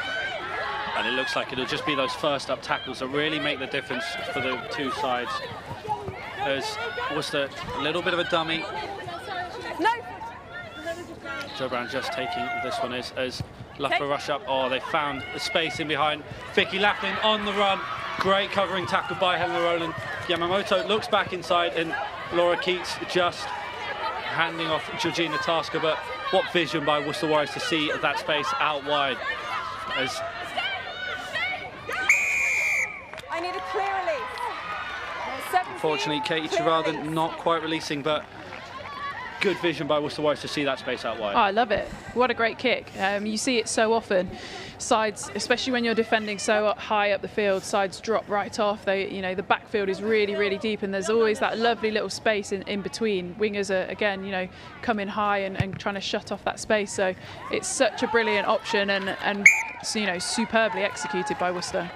And it looks like it'll just be those first up tackles that really make the difference for the 2 sides. As Worcester, a little bit of a dummy. No. Joe Brown just taking this one as Loughborough rush up. Oh, they found the space in behind. Vicky Laughlin on the run. Great covering tackle by Helena Rowland. Yamamoto looks back inside and Laura Keats just handing off Georgina Tasker. But what vision by Worcester Warriors to see that space out wide. As I need a clear release. unfortunately, Katie Trevarthen not quite releasing, but good vision by Worcester Warriors to see that space out wide. Oh, I love it. What a great kick. You see it so often. Sides, especially when you're defending so high up the field, sides drop right off. The backfield is really, really deep, and there's always that lovely little space in between. Wingers are, again, coming high and trying to shut off that space. So it's such a brilliant option and superbly executed by Worcester.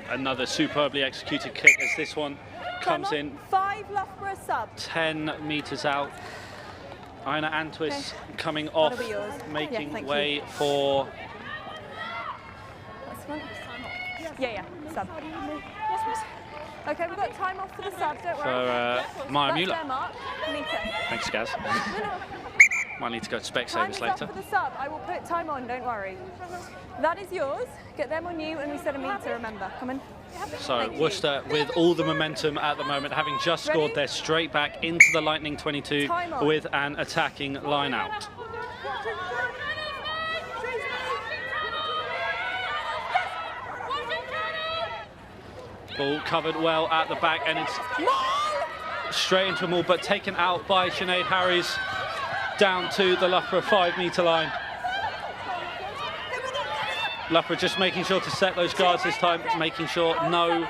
Another superbly executed kick as this one comes in 5 Loughborough sub. 10 metres out. Ina Antwis coming off, making way for... Yeah, sub. Okay, we've got time off for the sub, don't worry. For Maya Mueller. Anita. Thanks, Gaz. Might need to go to Specsavers later. For the sub, I will put time on, don't worry. That is yours. Get them on you, and we set a meter, remember. Come in. So Worcester, with all the momentum at the moment, having just scored, they're straight back into the Lightning 22 with an attacking line out. Ball covered well at the back, and it's straight into a maul, but taken out by Sinead Harries down to the Loughborough 5-metre line. Loughborough just making sure to set those guards this time, making sure no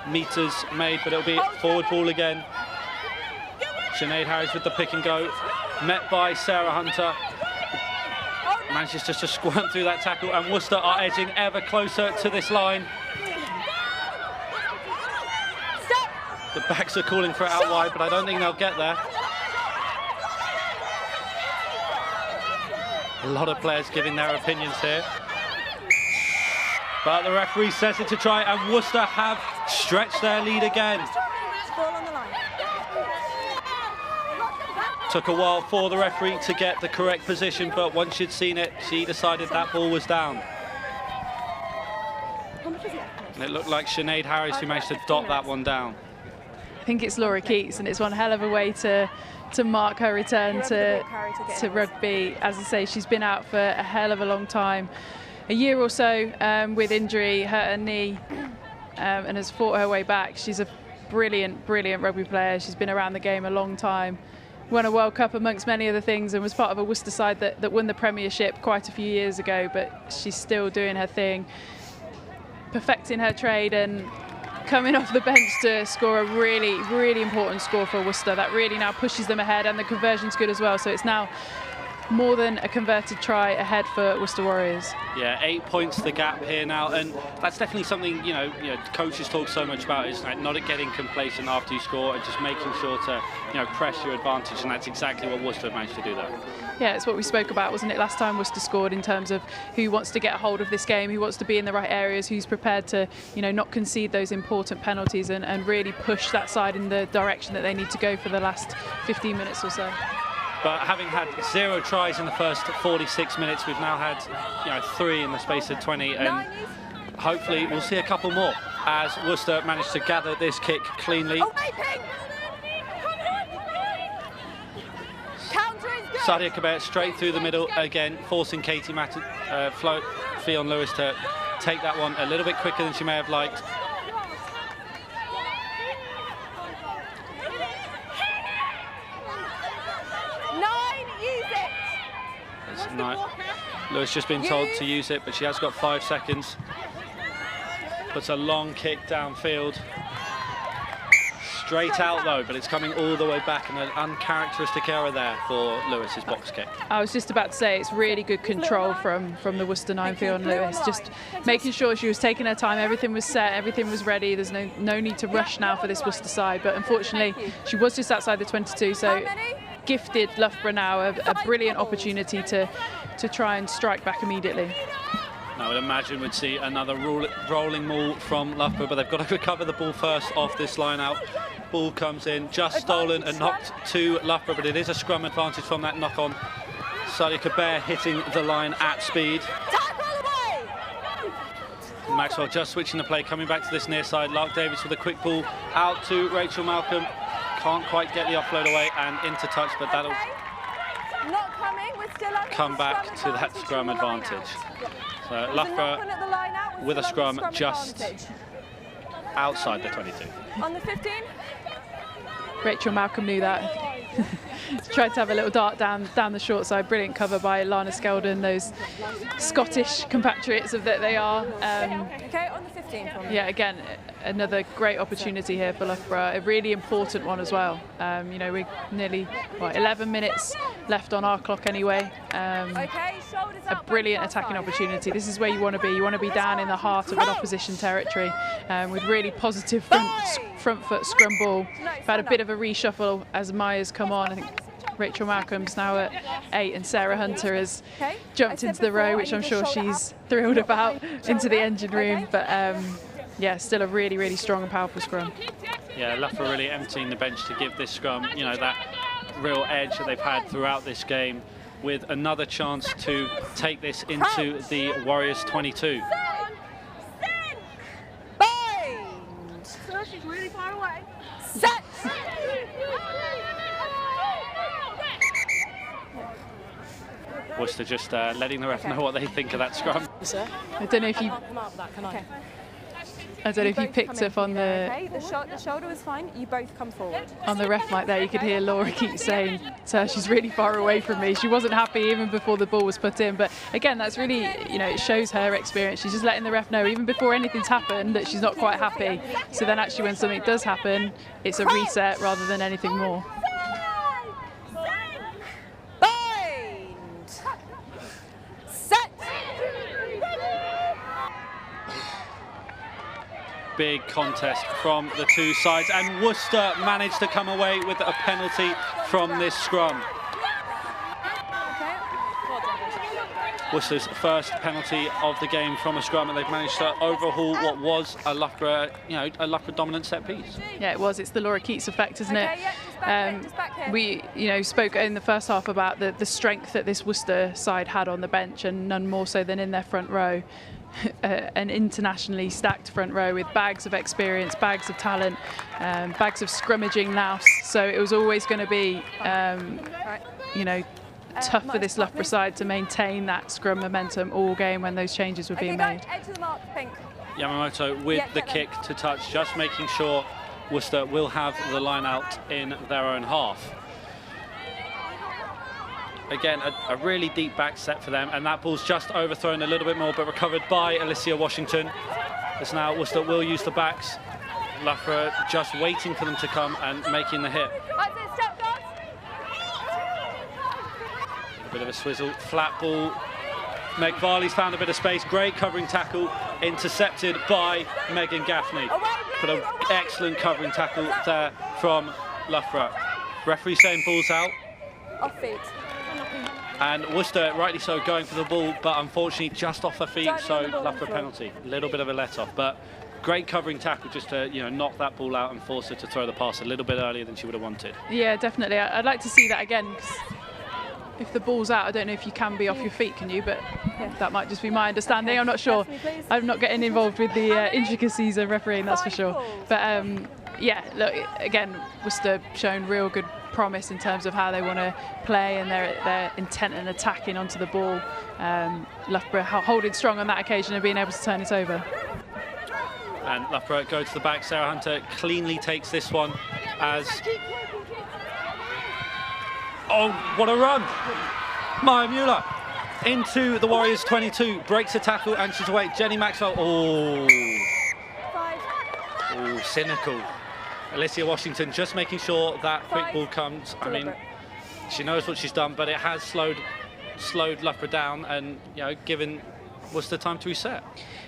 meters made, but it'll be forward ball again. Sinead Harris with the pick and go, met by Sarah Hunter. Manages just to squirm through that tackle, and Worcester are edging ever closer to this line. The backs are calling for it out wide, but I don't think they'll get there. A lot of players giving their opinions here. But the referee says it to try, and Worcester have stretched their lead again. Took a while for the referee to get the correct position, but once she'd seen it, she decided that ball was down. And it looked like Sinead Harris who managed to dot that one down. I think it's Laura Keats, and it's one hell of a way to mark her return to rugby. As I say, she's been out for a hell of a long time. A year or so with injury, hurt her knee, and has fought her way back. She's a brilliant, brilliant rugby player. She's been around the game a long time. Won a World Cup amongst many other things, and was part of a Worcester side that won the Premiership quite a few years ago, but she's still doing her thing, perfecting her trade, and coming off the bench to score a really, really important score for Worcester. That really now pushes them ahead, and the conversion's good as well. So it's now more than a converted try ahead for Worcester Warriors. Yeah, 8 points the gap here now, and that's definitely something, you know, coaches talk so much about, is like not getting complacent after you score and just making sure to, press your advantage, and that's exactly what Worcester have managed to do there. Yeah, it's what we spoke about, wasn't it, last time Worcester scored, in terms of who wants to get a hold of this game, who wants to be in the right areas, who's prepared to, not concede those important penalties and really push that side in the direction that they need to go for the last 15 minutes or so. But having had 0 tries in the first 46 minutes, we've now had 3 in the space of 20, and hopefully we'll see a couple more as Worcester managed to gather this kick cleanly. Sadia Kabir straight through the middle again, forcing Katie Fionn Lewis to take that one a little bit quicker than she may have liked. Lewis just been told to use it, but she has got 5 seconds. Puts a long kick downfield. Straight out though, but it's coming all the way back, and an uncharacteristic error there for Lewis's box kick. I was just about to say, it's really good control from the Worcester 9 Fionn Lewis, just making sure she was taking her time, everything was set, everything was ready. There's no need to rush now for this Worcester side, but unfortunately she was just outside the 22, so gifted Loughborough now a brilliant opportunity to try and strike back immediately. I would imagine we'd see another rolling maul from Loughborough, but they've got to recover the ball first off this line out. Ball comes in, just stolen and knocked to Loughborough, but it is a scrum advantage from that knock on. Sadia Kabir hitting the line at speed. Maxwell just switching the play, coming back to this near side. Lark Davis with a quick ball out to Rachel Malcolm. Can't quite get the offload away and into touch, but that'll come back to that scrum advantage. So Loughborough with a scrum just outside the 22. On the 15. Rachel Malcolm knew that. Tried to have a little dart down the short side. Brilliant cover by Lana Skeldon, those Scottish compatriots that they are. Okay, on the 15. Yeah, again, another great opportunity here for Loughborough, a really important one as well. We're nearly 11 minutes left on our clock anyway. A brilliant attacking opportunity. This is where you want to be. You want to be down in the heart of an opposition territory with really positive front foot scrum ball. We've had a bit of a reshuffle as Maya's come on. I think Rachel Malcolm's now at 8 and Sarah Hunter has jumped into the row, which I'm sure she's thrilled about, into the engine room. But yeah, still a really, really strong and powerful scrum. Yeah, Loughborough really emptying the bench to give this scrum, that real edge that they've had throughout this game, with another chance to take this into the Warriors 22. She's really far away. Set! Worcester just letting the ref know what they think of that scrum. I don't know if you... I don't know if you picked up on the... Okay, the shoulder was fine. You both come forward. On the ref mic there, you could hear Laura keep saying, she's really far away from me. She wasn't happy even before the ball was put in. But again, that's really, it shows her experience. She's just letting the ref know, even before anything's happened, that she's not quite happy. So then actually when something does happen, it's a reset rather than anything more. Big contest from the two sides, and Worcester managed to come away with a penalty from this scrum. Worcester's first penalty of the game from a scrum, and they've managed to overhaul what was a Loughborough, a Loughborough dominant set piece. Yeah, it was. It's the Laura Keats effect, isn't it? We, spoke in the first half about the strength that this Worcester side had on the bench, and none more so than in their front row. An internationally stacked front row with bags of experience, bags of talent, bags of scrummaging nous. So it was always going to be, tough for this Loughborough side to maintain that scrum momentum all game when those changes were being made. Yamamoto with the kick to touch, just making sure Worcester will have the line out in their own half. Again, a really deep back set for them, and that ball's just overthrown a little bit more, but recovered by Alicia Washington. As now Worcester will use the backs Loughborough just waiting for them to come and making the hit. A bit of a swizzle, flat ball. Meg Varley's found a bit of space, great covering tackle, intercepted by Megan Gaffney. But an excellent covering tackle there from Loughborough. Referee saying ball's out. Off feet. And Worcester, rightly so, going for the ball, but unfortunately just off her feet, so Loughborough penalty. A little bit of a let-off, but great covering tackle just to knock that ball out and force her to throw the pass a little bit earlier than she would have wanted. Yeah, definitely. I'd like to see that again. If the ball's out, I don't know if you can be off your feet, can you? But that might just be my understanding. Okay. I'm not sure. I'm not getting involved with the intricacies of refereeing, that's for sure. But yeah, look, again, Worcester shown real good promise in terms of how they want to play and their intent and attacking onto the ball. Loughborough holding strong on that occasion and being able to turn it over. And Loughborough go to the back. Sarah Hunter cleanly takes this one as... Oh, what a run! Maya Mueller into the Warriors 22, breaks a tackle and she's away. Jenny Maxwell, oh, cynical. Alicia Washington just making sure that quick ball comes. I mean, she knows what she's done, but it has slowed Loughborough down and given Worcester time to reset.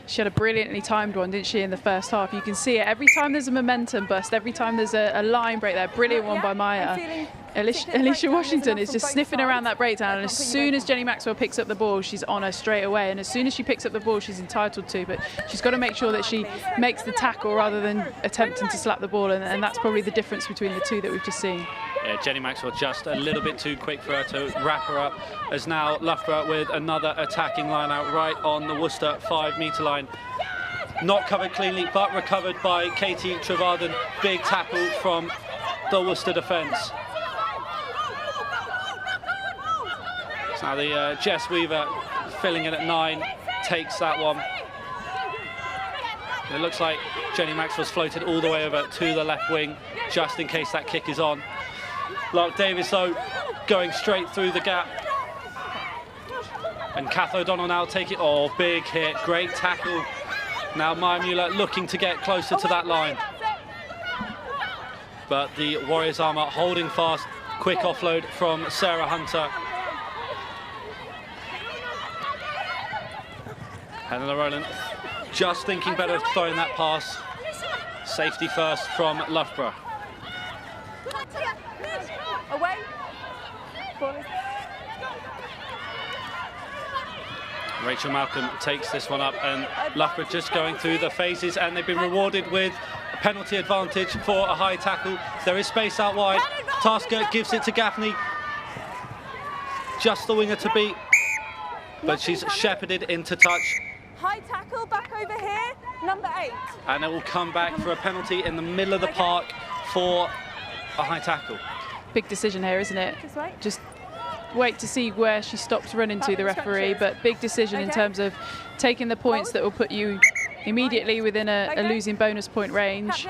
She had a brilliantly timed one, didn't she, in the first half? You can see it every time there's a momentum burst, every time there's a line break there. Brilliant one by Maya. Alicia Washington is just sniffing around that breakdown, and as soon as Jenny Maxwell picks up the ball, she's on her straight away, and as soon as she picks up the ball, she's entitled to, but she's got to make sure that she makes the tackle rather than attempting to slap the ball, and that's probably the difference between the two that we've just seen. Yeah, Jenny Maxwell just a little bit too quick for her to wrap her up, as now Loughborough with another attacking line out right on the Worcester 5-metre line. Not covered cleanly, but recovered by Katie Trevarden. Big tackle from the Worcester defence. Now the Jess Weaver filling in at 9 takes that one. And it looks like Jenny Maxwell's floated all the way over to the left wing just in case that kick is on. Lark Davis though going straight through the gap. And Kath O'Donnell now take it. Oh, big hit, great tackle. Now Maya Mueller looking to get closer to that line. But the Warriors armour holding fast. Quick offload from Sarah Hunter. Helena Rowland just thinking better of throwing that pass. Safety first from Loughborough. Away. Rachel Malcolm takes this one up, and Loughborough just going through the phases, and they've been rewarded with a penalty advantage for a high tackle. There is space out wide. Tasker gives it to Gaffney. Just the winger to beat, but she's shepherded into touch. High tackle back over here, number 8. And it will come back for a penalty in the middle of the park for a high tackle. Big decision here, isn't it? Just wait to see where she stops running to, the referee, but big decision in terms of taking the points that will put you immediately within a losing bonus point range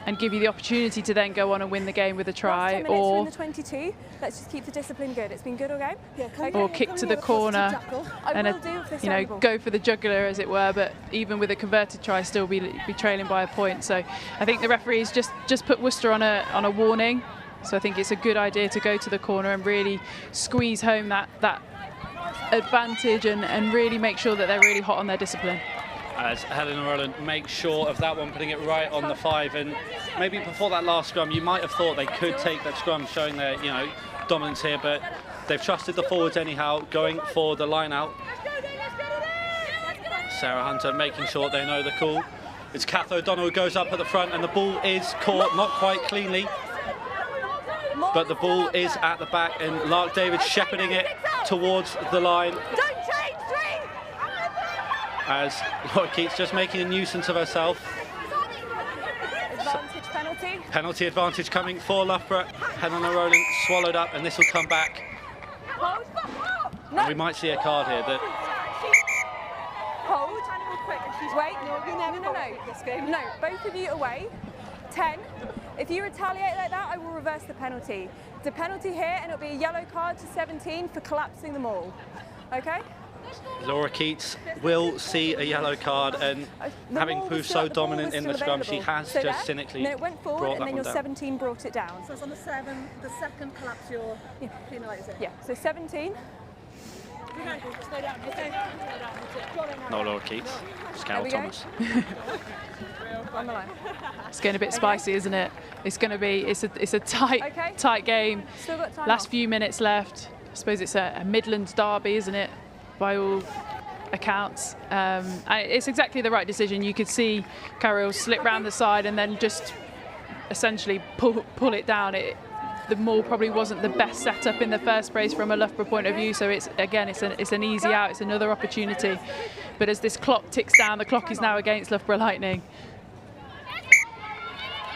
and give you the opportunity to then go on and win the game with a try, or the 22. Let's just keep the discipline good. It's been good all game. Or kick to the corner and go for the jugular, as it were, but even with a converted try still be trailing by a point. So I think the referees just put Worcester on a warning. So I think it's a good idea to go to the corner and really squeeze home that advantage and really make sure that they're really hot on their discipline. As Helena Rowland makes sure of that one, putting it right on the 5. And maybe before that last scrum, you might have thought they could take that scrum, showing their dominance here, but they've trusted the forwards anyhow, going for the line out. Sarah Hunter making sure they know the call. It's Kath O'Donnell who goes up at the front, and the ball is caught, not quite cleanly, but the ball is at the back, and Lark David shepherding it towards the line. As Lloyd Keats just making a nuisance of herself. Advantage penalty. Penalty advantage coming for Loughborough. Helena Rowland swallowed up, and this will come back. And we might see a card here that... Hold. Wait, no, both of you away. 10. If you retaliate like that, I will reverse the penalty. The penalty here, and it'll be a yellow card to 17 for collapsing them all. Okay? Laura Keats will see a yellow card, and having proved so dominant in the scrum, she has just cynically then it went forward, brought and that then one your down. 17 brought it down. So it's on the 7, the second collapse you're penalising. Yeah, so 17. Slow down. No Laura Keats, Scarratt Thomas. On the line. It's getting a bit spicy, isn't it? It's going to be. It's a tight game. Still got time Last off. few minutes left. I suppose it's a Midlands derby, isn't it? By all accounts. And it's exactly the right decision. You could see Carol slip round the side and then just essentially pull it down. The maul probably wasn't the best setup in the first brace from a Loughborough point of view, so it's an easy out, it's another opportunity. But as this clock ticks down, the clock is now against Loughborough Lightning.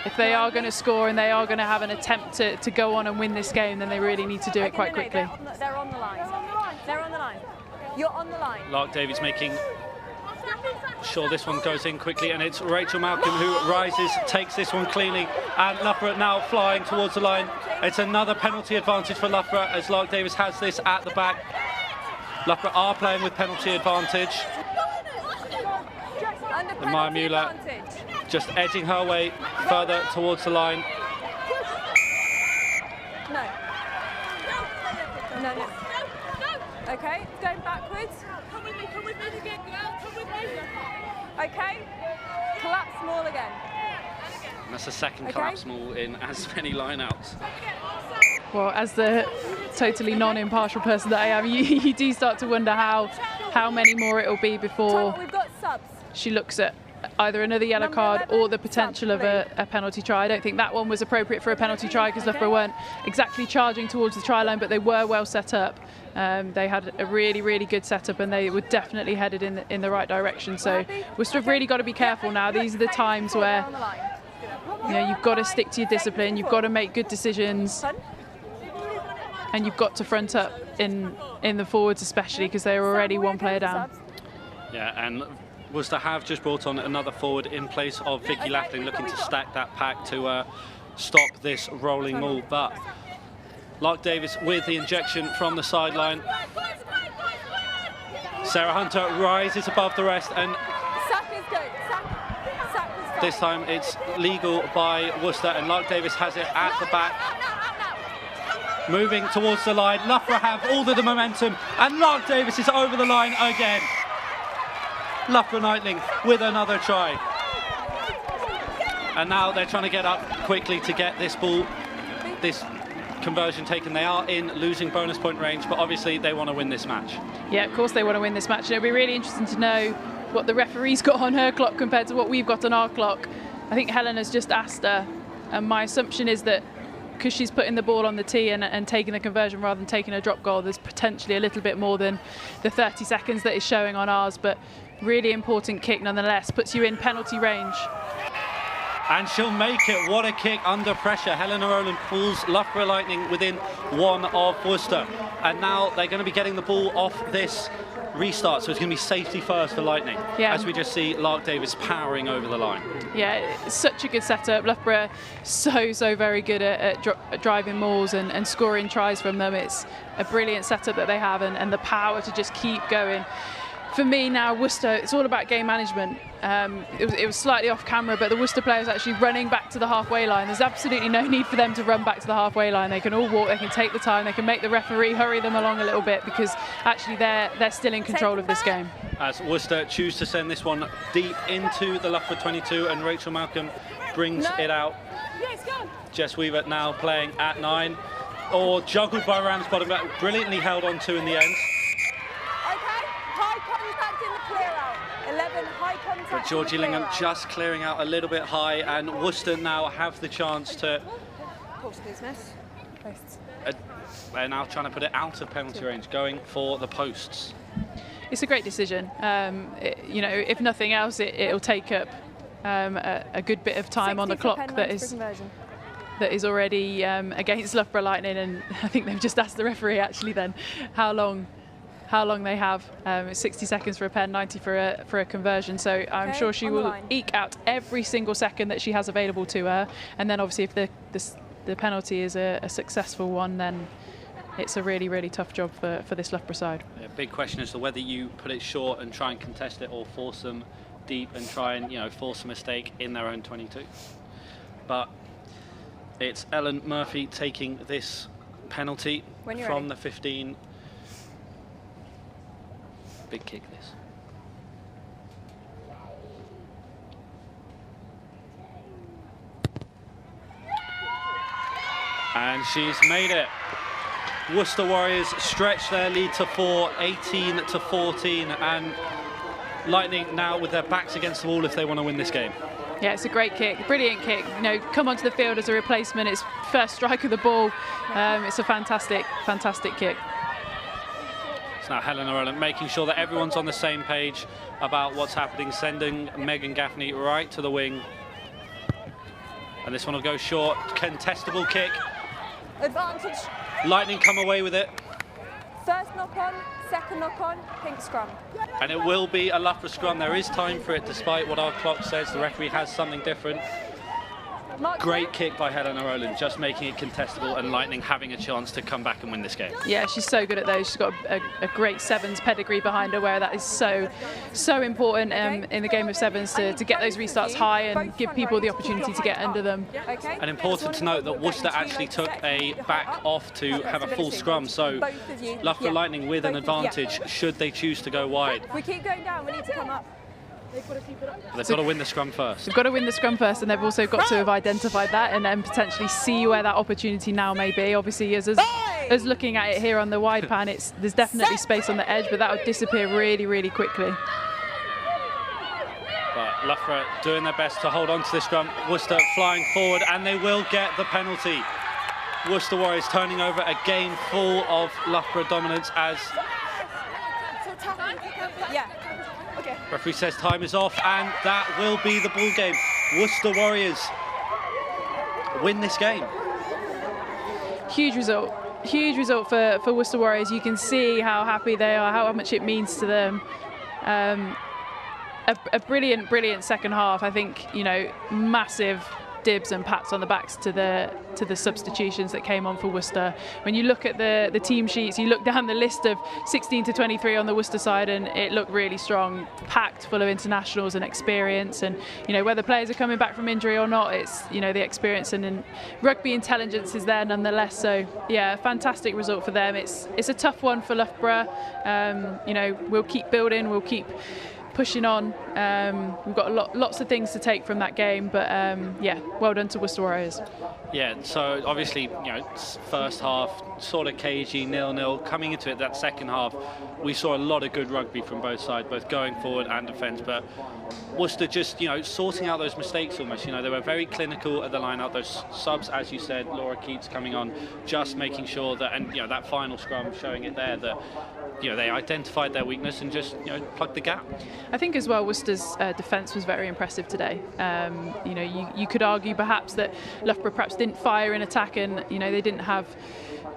If they are going to score and they are going to have an attempt to go on and win this game, then they really need to do it quite quickly. They're on the line. They're on the line. You're on the line. Lark Davies making sure this one goes in quickly, and it's Rachel Malcolm who rises, takes this one cleanly, and Loughborough now flying towards the line. It's another penalty advantage for Loughborough as Lark Davies has this at the back. Loughborough are playing with penalty advantage. And Maya Mueller just edging her way further towards the line. No. No, no. Okay, going backwards. Come with me again, girl. Come with me. Okay, collapse maul again. And that's the second collapse maul in as many lineouts. Well, as the totally non-impartial person that I am, you do start to wonder how many more it'll be before We've got subs. she looks at either another yellow card or the potential of a penalty try. I don't think that one was appropriate for a penalty try because Loughborough weren't exactly charging towards the try line, but they were well set up. They had a really, really good setup, and they were definitely headed in the right direction. So Worcester have really got to be careful now. These are the times where you've got to stick to your discipline, you've got to make good decisions, and you've got to front up in the forwards, especially because they were already one player down. Yeah, and Worcester have just brought on another forward in place of Vicky Laughlin, looking to stack that pack to stop this rolling maul. But Lark Davies with the injection from the sideline. Sarah Hunter rises above the rest, and this time it's legal by Worcester, and Lark Davies has it at the back. Moving towards the line, Loughborough have all of the momentum, and Lark Davies is over the line again. Loughborough Lightning with another try. And now they're trying to get up quickly to get this ball, this conversion taken. They are in losing bonus point range, but obviously they want to win this match. Yeah, of course they want to win this match. It'll be really interesting to know what the referee's got on her clock compared to what we've got on our clock. I think Helen has just asked her, and my assumption is that because she's putting the ball on the tee and taking the conversion rather than taking a drop goal, there's potentially a little bit more than the 30 seconds that is showing on ours, but really important kick nonetheless, puts you in penalty range. And she'll make it. What a kick under pressure. Helena Rowland pulls Loughborough Lightning within one of Worcester. And now they're going to be getting the ball off this restart, so it's going to be safety first for Lightning, as we just see Lark Davies powering over the line. Yeah, it's such a good setup. Loughborough so very good at driving mauls and scoring tries from them. It's a brilliant setup that they have, and the power to just keep going. For me now, Worcester, it's all about game management. It was slightly off camera, but the Worcester players actually running back to the halfway line. There's absolutely no need for them to run back to the halfway line. They can all walk, they can take the time, they can make the referee hurry them along a little bit, because actually they're still in control of this game. As Worcester choose to send this one deep into the Loughborough 22, and Rachel Malcolm brings it out. Jess Weaver now playing at 9, or juggled by Ramsbottom, but brilliantly held on to in the end. But Georgie Lingham just clearing out a little bit high, and Worcester now have the chance to... They're now trying to put it out of penalty range, going for the posts. It's a great decision. You know, if nothing else, it'll take up a good bit of time on the clock that is already against Loughborough Lightning, and I think they've just asked the referee actually then how long they have. It's 60 seconds for a pen, 90 for a conversion, so I'm sure she will eke out every single second that she has available to her, and then obviously if the penalty is a successful one, then it's a really, really tough job for this Loughborough side. Yeah, big question as to whether you put it short and try and contest it, or force them deep and try and force a mistake in their own 22. But it's Ellen Murphy taking this penalty from the 15. Big kick this. And she's made it. Worcester Warriors stretch their lead to 4, 18-14, and Lightning now with their backs against the wall if they want to win this game. Yeah, it's a great kick, brilliant kick. Come onto the field as a replacement. It's first strike of the ball. It's a fantastic, fantastic kick. It's now Helena Rowland making sure that everyone's on the same page about what's happening, sending Megan Gaffney right to the wing. And this one will go short, contestable kick. Advantage. Lightning come away with it. First knock on, second knock on, pink scrum. And it will be a Loughborough scrum. There is time for it, despite what our clock says. The referee has something different. Great kick by Helena Rowland, just making it contestable, and Lightning having a chance to come back and win this game. Yeah, she's so good at those. She's got a great sevens pedigree behind her, where that is so important in the game of sevens to get those restarts high and give people the opportunity to get under them. And important to note that Worcester actually took a back off to have a full scrum, so Loughborough Lightning with an advantage should they choose to go wide. We keep going down, we need to come up. But they've got to win the scrum first. They've got to win the scrum first, and they've also got to have identified that and then potentially see where that opportunity now may be. Obviously, as looking at it here on the wide pan, there's definitely space on the edge, but that would disappear really, really quickly. But Loughborough doing their best to hold on to this scrum. Worcester flying forward, and they will get the penalty. Worcester Warriors turning over a game full of Loughborough dominance as... Yeah. Referee says time is off, and that will be the ball game. Worcester Warriors win this game. Huge result for Worcester Warriors. You can see how happy they are, how much it means to them. A brilliant second half. I think massive dibs and pats on the backs to the substitutions that came on for Worcester. When you look at the team sheets, you look down the list of 16 to 23 on the Worcester side, and it looked really strong, packed full of internationals and experience. And whether players are coming back from injury or not, it's the experience and rugby intelligence is there nonetheless. So yeah, fantastic result for them. It's a tough one for Loughborough. We'll keep building, we'll keep pushing on. We've got lots of things to take from that game, but yeah, well done to Worcester Warriors. Yeah, so obviously, first half sort of cagey, 0-0. Coming into it, that second half, we saw a lot of good rugby from both sides, both going forward and defence. But Worcester just, sorting out those mistakes almost. They were very clinical at the line-out. Those subs, as you said, Laura Keats coming on, just making sure that, and that final scrum showing it there that. They identified their weakness and just plugged the gap. I think as well Worcester's defence was very impressive today. You could argue perhaps that Loughborough perhaps didn't fire in attack, and they didn't have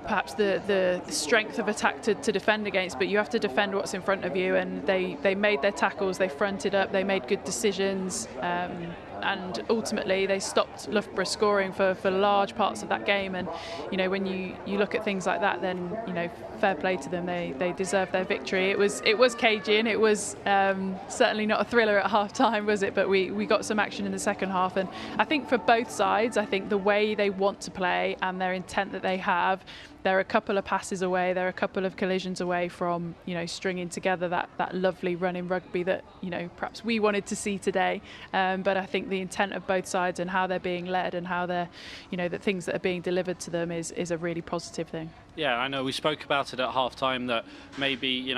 perhaps the strength of attack to defend against, but you have to defend what's in front of you, and they made their tackles, they fronted up, they made good decisions, and ultimately they stopped Loughborough scoring for large parts of that game. And when you look at things like that, then fair play to them, they deserve their victory. It was cagey, and it was certainly not a thriller at half time, was it? But we got some action in the second half, and I think for both sides, I think the way they want to play and their intent that they have, they're a couple of passes away, they're a couple of collisions away from stringing together that lovely running rugby that perhaps we wanted to see today. But I think the intent of both sides and how they're being led and how they're the things that are being delivered to them is a really positive thing. Yeah, I know we spoke about it at half-time that maybe,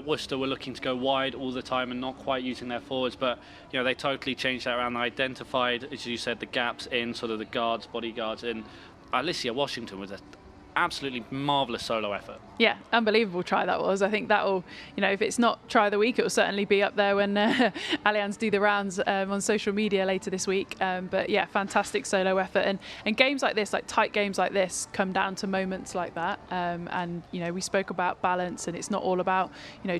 Worcester were looking to go wide all the time and not quite using their forwards, but, they totally changed that around. They identified, as you said, the gaps in sort of the guards, bodyguards, and Alicia Washington was an absolutely marvellous solo effort. Yeah, unbelievable try that was. I think that will, if it's not try of the week, it will certainly be up there when Allianz do the rounds on social media later this week. But yeah, fantastic solo effort. And games like this, like tight games like this, come down to moments like that. And we spoke about balance, and it's not all about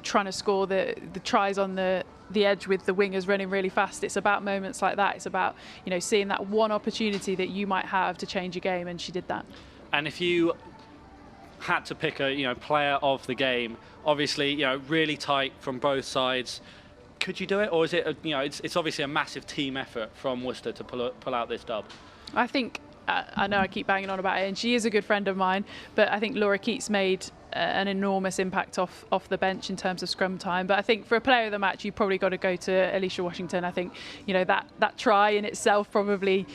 trying to score the tries on the edge with the wingers running really fast. It's about moments like that. It's about seeing that one opportunity that you might have to change a game, and she did that. And if you had to pick a player of the game, obviously really tight from both sides. Could you do it, or is it it's obviously a massive team effort from Worcester to pull out this dub? I think I know I keep banging on about it, and she is a good friend of mine, but I think Laura Keats made an enormous impact off the bench in terms of scrum time. But I think for a player of the match, you've probably got to go to Alicia Washington. I think that try in itself probably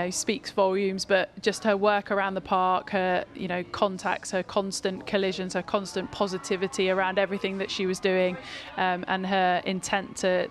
speaks volumes, but just her work around the park, her contacts, her constant collisions, her constant positivity around everything that she was doing, and her intent to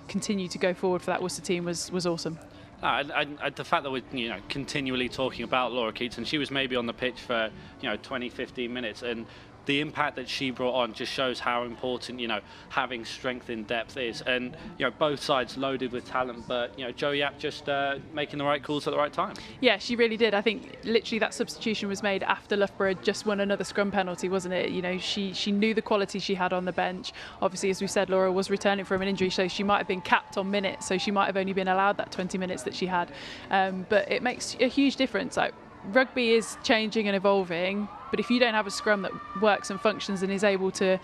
continue to go forward for that Worcester team was awesome. The fact that we're continually talking about Laura Keats, and she was maybe on the pitch for 20-15 minutes, and the impact that she brought on just shows how important having strength in depth is. And both sides loaded with talent, but Jo Yap just making the right calls at the right time. Yeah, she really did. I think literally that substitution was made after Loughborough just won another scrum penalty, wasn't it? She knew the quality she had on the bench. Obviously, as we said, Laura was returning from an injury, so she might have been capped on minutes, so she might have only been allowed that 20 minutes that she had. But it makes a huge difference. Like, rugby is changing and evolving, but if you don't have a scrum that works and functions and is able to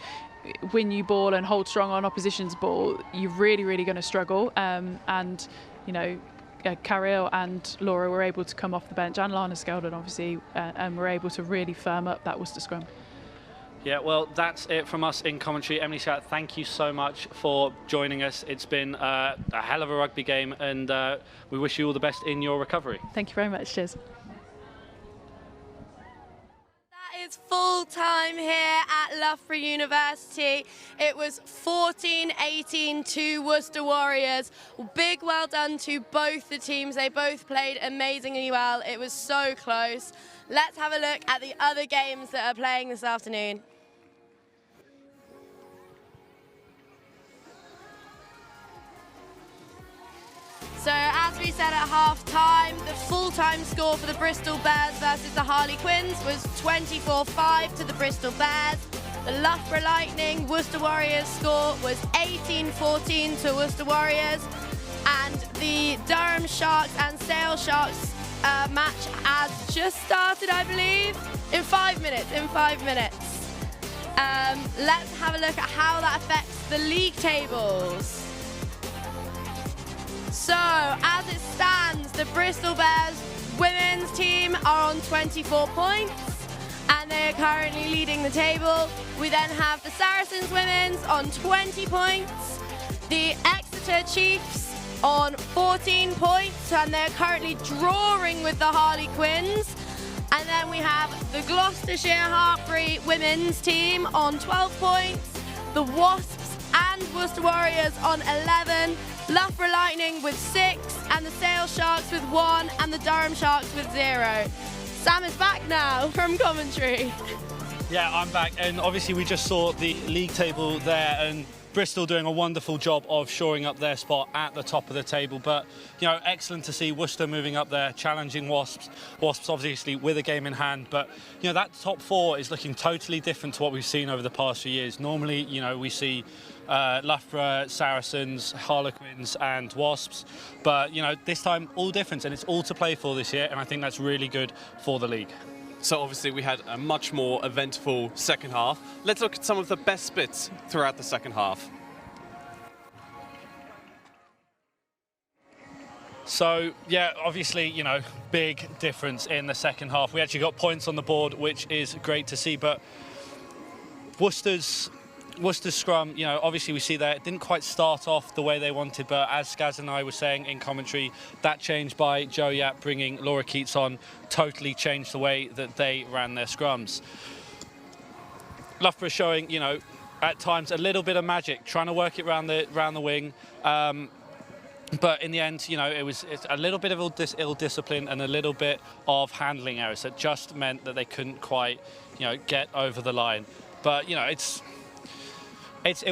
win you ball and hold strong on opposition's ball, you're really going to struggle. Carriel and Laura were able to come off the bench, and Lana Skeldon obviously, and were able to really firm up that Worcester scrum. Yeah, well, that's it from us in commentary. Emily Scarratt, thank you so much for joining us. It's been a hell of a rugby game, and we wish you all the best in your recovery. Thank you very much. Cheers. It's full time here at Loughborough University. It was 14-18 to Worcester Warriors. Big well done to both the teams. They both played amazingly well. It was so close. Let's have a look at the other games that are playing this afternoon. So as we said at half-time, the full-time score for the Bristol Bears versus the Harlequins was 24-5 to the Bristol Bears. The Loughborough Lightning Worcester Warriors score was 18-14 to Worcester Warriors. And the Durham Sharks and Sale Sharks match has just started, I believe, in 5 minutes. Let's have a look at how that affects the league tables. So, as it stands, the Bristol Bears women's team are on 24 points, and they are currently leading the table. We then have the Saracens women's on 20 points, the Exeter Chiefs on 14 points, and they're currently drawing with the Harlequins. And then we have the Gloucestershire Hartbury women's team on 12 points, the Wasps and Worcester Warriors on 11, Loughborough Lightning with 6, and the Sale Sharks with 1, and the Durham Sharks with 0. Sam is back now from commentary. Yeah, I'm back, and obviously we just saw the league table there, and Bristol doing a wonderful job of shoring up their spot at the top of the table. But excellent to see Worcester moving up there, challenging Wasps. Wasps obviously with a game in hand, but that top four is looking totally different to what we've seen over the past few years. Normally, we see Loughborough, Saracens, Harlequins and Wasps, but this time all different, and it's all to play for this year, and I think that's really good for the league. So obviously we had a much more eventful second half. Let's look at some of the best bits throughout the second half. So, yeah, obviously, big difference in the second half. We actually got points on the board, which is great to see, but Worcester's scrum, obviously we see that it didn't quite start off the way they wanted, but as Skaz and I were saying in commentary, that change by Jo Yap bringing Laura Keats on totally changed the way that they ran their scrums. Loughborough showing, at times a little bit of magic, trying to work it round the wing. But in the end, it's a little bit of ill discipline and a little bit of handling errors that just meant that they couldn't quite, get over the line. But, it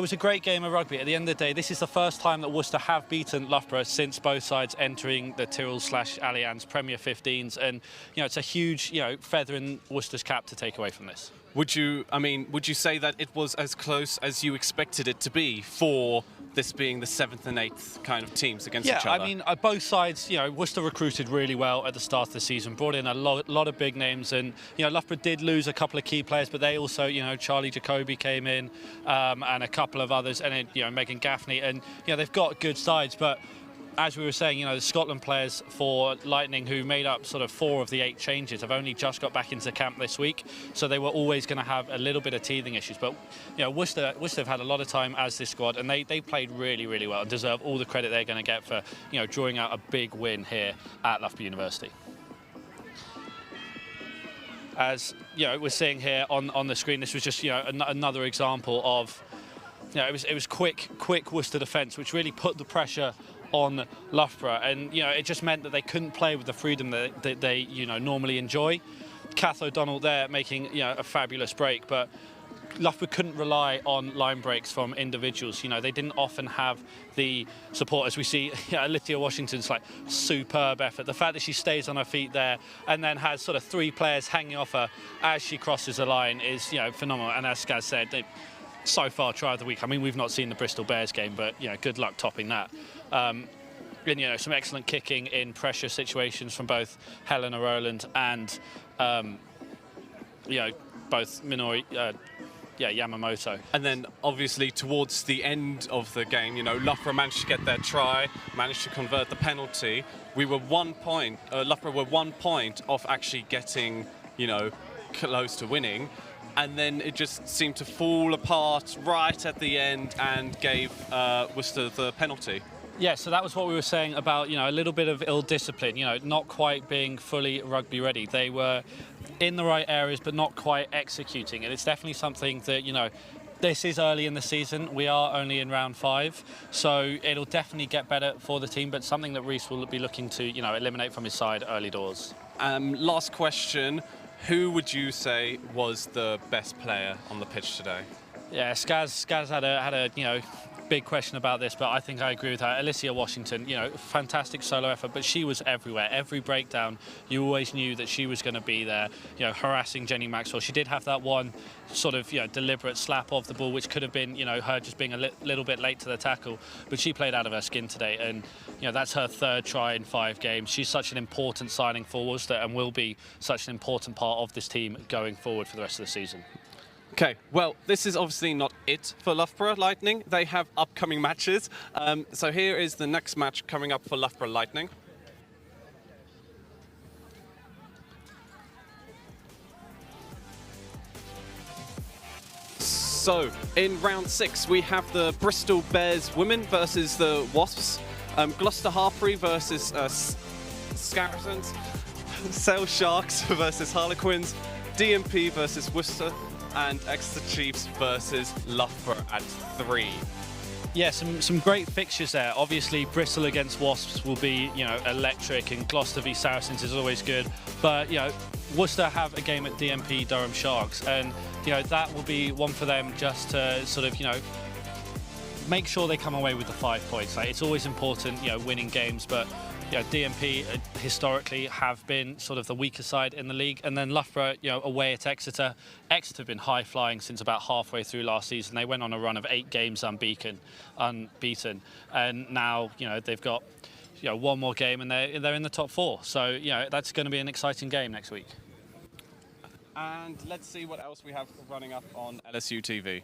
was a great game of rugby. At the end of the day, this is the first time that Worcester have beaten Loughborough since both sides entering the Tyrrell/Allianz Premier 15s, and it's a huge feather in Worcester's cap to take away from this. Would you say that it was as close as you expected it to be for this being the 7th and 8th kind of teams against each other. Yeah, I mean, both sides, Worcester recruited really well at the start of the season, brought in a lot of big names, and, Loughborough did lose a couple of key players, but they also, Charlie Jacobi came in, and a couple of others, and then, Megan Gaffney, and, they've got good sides, but as we were saying, the Scotland players for Lightning, who made up sort of 4 of the 8 changes, have only just got back into camp this week, so they were always going to have a little bit of teething issues. But Worcester have had a lot of time as this squad, and they played really, really well and deserve all the credit they're going to get for drawing out a big win here at Loughborough University. As we're seeing here on the screen, this was just another example of it was quick Worcester defence, which really put the pressure on Loughborough, and it just meant that they couldn't play with the freedom that they normally enjoy. Kath O'Donnell there making a fabulous break, but Loughborough couldn't rely on line breaks from individuals. They didn't often have the support, as we see Alicia Washington's superb effort. The fact that she stays on her feet there and then has sort of 3 players hanging off her as she crosses the line is phenomenal. And as Skaz said, they so far try of the week. I mean, we've not seen the Bristol Bears game, but good luck topping that. And some excellent kicking in pressure situations from both Helena Rowland and both Minori Yamamoto. And then obviously towards the end of the game, Loughborough managed to get their try, managed to convert the penalty. We were 1 point, Loughborough were 1 point off actually getting, close to winning. And then it just seemed to fall apart right at the end and gave Worcester the penalty. Yeah, so that was what we were saying about, a little bit of ill discipline, not quite being fully rugby ready. They were in the right areas, but not quite executing. And it's definitely something that, this is early in the season. We are only in round 5, so it'll definitely get better for the team, but something that Reece will be looking to, eliminate from his side early doors. Last question. Who would you say was the best player on the pitch today? Yeah, Skaz had a big question about this, but I think I agree with her. Alicia Washington, fantastic solo effort, but she was everywhere. Every breakdown, you always knew that she was going to be there, harassing Jenny Maxwell. She did have that one sort of, deliberate slap of the ball, which could have been, her just being a little bit late to the tackle, but she played out of her skin today, and that's her 3rd try in 5 games. She's such an important signing for Worcester and will be such an important part of this team going forward for the rest of the season. Okay, well, this is obviously not it for Loughborough Lightning. They have upcoming matches. So here is the next match coming up for Loughborough Lightning. So, in round 6, we have the Bristol Bears women versus the Wasps, Gloucester Harpreet versus Scarratt, Sale Sharks versus Harlequins, DMP versus Worcester, and Exeter Chiefs versus Loughborough at 3. Yeah, some great fixtures there. Obviously, Bristol against Wasps will be, electric, and Gloucester v Saracens is always good. But, Worcester have a game at DMP Durham Sharks, and, that will be one for them just to sort of, make sure they come away with the 5 points. It's always important, winning games, but DMP historically have been sort of the weaker side in the league, and then Loughborough, away at Exeter. Exeter have been high flying since about halfway through last season. They went on a run of 8 games unbeaten, and now they've got one more game and they're in the top 4. So that's going to be an exciting game next week. And let's see what else we have running up on LSUTV.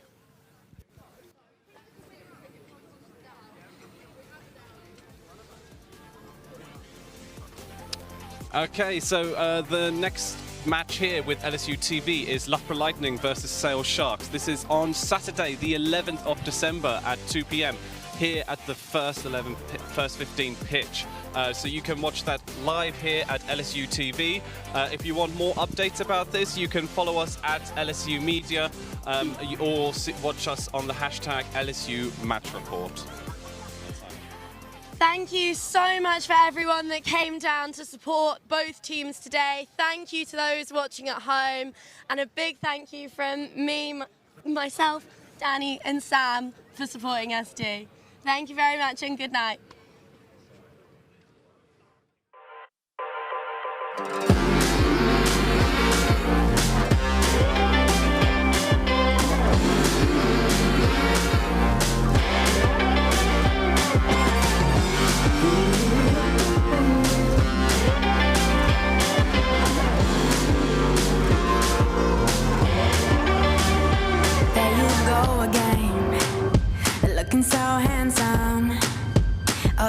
Okay, so the next match here with LSUTV is Loughborough Lightning versus Sale Sharks. This is on Saturday, the 11th of December at 2 p.m. here at the first 15 pitch. So you can watch that live here at LSUTV. If you want more updates about this, you can follow us at LSU Media or watch us on the hashtag LSU Match Report. Thank you so much for everyone that came down to support both teams today. Thank you to those watching at home, and a big thank you from me, myself, Danny and Sam for supporting us too. Thank you very much and good night.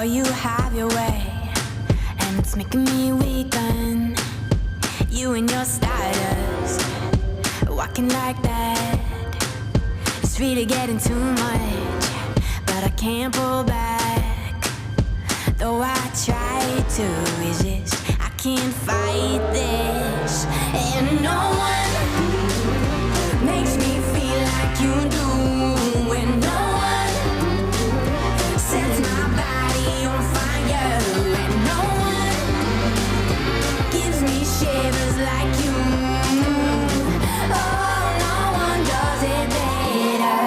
Oh, you have your way, and it's making me weaken. You and your stardust, walking like that. It's really getting too much, but I can't pull back. Though I try to resist, I can't fight this. And no one makes me feel like you do. And no one sets my body on fire. And no one gives me shivers like you. Oh, no one does it better.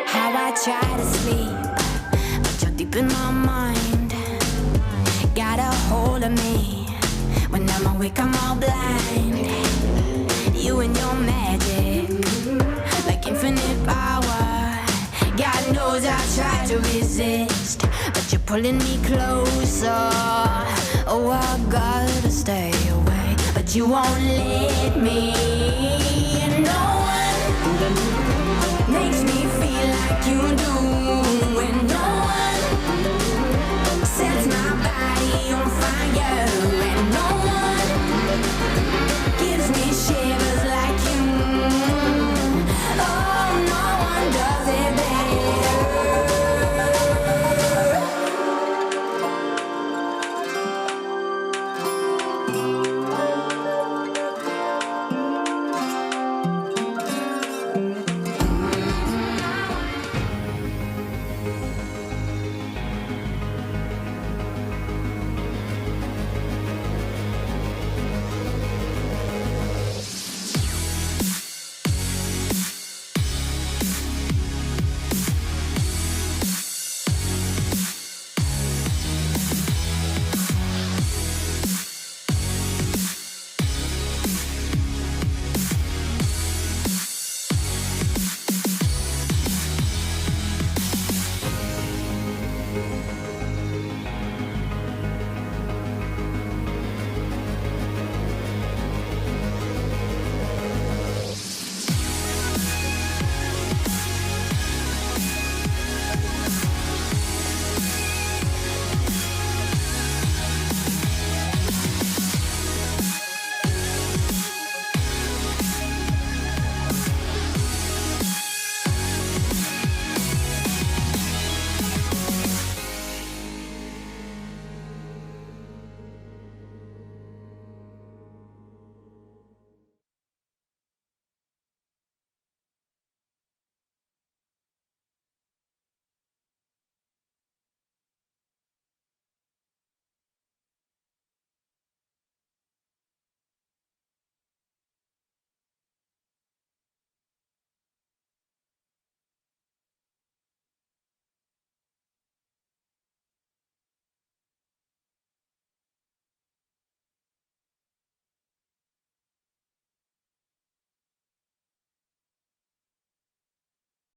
How I try to sleep, but you're deep in my mind. Got a hold of me. When I'm awake, I'm all blind. You and your magic, like infinite power. God knows I try to resist, but you're pulling me closer. Oh, I gotta stay away, but you won't let me. And no one makes me feel like you do.